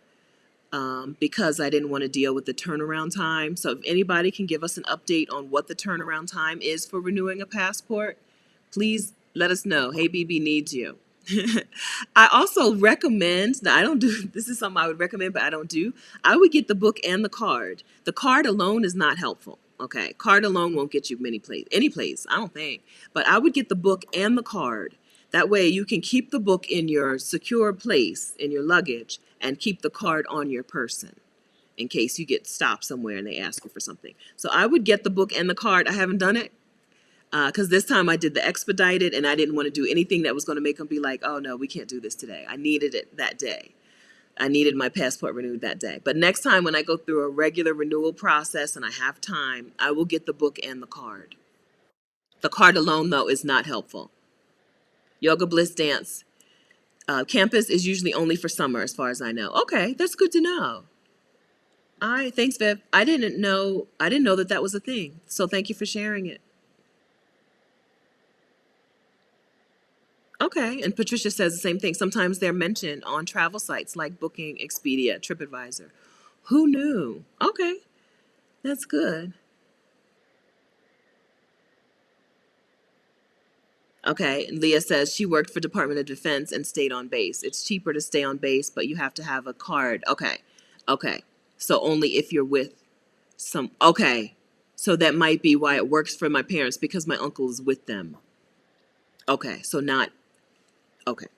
because I didn't want to deal with the turnaround time. So if anybody can give us an update on what the turnaround time is for renewing a passport, please let us know. Hey BB needs you. I also recommend that I don't do this is something I would recommend, but I don't do. I would get the book and the card. The card alone is not helpful. Okay. Card alone won't get you any place, I don't think. But I would get the book and the card. That way you can keep the book in your secure place in your luggage and keep the card on your person in case you get stopped somewhere and they ask you for something. So I would get the book and the card. I haven't done it because this time I did the expedited and I didn't want to do anything that was going to make them be like, oh no, we can't do this today. I needed it that day. I needed my passport renewed that day. But next time when I go through a regular renewal process and I have time, I will get the book and the card. The card alone, though, is not helpful. Yoga Bliss Dance campus is usually only for summer, as far as I know. Okay, that's good to know. I thanks, Viv. I didn't know that that was a thing. So thank you for sharing it. Okay, and Patricia says the same thing. Sometimes they're mentioned on travel sites like Booking, Expedia, TripAdvisor. Who knew? Okay, that's good. Okay, and Leah says she worked for Department of Defense and stayed on base. It's cheaper to stay on base, but you have to have a card. Okay, okay. So only if you're with some. Okay, so that might be why it works for my parents because my uncle is with them. Okay, so not. Okay,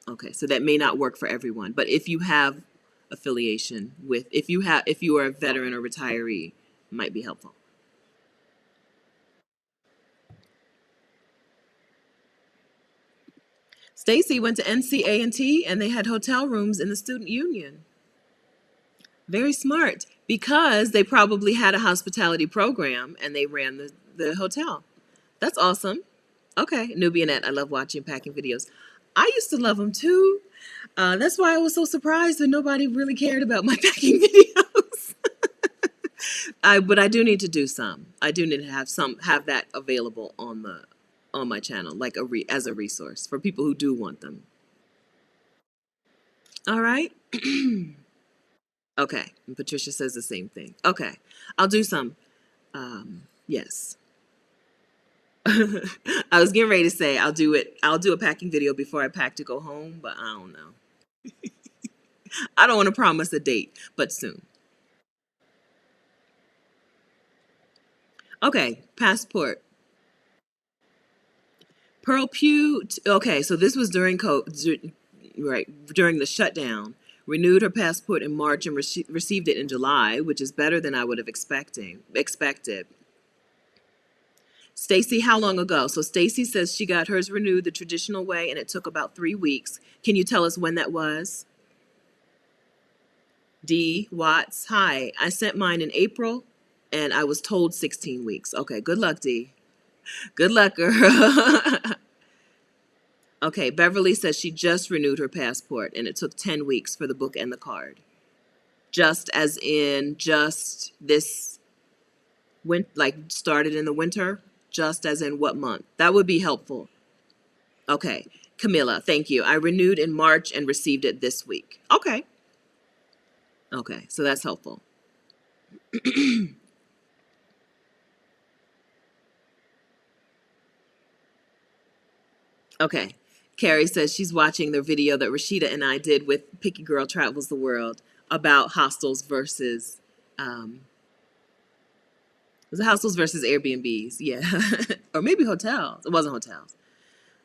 okay. So that may not work for everyone, but if you have affiliation with, if you are a veteran or retiree, it might be helpful. Stacy went to NCA&T and T and they had hotel rooms in the student union. Very smart because they probably had a hospitality program and they ran the hotel. That's awesome. Okay, Nubianette, I love watching packing videos. I used to love them too. That's why I was so surprised that nobody really cared about my packing videos. But I do need to do some. I do need to have that available on my channel, like as a resource for people who do want them. All right. Okay. And Patricia says the same thing. Okay. I'll do some. Yes. I was getting ready to say I'll do it. I'll do a packing video before I pack to go home, but I don't know. I don't want to promise a date, but soon. Okay, passport. Pearl Pugh. Okay, so this was right during the shutdown. Renewed her passport in March and received it in July, which is better than I would have expected. Stacy, how long ago? So Stacy says she got hers renewed the traditional way and it took about 3 weeks. Can you tell us when that was? D. Watts, hi. I sent mine in April and I was told 16 weeks. Okay, good luck, D. Good luck, girl. Okay, Beverly says she just renewed her passport and it took 10 weeks for the book and the card. Just as in just this like started in the winter? Just as in what month? That would be helpful. Okay. Camilla, thank you. I renewed in March and received it this week. Okay. Okay, so that's helpful. Okay. Carrie says she's watching the video that Rashida and I did with Picky Girl Travels the World about hostels versus was it hostels versus Airbnbs? Yeah. Or maybe hotels. It wasn't hotels.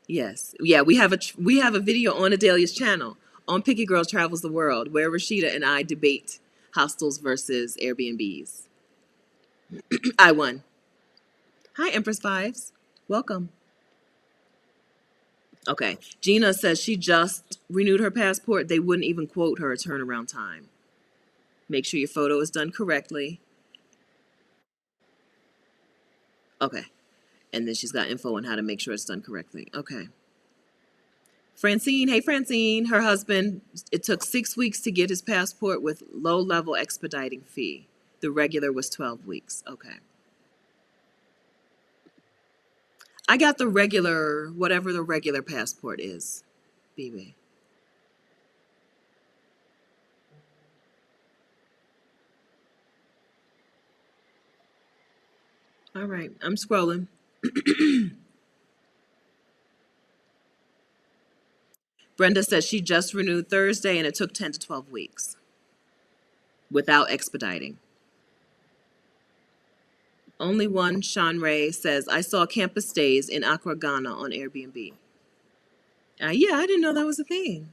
Yes. Yeah, we have a video on Adelia's channel on Picky Girl Travels the World where Rashida and I debate hostels versus Airbnbs. I won. Hi, Empress Fives. Welcome. Okay. Gina says she just renewed her passport. They wouldn't even quote her a turnaround time. Make sure your photo is done correctly. Okay. And then she's got info on how to make sure it's done correctly. Okay. Francine, hey Francine, her husband, it took 6 weeks to get his passport with low-level expediting fee. The regular was 12 weeks. Okay. I got the regular, whatever the regular passport is, BB. All right, I'm scrolling. Brenda says she just renewed Thursday and it took 10 to 12 weeks without expediting. Only one, Sean Ray, says, I saw campus stays in Accra, Ghana on Airbnb. Yeah, I didn't know that was a thing.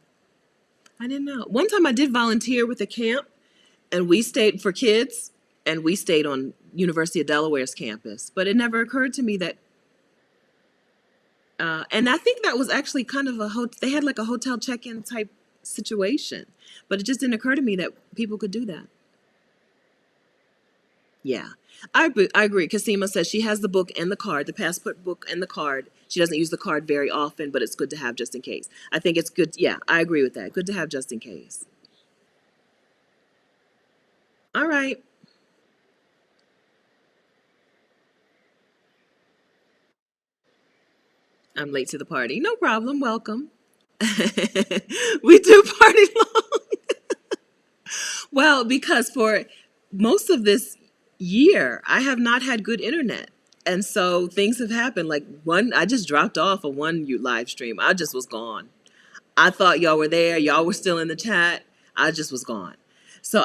I didn't know. One time I did volunteer with a camp and we stayed for kids and we stayed on University of Delaware's campus. But it never occurred to me that, and I think that was actually kind of they had like a hotel check-in type situation. But it just didn't occur to me that people could do that. Yeah, I agree. Kasima says she has the book and the card, the passport book and the card. She doesn't use the card very often, but it's good to have just in case. I think it's good. Yeah, I agree with that. Good to have just in case. All right. I'm late to the party. No problem. Welcome. We do party long. Well, because for most of this year, I have not had good internet. And so things have happened. Like I just dropped off of one live stream. I just was gone. I thought y'all were there. Y'all were still in the chat. I just was gone. So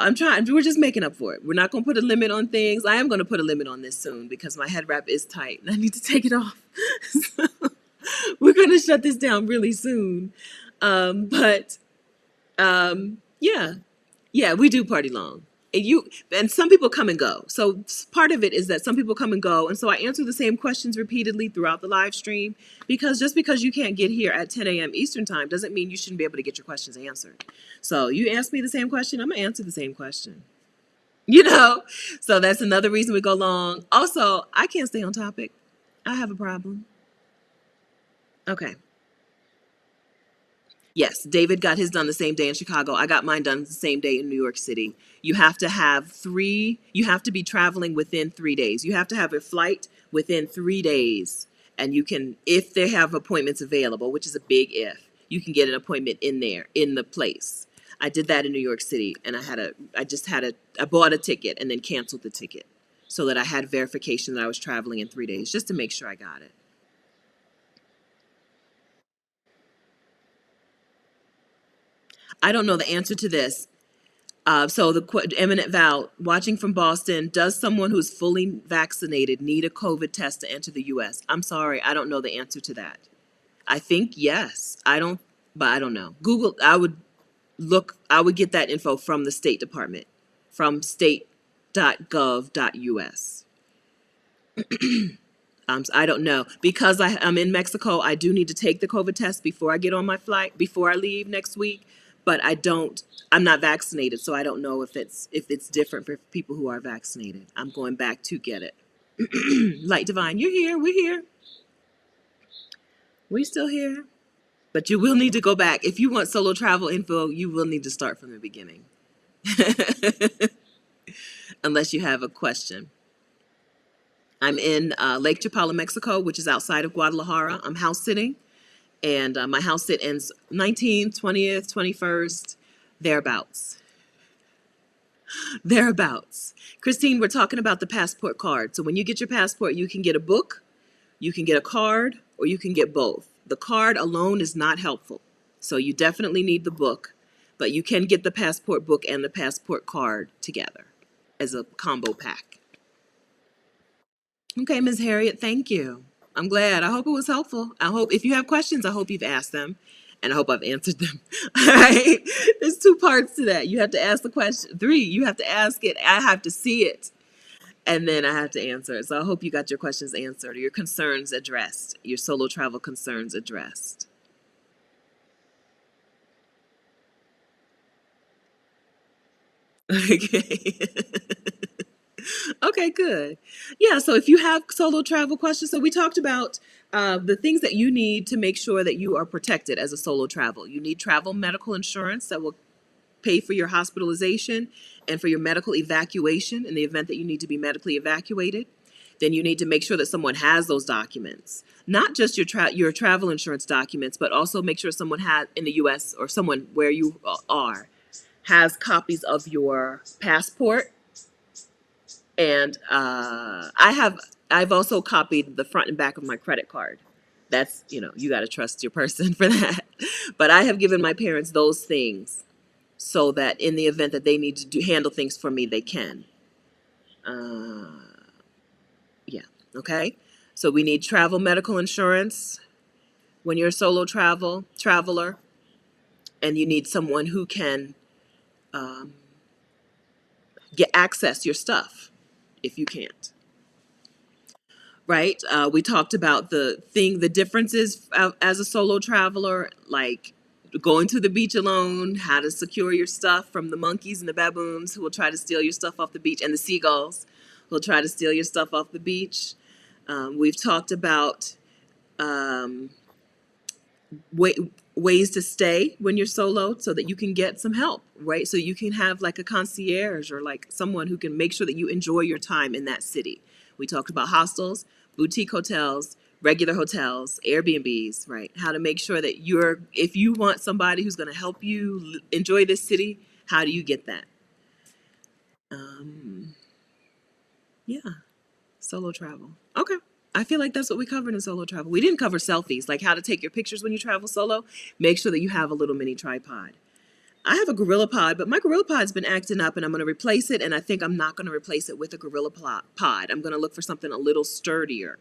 we're just making up for it. We're not going to put a limit on things. I am going to put a limit on this soon because my head wrap is tight and I need to take it off. So we're going to shut this down really soon. But yeah, yeah, we do party long. And some people come and go. So part of it is that some people come and go. And so I answer the same questions repeatedly throughout the live stream because just because you can't get here at 10 a.m. Eastern time doesn't mean you shouldn't be able to get your questions answered. So you ask me the same question, I'm going to answer the same question. You know, so that's another reason we go long. Also, I can't stay on topic. I have a problem. Okay. Yes, David got his done the same day in Chicago. I got mine done the same day in New York City. You have to be traveling within 3 days. You have to have a flight within 3 days. And you can, if they have appointments available, which is a big if, you can get an appointment in there, in the place. I did that in New York City and I bought a ticket and then canceled the ticket so that I had verification that I was traveling in 3 days just to make sure I got it. I don't know the answer to this. So the eminent Val, watching from Boston, does someone who's fully vaccinated need a COVID test to enter the U.S.? I'm sorry, I don't know the answer to that. I think yes. But I don't know. Google, I would get that info from the State Department, from state.gov.us. I don't know because I'm in Mexico. I do need to take the COVID test before I get on my flight, before I leave next week. But I don't. I'm not vaccinated, so I don't know if it's different for people who are vaccinated. I'm going back to get it. Light Divine, you're here. We're here. We still here. But you will need to go back if you want solo travel info. You will need to start from the beginning, unless you have a question. I'm in Lake Chapala, Mexico, which is outside of Guadalajara. I'm house sitting. And my house sit ends 19th, 20th, 21st, thereabouts. Thereabouts. Christine, we're talking about the passport card. So when you get your passport, you can get a book, you can get a card, or you can get both. The card alone is not helpful. So you definitely need the book, but you can get the passport book and the passport card together as a combo pack. Okay, Ms. Harriet, thank you. I'm glad. I hope it was helpful. I hope if you have questions, I hope you've asked them and I hope I've answered them. All right. There's two parts to that. You have to ask the question. Three, you have to ask it. I have to see it. And then I have to answer it. So I hope you got your questions answered or your concerns addressed, your solo travel concerns addressed. Okay. Okay, good. Yeah, so if you have solo travel questions, so we talked about the things that you need to make sure that you are protected as a solo travel. You need travel medical insurance that will pay for your hospitalization and for your medical evacuation in the event that you need to be medically evacuated. Then you need to make sure that someone has those documents, not just your travel insurance documents, but also make sure someone has in the U.S. or someone where you are has copies of your passport and I've also copied the front and back of my credit card. That's, you got to trust your person for that. But I have given my parents those things so that in the event that they need to handle things for me, they can. Uh, yeah. Okay. So we need travel medical insurance when you're a solo traveler, and you need someone who can um, get access your stuff if you can't. Right? We talked about the differences as a solo traveler, like going to the beach alone, how to secure your stuff from the monkeys and the baboons who will try to steal your stuff off the beach, and the seagulls who will try to steal your stuff off the beach. We've talked about um, way, ways to stay when you're solo so that you can get some help, right? So you can have like a concierge or like someone who can make sure that you enjoy your time in that city. We talked about hostels, boutique hotels, regular hotels, Airbnbs, right? How to make sure that if you want somebody who's going to help you enjoy this city, how do you get that? Um, yeah, solo travel. Okay. I feel like that's what we covered in solo travel. We didn't cover selfies, like how to take your pictures when you travel solo. Make sure that you have a little mini tripod. I have a Gorilla Pod, but my Gorilla Pod's been acting up and I'm going to replace it. And I think I'm not going to replace it with a Gorilla Pod. I'm going to look for something a little sturdier.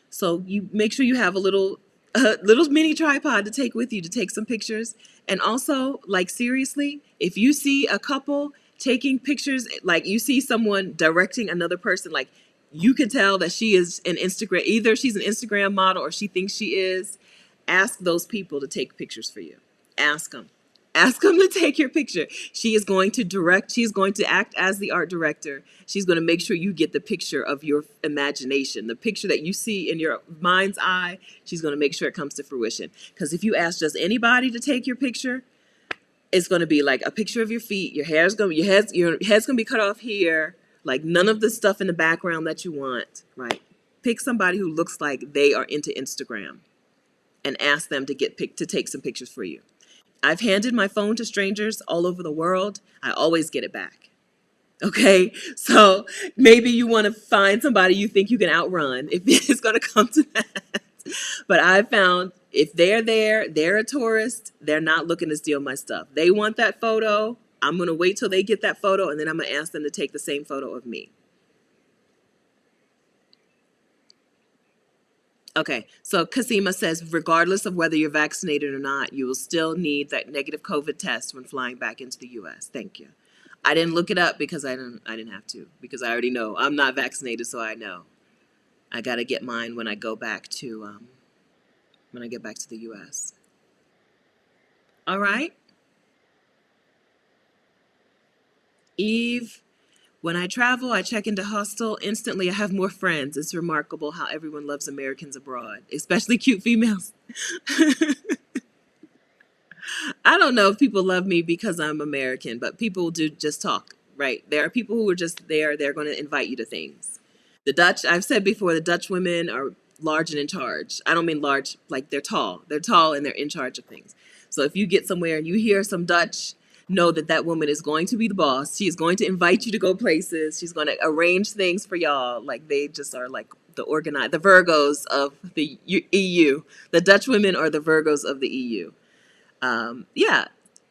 So you make sure you have a little mini tripod to take with you to take some pictures. And also, like seriously, if you see a couple taking pictures, like you see someone directing another person, like you can tell that she is an Instagram, either she's an Instagram model or she thinks she is. Ask those people to take pictures for you. Ask them. Ask them to take your picture. She is going to direct, she's going to act as the art director. She's going to make sure you get the picture of your imagination, the picture that you see in your mind's eye. She's going to make sure it comes to fruition. Because if you ask just anybody to take your picture, it's going to be like a picture of your feet. Your head's going to be cut off here. Like none of the stuff in the background that you want, right? Pick somebody who looks like they are into Instagram and ask them to take some pictures for you. I've handed my phone to strangers all over the world. I always get it back. Okay, so maybe you want to find somebody you think you can outrun if it's going to come to that. But I've found if they're there, they're a tourist, they're not looking to steal my stuff. They want that photo. I'm going to wait till they get that photo and then I'm going to ask them to take the same photo of me. Okay, so Kasima says, regardless of whether you're vaccinated or not, you will still need that negative COVID test when flying back into the U.S. Thank you. I didn't look it up because I didn't have to because I already know I'm not vaccinated, so I know. I got to get mine when I go back to the U.S. All right, Eve. When I travel, I check into hostel. Instantly, I have more friends. It's remarkable how everyone loves Americans abroad, especially cute females. I don't know if people love me because I'm American, but people do just talk, right? There are people who are just there. They're going to invite you to things. The Dutch, I've said before, the Dutch women are large and in charge. I don't mean large, like they're tall. They're tall and they're in charge of things. So if you get somewhere and you hear some Dutch, know that that woman is going to be the boss. She is going to invite you to go places. She's going to arrange things for y'all. Like they just are like the Virgos of the EU. The Dutch women are the Virgos of the EU. Yeah,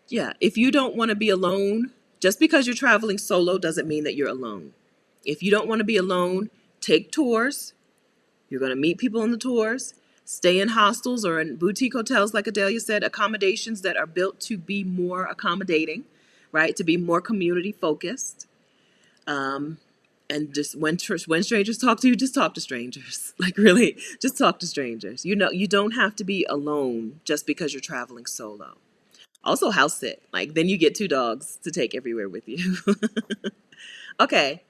yeah. If you don't want to be alone, just because you're traveling solo doesn't mean that you're alone. If you don't want to be alone, take tours. You're going to meet people on the tours. Stay in hostels or in boutique hotels, like Adelia said, accommodations that are built to be more accommodating, right? To be more community focused. Um, and just when strangers talk to you, just talk to strangers. Like really, just talk to strangers. You know, you don't have to be alone just because you're traveling solo. Also house sit. Like then you get two dogs to take everywhere with you. Okay.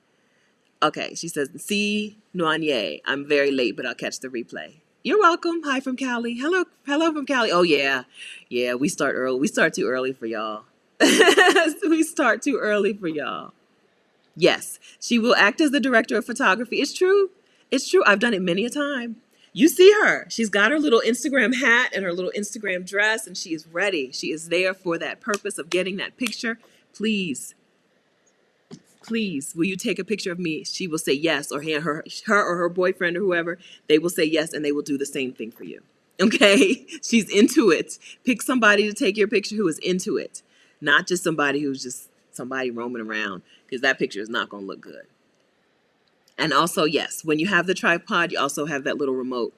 Okay. She says, "See Noanye. I'm very late, but I'll catch the replay." You're welcome. Hi from Cali. Hello. Hello from Cali. Oh yeah. Yeah, we start early. We start too early for y'all. We start too early for y'all. Yes. She will act as the director of photography. It's true. It's true. I've done it many a time. You see her. She's got her little Instagram hat and her little Instagram dress, and she is ready. She is there for that purpose of getting that picture. Please, please, will you take a picture of me? She will say yes, or her or her boyfriend or whoever, they will say yes, and they will do the same thing for you. Okay? She's into it. Pick somebody to take your picture who is into it, not just somebody who's just somebody roaming around, because that picture is not going to look good. And also, yes, when you have the tripod, you also have that little remote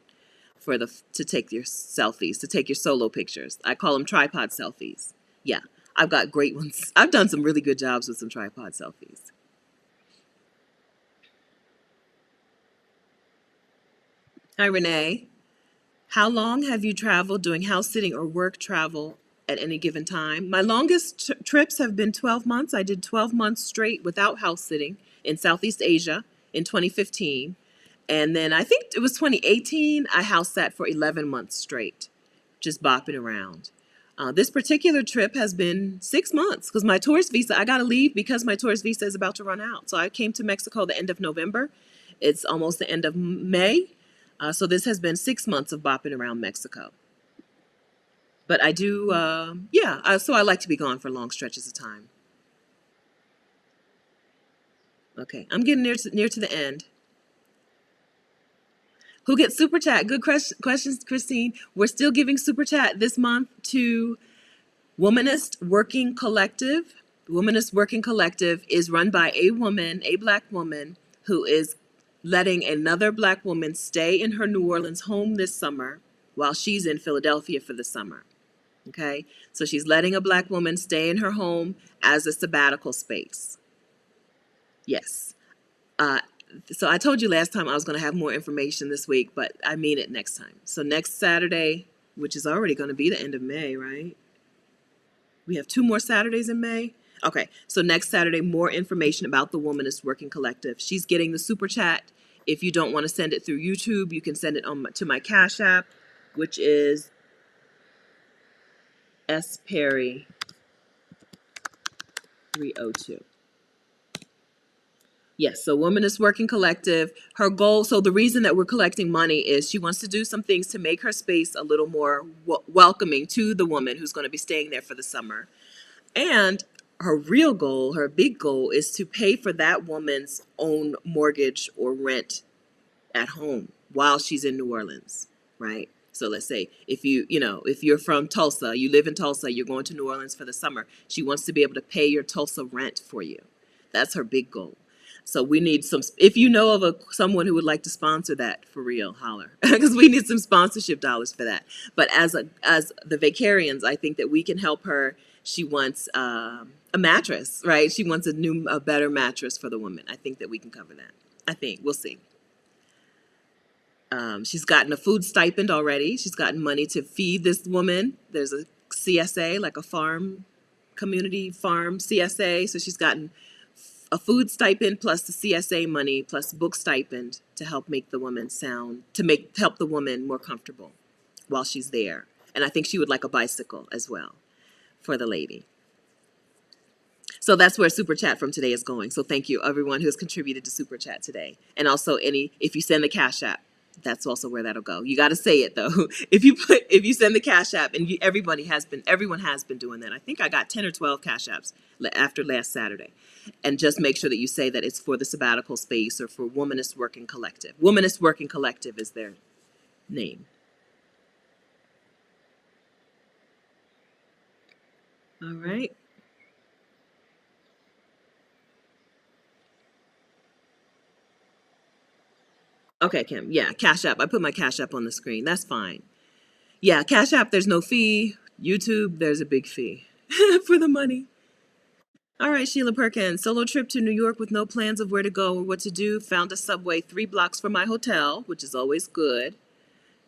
for to take your selfies, to take your solo pictures. I call them tripod selfies. Yeah, I've got great ones. I've done some really good jobs with some tripod selfies. Hi, Renee. How long have you traveled doing house sitting or work travel at any given time? My longest trips have been 12 months. I did 12 months straight without house sitting in Southeast Asia in 2015. And then I think it was 2018, I house sat for 11 months straight, just bopping around. This particular trip has been 6 months because my tourist visa, I got to leave because my tourist visa is about to run out. So I came to Mexico the end of November. It's almost the end of May. So this has been 6 months of bopping around Mexico. But I do, so I like to be gone for long stretches of time. Okay, I'm getting near to the end. Who gets super chat? Good questions, Christine. We're still giving super chat this month to Womanist Working Collective. Womanist Working Collective is run by a woman, a black woman, who is letting another black woman stay in her New Orleans home this summer while she's in Philadelphia for the summer. Okay? So she's letting a black woman stay in her home as a sabbatical space. Yes. So I told you last time I was going to have more information this week, but I mean it next time. So next Saturday, which is already going to be the end of May, right? We have 2 more Saturdays in May. Okay, so next Saturday, more information about the Womanist Working Collective. She's getting the super chat. If you don't want to send it through YouTube, you can send it to my Cash App, which is S Perry 302. Yes, so Womanist Working Collective, her goal, so the reason that we're collecting money is she wants to do some things to make her space a little more welcoming to the woman who's going to be staying there for the summer. And her real goal, her big goal, is to pay for that woman's own mortgage or rent at home while she's in New Orleans, right? So let's say if if you're from Tulsa, you live in Tulsa, you're going to New Orleans for the summer, she wants to be able to pay your Tulsa rent for you. That's her big goal. So we need some, if you know of someone who would like to sponsor that, for real, holler. Because we need some sponsorship dollars for that. But as the Vacarians, I think that we can help her. She wants a mattress, right? She wants a better mattress for the woman. I think that we can cover that. I think. We'll see. She's gotten a food stipend already. She's gotten money to feed this woman. There's a CSA, like a farm, community farm CSA. So she's gotten a food stipend plus the CSA money plus book stipend to help make the woman help the woman more comfortable while she's there. And I think she would like a bicycle as well for the lady. So that's where Super Chat from today is going. So thank you everyone who has contributed to Super Chat today. And also if you send the Cash App, that's also where that'll go. You got to say it though. If you send the Cash App, and everyone has been doing that. I think I got 10 or 12 Cash Apps after last Saturday. And just make sure that you say that it's for the sabbatical space or for Womanist Working Collective. Womanist Working Collective is their name. All right. Okay, Kim. Yeah, Cash App. I put my Cash App on the screen. That's fine. Yeah, Cash App, there's no fee. YouTube, there's a big fee for the money. All right, Sheila Perkins. Solo trip to New York with no plans of where to go or what to do. Found a subway 3 blocks from my hotel, which is always good.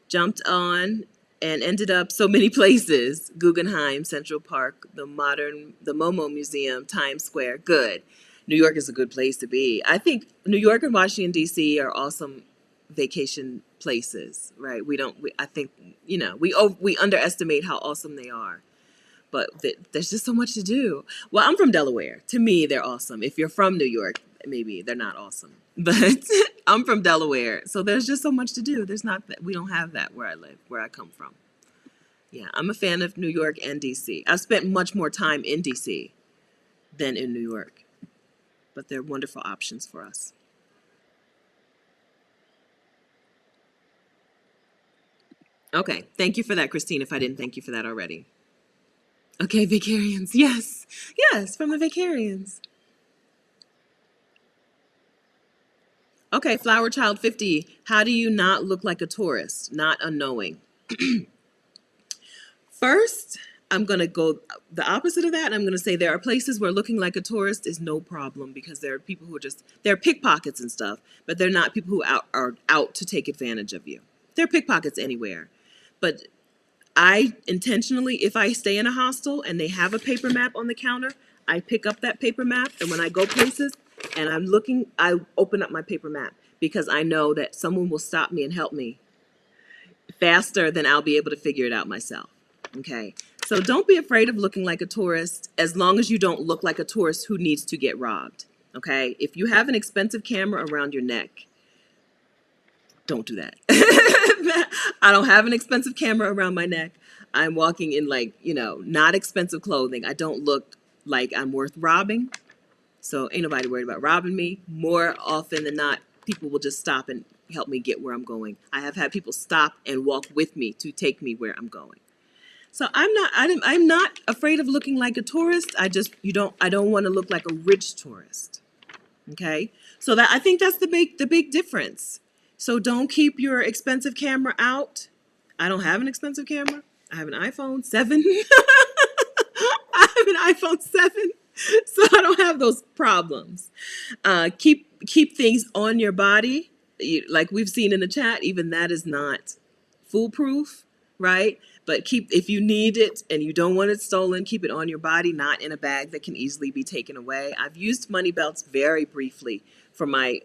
Jumped on and ended up so many places. Guggenheim, Central Park, the Momo Museum, Times Square. Good. New York is a good place to be. I think New York and Washington, D.C. are awesome vacation places, right? I think, we underestimate how awesome they are. But there's just so much to do. Well, I'm from Delaware. To me, they're awesome. If you're from New York, maybe they're not awesome. But I'm from Delaware, so there's just so much to do. We don't have that where I live, where I come from. Yeah, I'm a fan of New York and DC. I've spent much more time in DC than in New York, but they're wonderful options for us. Okay, thank you for that, Christine, if I didn't thank you for that already. Okay, Vicarians, yes, from the Vicarians. Okay, Flower Child 50, how do you not look like a tourist? Not unknowing. First, I'm going to go the opposite of that. And I'm going to say there are places where looking like a tourist is no problem because there are people who they're pickpockets and stuff, but they're not people who are out to take advantage of you. They're pickpockets anywhere. But I intentionally, if I stay in a hostel and they have a paper map on the counter, I pick up that paper map. And when I go places and I'm looking, I open up my paper map because I know that someone will stop me and help me faster than I'll be able to figure it out myself. Okay, so don't be afraid of looking like a tourist as long as you don't look like a tourist who needs to get robbed. Okay, if you have an expensive camera around your neck, don't do that. I don't have an expensive camera around my neck. I'm walking in not expensive clothing. I don't look like I'm worth robbing. So ain't nobody worried about robbing me. More often than not, people will just stop and help me get where I'm going. I have had people stop and walk with me to take me where I'm going. So I'm not afraid of looking like a tourist. I don't want to look like a rich tourist. Okay? So I think that's the big difference. So don't keep your expensive camera out. I don't have an expensive camera. I have an iPhone 7. I have an iPhone 7. So I don't have those problems. Keep things on your body. Like we've seen in the chat, even that is not foolproof, right? But if you need it and you don't want it stolen, keep it on your body, not in a bag that can easily be taken away. I've used money belts very briefly for my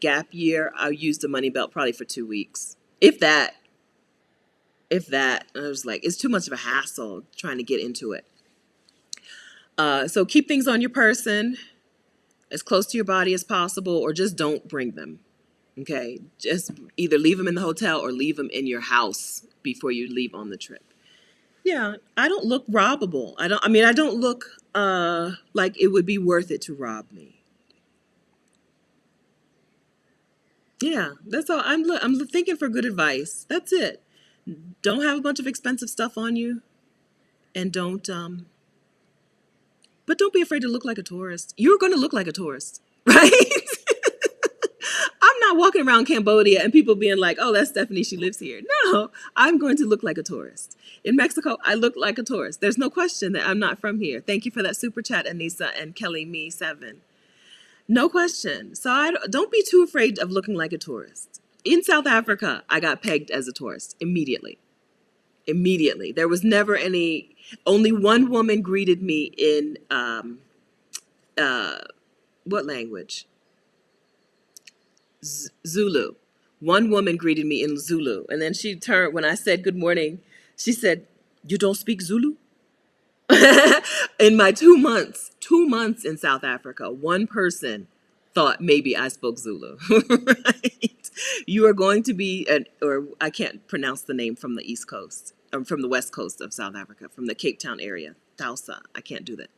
gap year. I used a money belt probably for 2 weeks. If that, I was like, it's too much of a hassle trying to get into it. So keep things on your person as close to your body as possible, or just don't bring them. Okay, just either leave them in the hotel or leave them in your house before you leave on the trip. Yeah, I don't look robbable. I don't look like it would be worth it to rob me. Yeah, that's all. I'm thinking for good advice. That's it. Don't have a bunch of expensive stuff on you, and but don't be afraid to look like a tourist. You're going to look like a tourist, right? I'm not walking around Cambodia and people being like, oh, that's Stephanie, she lives here. No, I'm going to look like a tourist. In Mexico, I look like a tourist. There's no question that I'm not from here. Thank you for that super chat, Anissa and Kelly Me 7. No question. So don't be too afraid of looking like a tourist. In South Africa, I got pegged as a tourist immediately. Immediately. There was never any, only one woman greeted me in, uh, what language? Zulu. One woman greeted me in Zulu. And then she turned, when I said good morning, she said, "You don't speak Zulu?" In my 2 months in South Africa, one person thought maybe I spoke Zulu. Right? You are going to be, or I can't pronounce the name from the East Coast, from the West Coast of South Africa, from the Cape Town area, Tausa. I can't do that.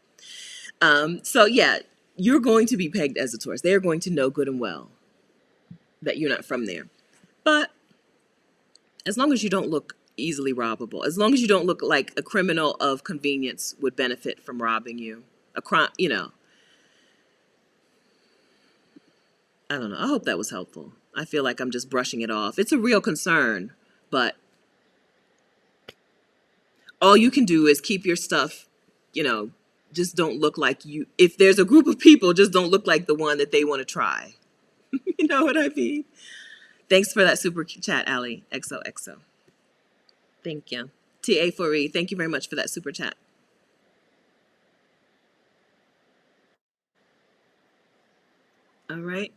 So yeah, you're going to be pegged as a tourist. They are going to know good and well that you're not from there. But as long as you don't look easily robbable, as long as you don't look like a criminal of convenience would benefit from robbing you, a crime, I don't know. I hope that was helpful. I feel like I'm just brushing it off. It's a real concern, but all you can do is keep your stuff, you know, just don't look like you. If there's a group of people, just don't look like the one that they want to try. You know what I mean? Thanks for that super chat, Ali. XOXO. Thank you. TA4E, thank you very much for that super chat. All right.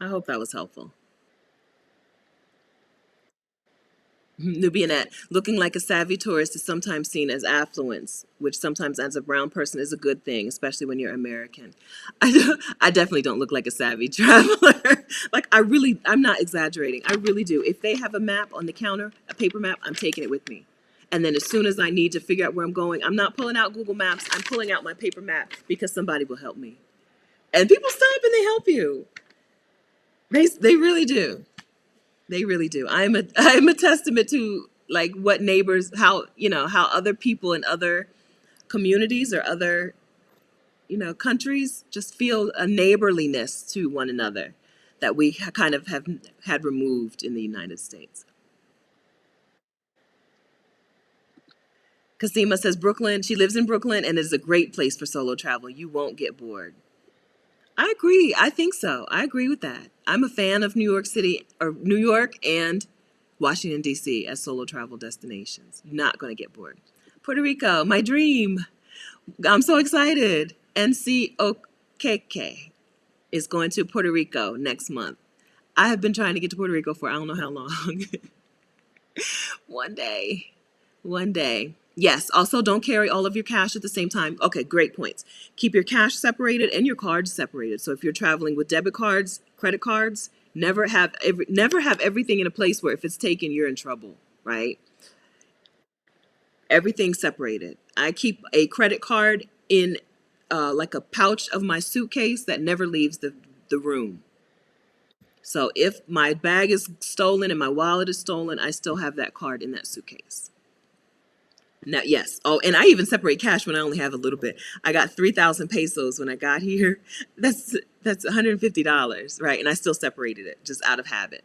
I hope that was helpful. Nubianette, looking like a savvy tourist is sometimes seen as affluence, which sometimes as a brown person is a good thing, especially when you're American. I definitely don't look like a savvy traveler. Like I'm not exaggerating. I really do. If they have a map on the counter, a paper map, I'm taking it with me. And then as soon as I need to figure out where I'm going, I'm not pulling out Google Maps. I'm pulling out my paper map because somebody will help me. And people stop and they help you. They really do. They really do. I'm a testament to like what neighbors, how how other people in other communities or other countries just feel a neighborliness to one another that we kind of have had removed in the United States. Kasima says Brooklyn. She lives in Brooklyn and is a great place for solo travel. You won't get bored. I agree. I think so. I agree with that. I'm a fan of New York City or New York and Washington, D.C. as solo travel destinations. You're not going to get bored. Puerto Rico, my dream. I'm so excited. NCOKK is going to Puerto Rico next month. I have been trying to get to Puerto Rico for I don't know how long. One day. One day. Yes. Also, don't carry all of your cash at the same time. Okay, great points. Keep your cash separated and your cards separated. So if you're traveling with debit cards, credit cards, never have everything in a place where if it's taken, you're in trouble, right? Everything separated. I keep a credit card in like a pouch of my suitcase that never leaves the room. So if my bag is stolen and my wallet is stolen, I still have that card in that suitcase. Now, yes. Oh, and I even separate cash when I only have a little bit. I got 3,000 pesos when I got here. That's $150, right? And I still separated it just out of habit.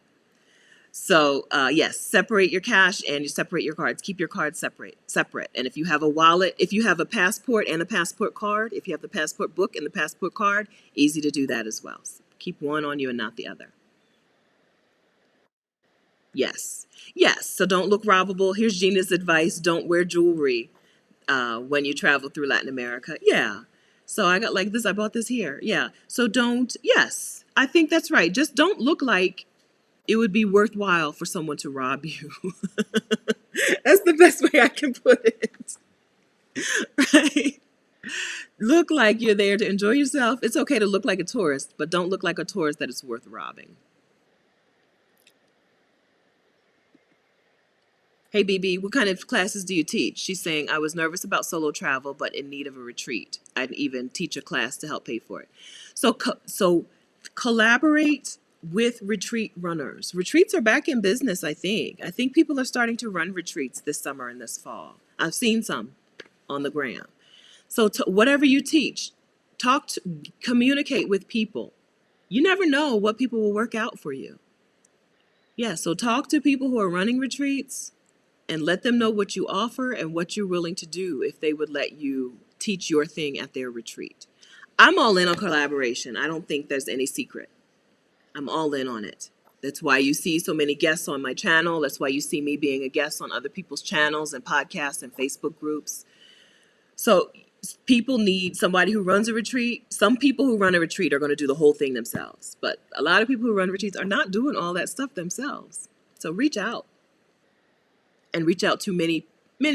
So, yes, separate your cash and you separate your cards. Keep your cards separate. And if you have a wallet, if you have a passport and a passport card, if you have the passport book and the passport card, easy to do that as well. So keep one on you and not the other. Yes. Yes. So don't look robbable. Here's Gina's advice. Don't wear jewelry when you travel through Latin America. Yeah. So I got like this. I bought this here. Yeah. So don't, yes, I think that's right. Just don't look like it would be worthwhile for someone to rob you. That's the best way I can put it. Right? Look like you're there to enjoy yourself. It's okay to look like a tourist, but don't look like a tourist that is worth robbing. Hey, BB, what kind of classes do you teach? She's saying, I was nervous about solo travel, but in need of a retreat. I'd even teach a class to help pay for it. So collaborate with retreat runners. Retreats are back in business, I think. I think people are starting to run retreats this summer and this fall. I've seen some on the gram. So whatever you teach, communicate with people. You never know what people will work out for you. Yeah, so talk to people who are running retreats and let them know what you offer and what you're willing to do if they would let you teach your thing at their retreat. I'm all in on collaboration. I don't think there's any secret. I'm all in on it. That's why you see so many guests on my channel. That's why you see me being a guest on other people's channels and podcasts and Facebook groups. So people need somebody who runs a retreat. Some people who run a retreat are going to do the whole thing themselves. But a lot of people who run retreats are not doing all that stuff themselves. So reach out and reach out to many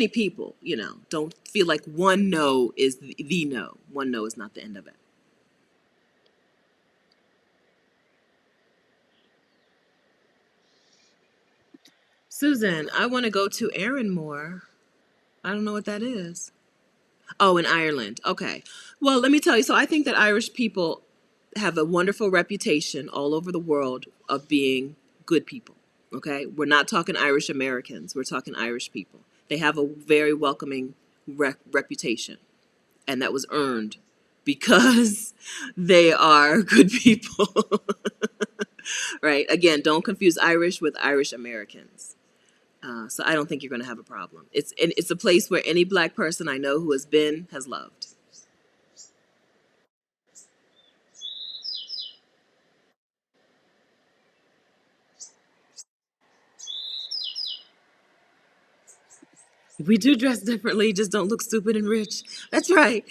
people. Don't feel like one no is the no. One no is not the end of it. Susan, I want to go to Aaron more. I don't know what that is. Oh, in Ireland. Okay. Well, let me tell you. So I think that Irish people have a wonderful reputation all over the world of being good people. Okay. We're not talking Irish Americans. We're talking Irish people. They have a very welcoming reputation, and that was earned because they are good people. Right. Again, don't confuse Irish with Irish Americans. So I don't think you're going to have a problem. It's a place where any black person I know who has been has loved. We do dress differently, just don't look stupid and rich. That's right.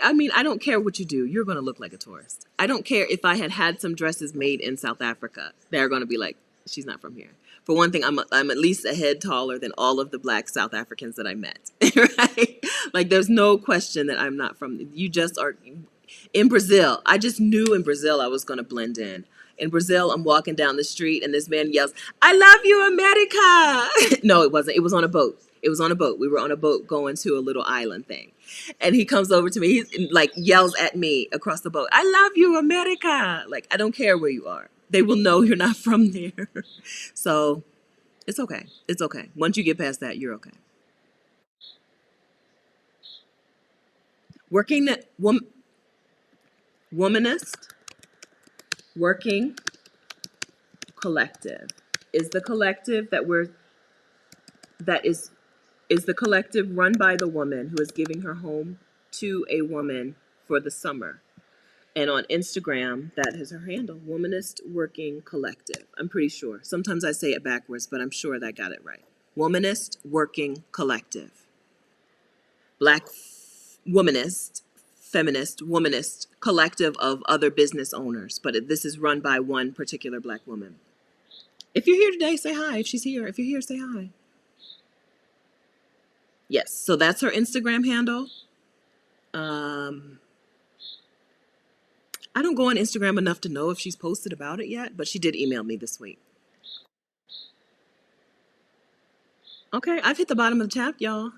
I mean, I don't care what you do. You're going to look like a tourist. I don't care if I had some dresses made in South Africa. They're going to be like, she's not from here. For one thing, I'm at least a head taller than all of the black South Africans that I met. Right? Like, there's no question that I'm not from. You just are. In Brazil, I just knew in Brazil I was going to blend in. In Brazil, I'm walking down the street and this man yells, "I love you, America." No, it wasn't. It was on a boat. It was on a boat. We were on a boat going to a little island thing. And he comes over to me. He like yells at me across the boat, "I love you, America." Like, I don't care where you are. They will know you're not from there. So it's okay. It's okay. Once you get past that, you're okay. Working that womanist working collective is the collective that is the collective run by the woman who is giving her home to a woman for the summer. And on Instagram, that is her handle, Womanist Working Collective. I'm pretty sure. Sometimes I say it backwards, but I'm sure that got it right. Womanist Working Collective. Black womanist, feminist, womanist collective of other business owners. But this is run by one particular black woman. If you're here today, say hi. If she's here, if you're here, say hi. Yes, so that's her Instagram handle. Um, I don't go on Instagram enough to know if she's posted about it yet, but she did email me this week. Okay, I've hit the bottom of the chat, y'all.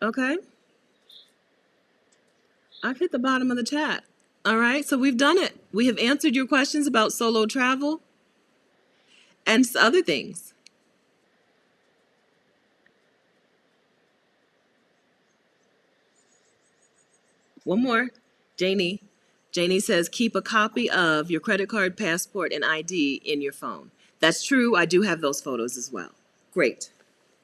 Okay, I've hit the bottom of the chat. All right, so we've done it. We have answered your questions about solo travel and other things. One more. Janie. Janie says, keep a copy of your credit card, passport, and ID in your phone. That's true. I do have those photos as well. Great.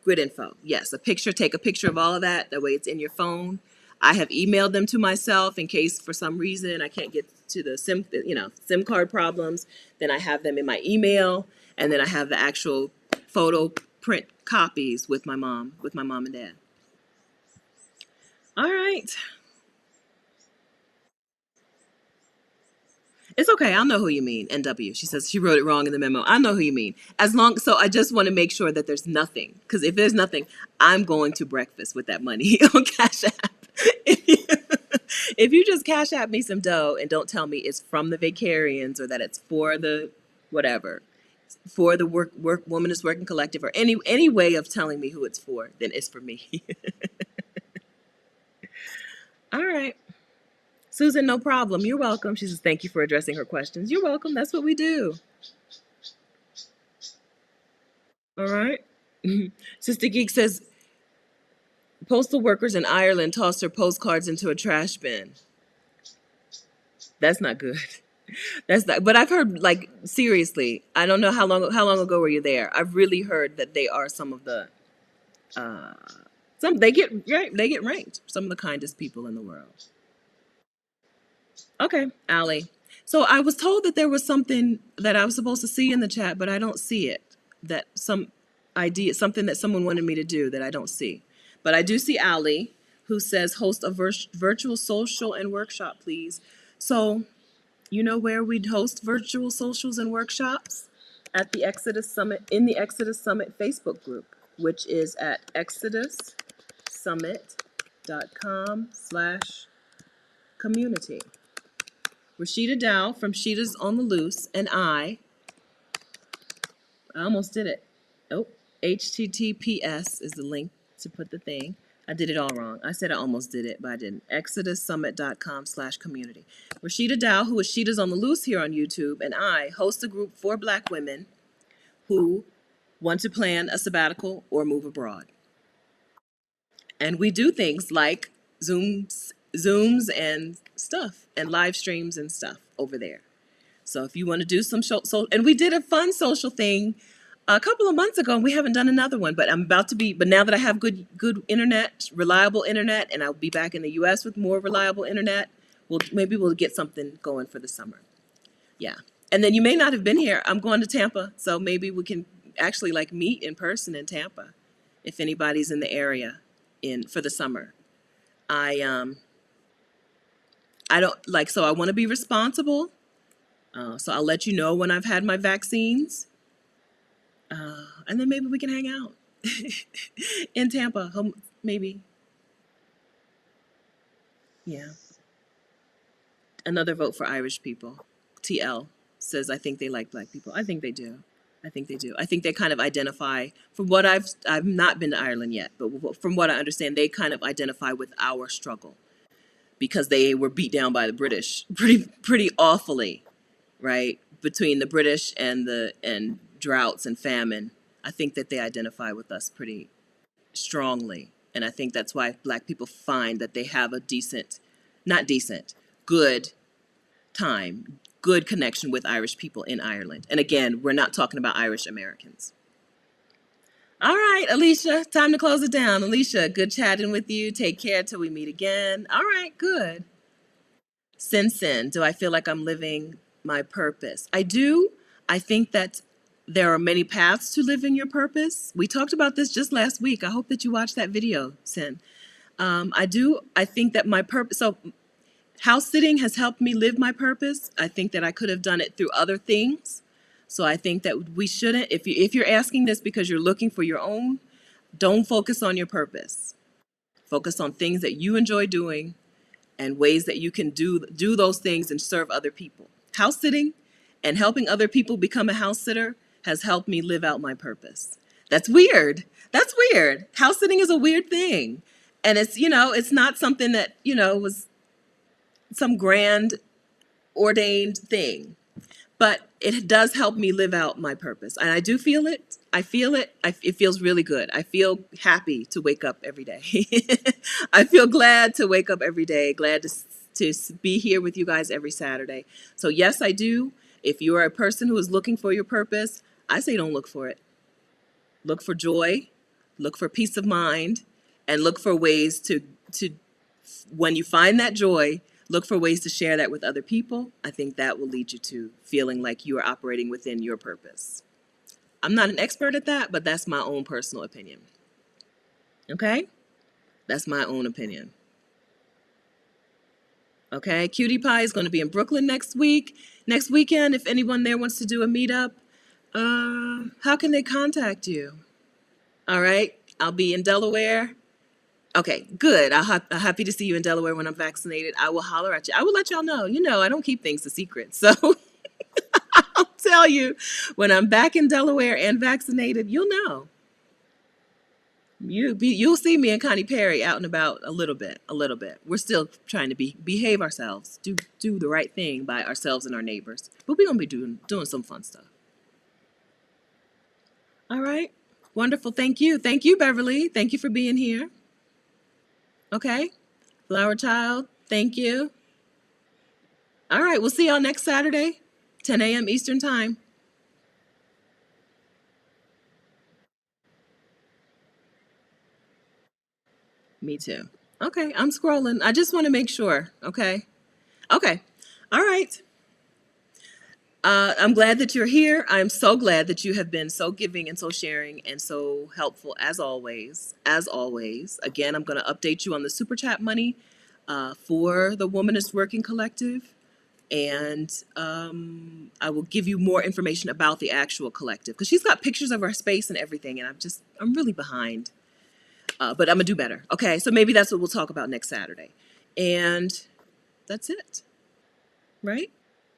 Good info. Yes, a picture. Take a picture of all of that. That way it's in your phone. I have emailed them to myself in case for some reason I can't get to the SIM card problems. Then I have them in my email, and then I have the actual photo print copies with my mom and dad. All right. It's okay. I'll know who you mean. NW. She says she wrote it wrong in the memo. I know who you mean. So I just want to make sure that there's nothing. Because if there's nothing, I'm going to breakfast with that money on Cash App. If you just Cash App me some dough and don't tell me it's from the Vicarians or that it's for the whatever, for the work Womanist Working Collective or any way of telling me who it's for, then it's for me. All right. Susan, no problem. You're welcome. She says, thank you for addressing her questions. You're welcome. That's what we do. All right. Sister Geek says, postal workers in Ireland toss their postcards into a trash bin. That's not good. That's not, but I've heard, like, seriously, I don't know how long ago were you there? I've really heard that they are some of the, they get ranked some of the kindest people in the world. Okay, Allie. So I was told that there was something that I was supposed to see in the chat, but I don't see it. That some idea, something that someone wanted me to do that I don't see. But I do see Ali, who says host a virtual social and workshop, please. So you know where we'd host virtual socials and workshops? At the Exodus Summit, in the Exodus Summit Facebook group, which is at exodussummit.com/community. Rashida Dow from Sheeta's on the Loose and I almost did it. Oh, HTTPS is the link to put the thing. I did it all wrong. I said I almost did it, but I didn't. exodussummit.com/community. Rashida Dow, who is Sheeta's on the Loose here on YouTube, and I host a group for Black women who want to plan a sabbatical or move abroad. And we do things like Zooms and stuff, and live streams and stuff over there. So if you want to do some and we did a fun social thing a couple of months ago, and we haven't done another one. But but now that I have good internet, reliable internet, and I'll be back in the U.S. with more reliable internet, maybe we'll get something going for the summer. Yeah, and then you may not have been here. I'm going to Tampa, so maybe we can actually like meet in person in Tampa, if anybody's in the area for the summer. I don't like so I want to be responsible. So I'll let you know when I've had my vaccines. And then maybe we can hang out in Tampa, maybe. Yeah. Another vote for Irish people. TL says, I think they like Black people. I think they do. I think they do. I think they kind of identify, from what I've not been to Ireland yet, but from what I understand, they kind of identify with our struggle because they were beat down by the British pretty awfully, right? Between the British and droughts and famine. I think that they identify with us pretty strongly. And I think that's why Black people find that they have a good time, good connection with Irish people in Ireland. And again, we're not talking about Irish Americans. All right, Alicia, time to close it down. Alicia, good chatting with you. Take care till we meet again. All right, good. Sin, do I feel like I'm living my purpose? I do. I think that there are many paths to living your purpose. We talked about this just last week. I hope that you watched that video, Sin. I do. I think that my purpose, so house sitting has helped me live my purpose. I think that I could have done it through other things. So I think that we shouldn't, if you're asking this because you're looking for your own, don't focus on your purpose. Focus on things that you enjoy doing and ways that you can do those things and serve other people. House sitting and helping other people become a house sitter has helped me live out my purpose. That's weird. That's weird. House sitting is a weird thing. And it's not something that, was some grand ordained thing. But it does help me live out my purpose. And I do feel it. I feel it. It feels really good. I feel happy to wake up every day. I feel glad to wake up every day, glad to be here with you guys every Saturday. So yes, I do. If you are a person who is looking for your purpose, I say don't look for it. Look for joy, look for peace of mind, and look for ways to when you find that joy, look for ways to share that with other people. I think that will lead you to feeling like you are operating within your purpose. I'm not an expert at that, but that's my own personal opinion. Okay? That's my own opinion. Okay? Cutie Pie is going to be in Brooklyn next weekend. If anyone there wants to do a meetup, how can they contact you? All right? I'll be in Delaware. Okay, good. I'm happy to see you in Delaware when I'm vaccinated. I will holler at you. I will let y'all know. I don't keep things a secret. So I'll tell you when I'm back in Delaware and vaccinated, you'll know. You'll see me and Connie Perry out and about a little bit. We're still trying to behave ourselves, do the right thing by ourselves and our neighbors. But we're going to be doing some fun stuff. All right. Wonderful. Thank you. Thank you, Beverly. Thank you for being here. Okay. Flower Child, thank you. All right, we'll see y'all next Saturday, 10 a.m. Eastern Time. Me too. Okay, I'm scrolling. I just want to make sure. Okay. All right. I'm glad that you're here. I'm so glad that you have been so giving and so sharing and so helpful as always. As always, again, I'm going to update you on the super chat money for the Womanist Working Collective, and I will give you more information about the actual collective because she's got pictures of our space and everything, and I'm really behind, but I'm gonna do better. Okay, so maybe that's what we'll talk about next Saturday, and that's it, right?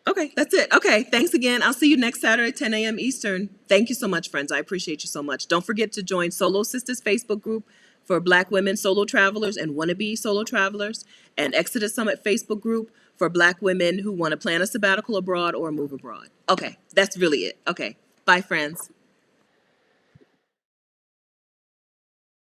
Okay, that's it. Okay, thanks again. I'll see you next Saturday, 10 a.m. Eastern. Thank you so much, friends. I appreciate you so much. Don't forget to join Solo Sisters Facebook group for Black women solo travelers and wannabe solo travelers, and Exodus Summit Facebook group for Black women who want to plan a sabbatical abroad or move abroad. Okay, that's really it. Okay, bye, friends.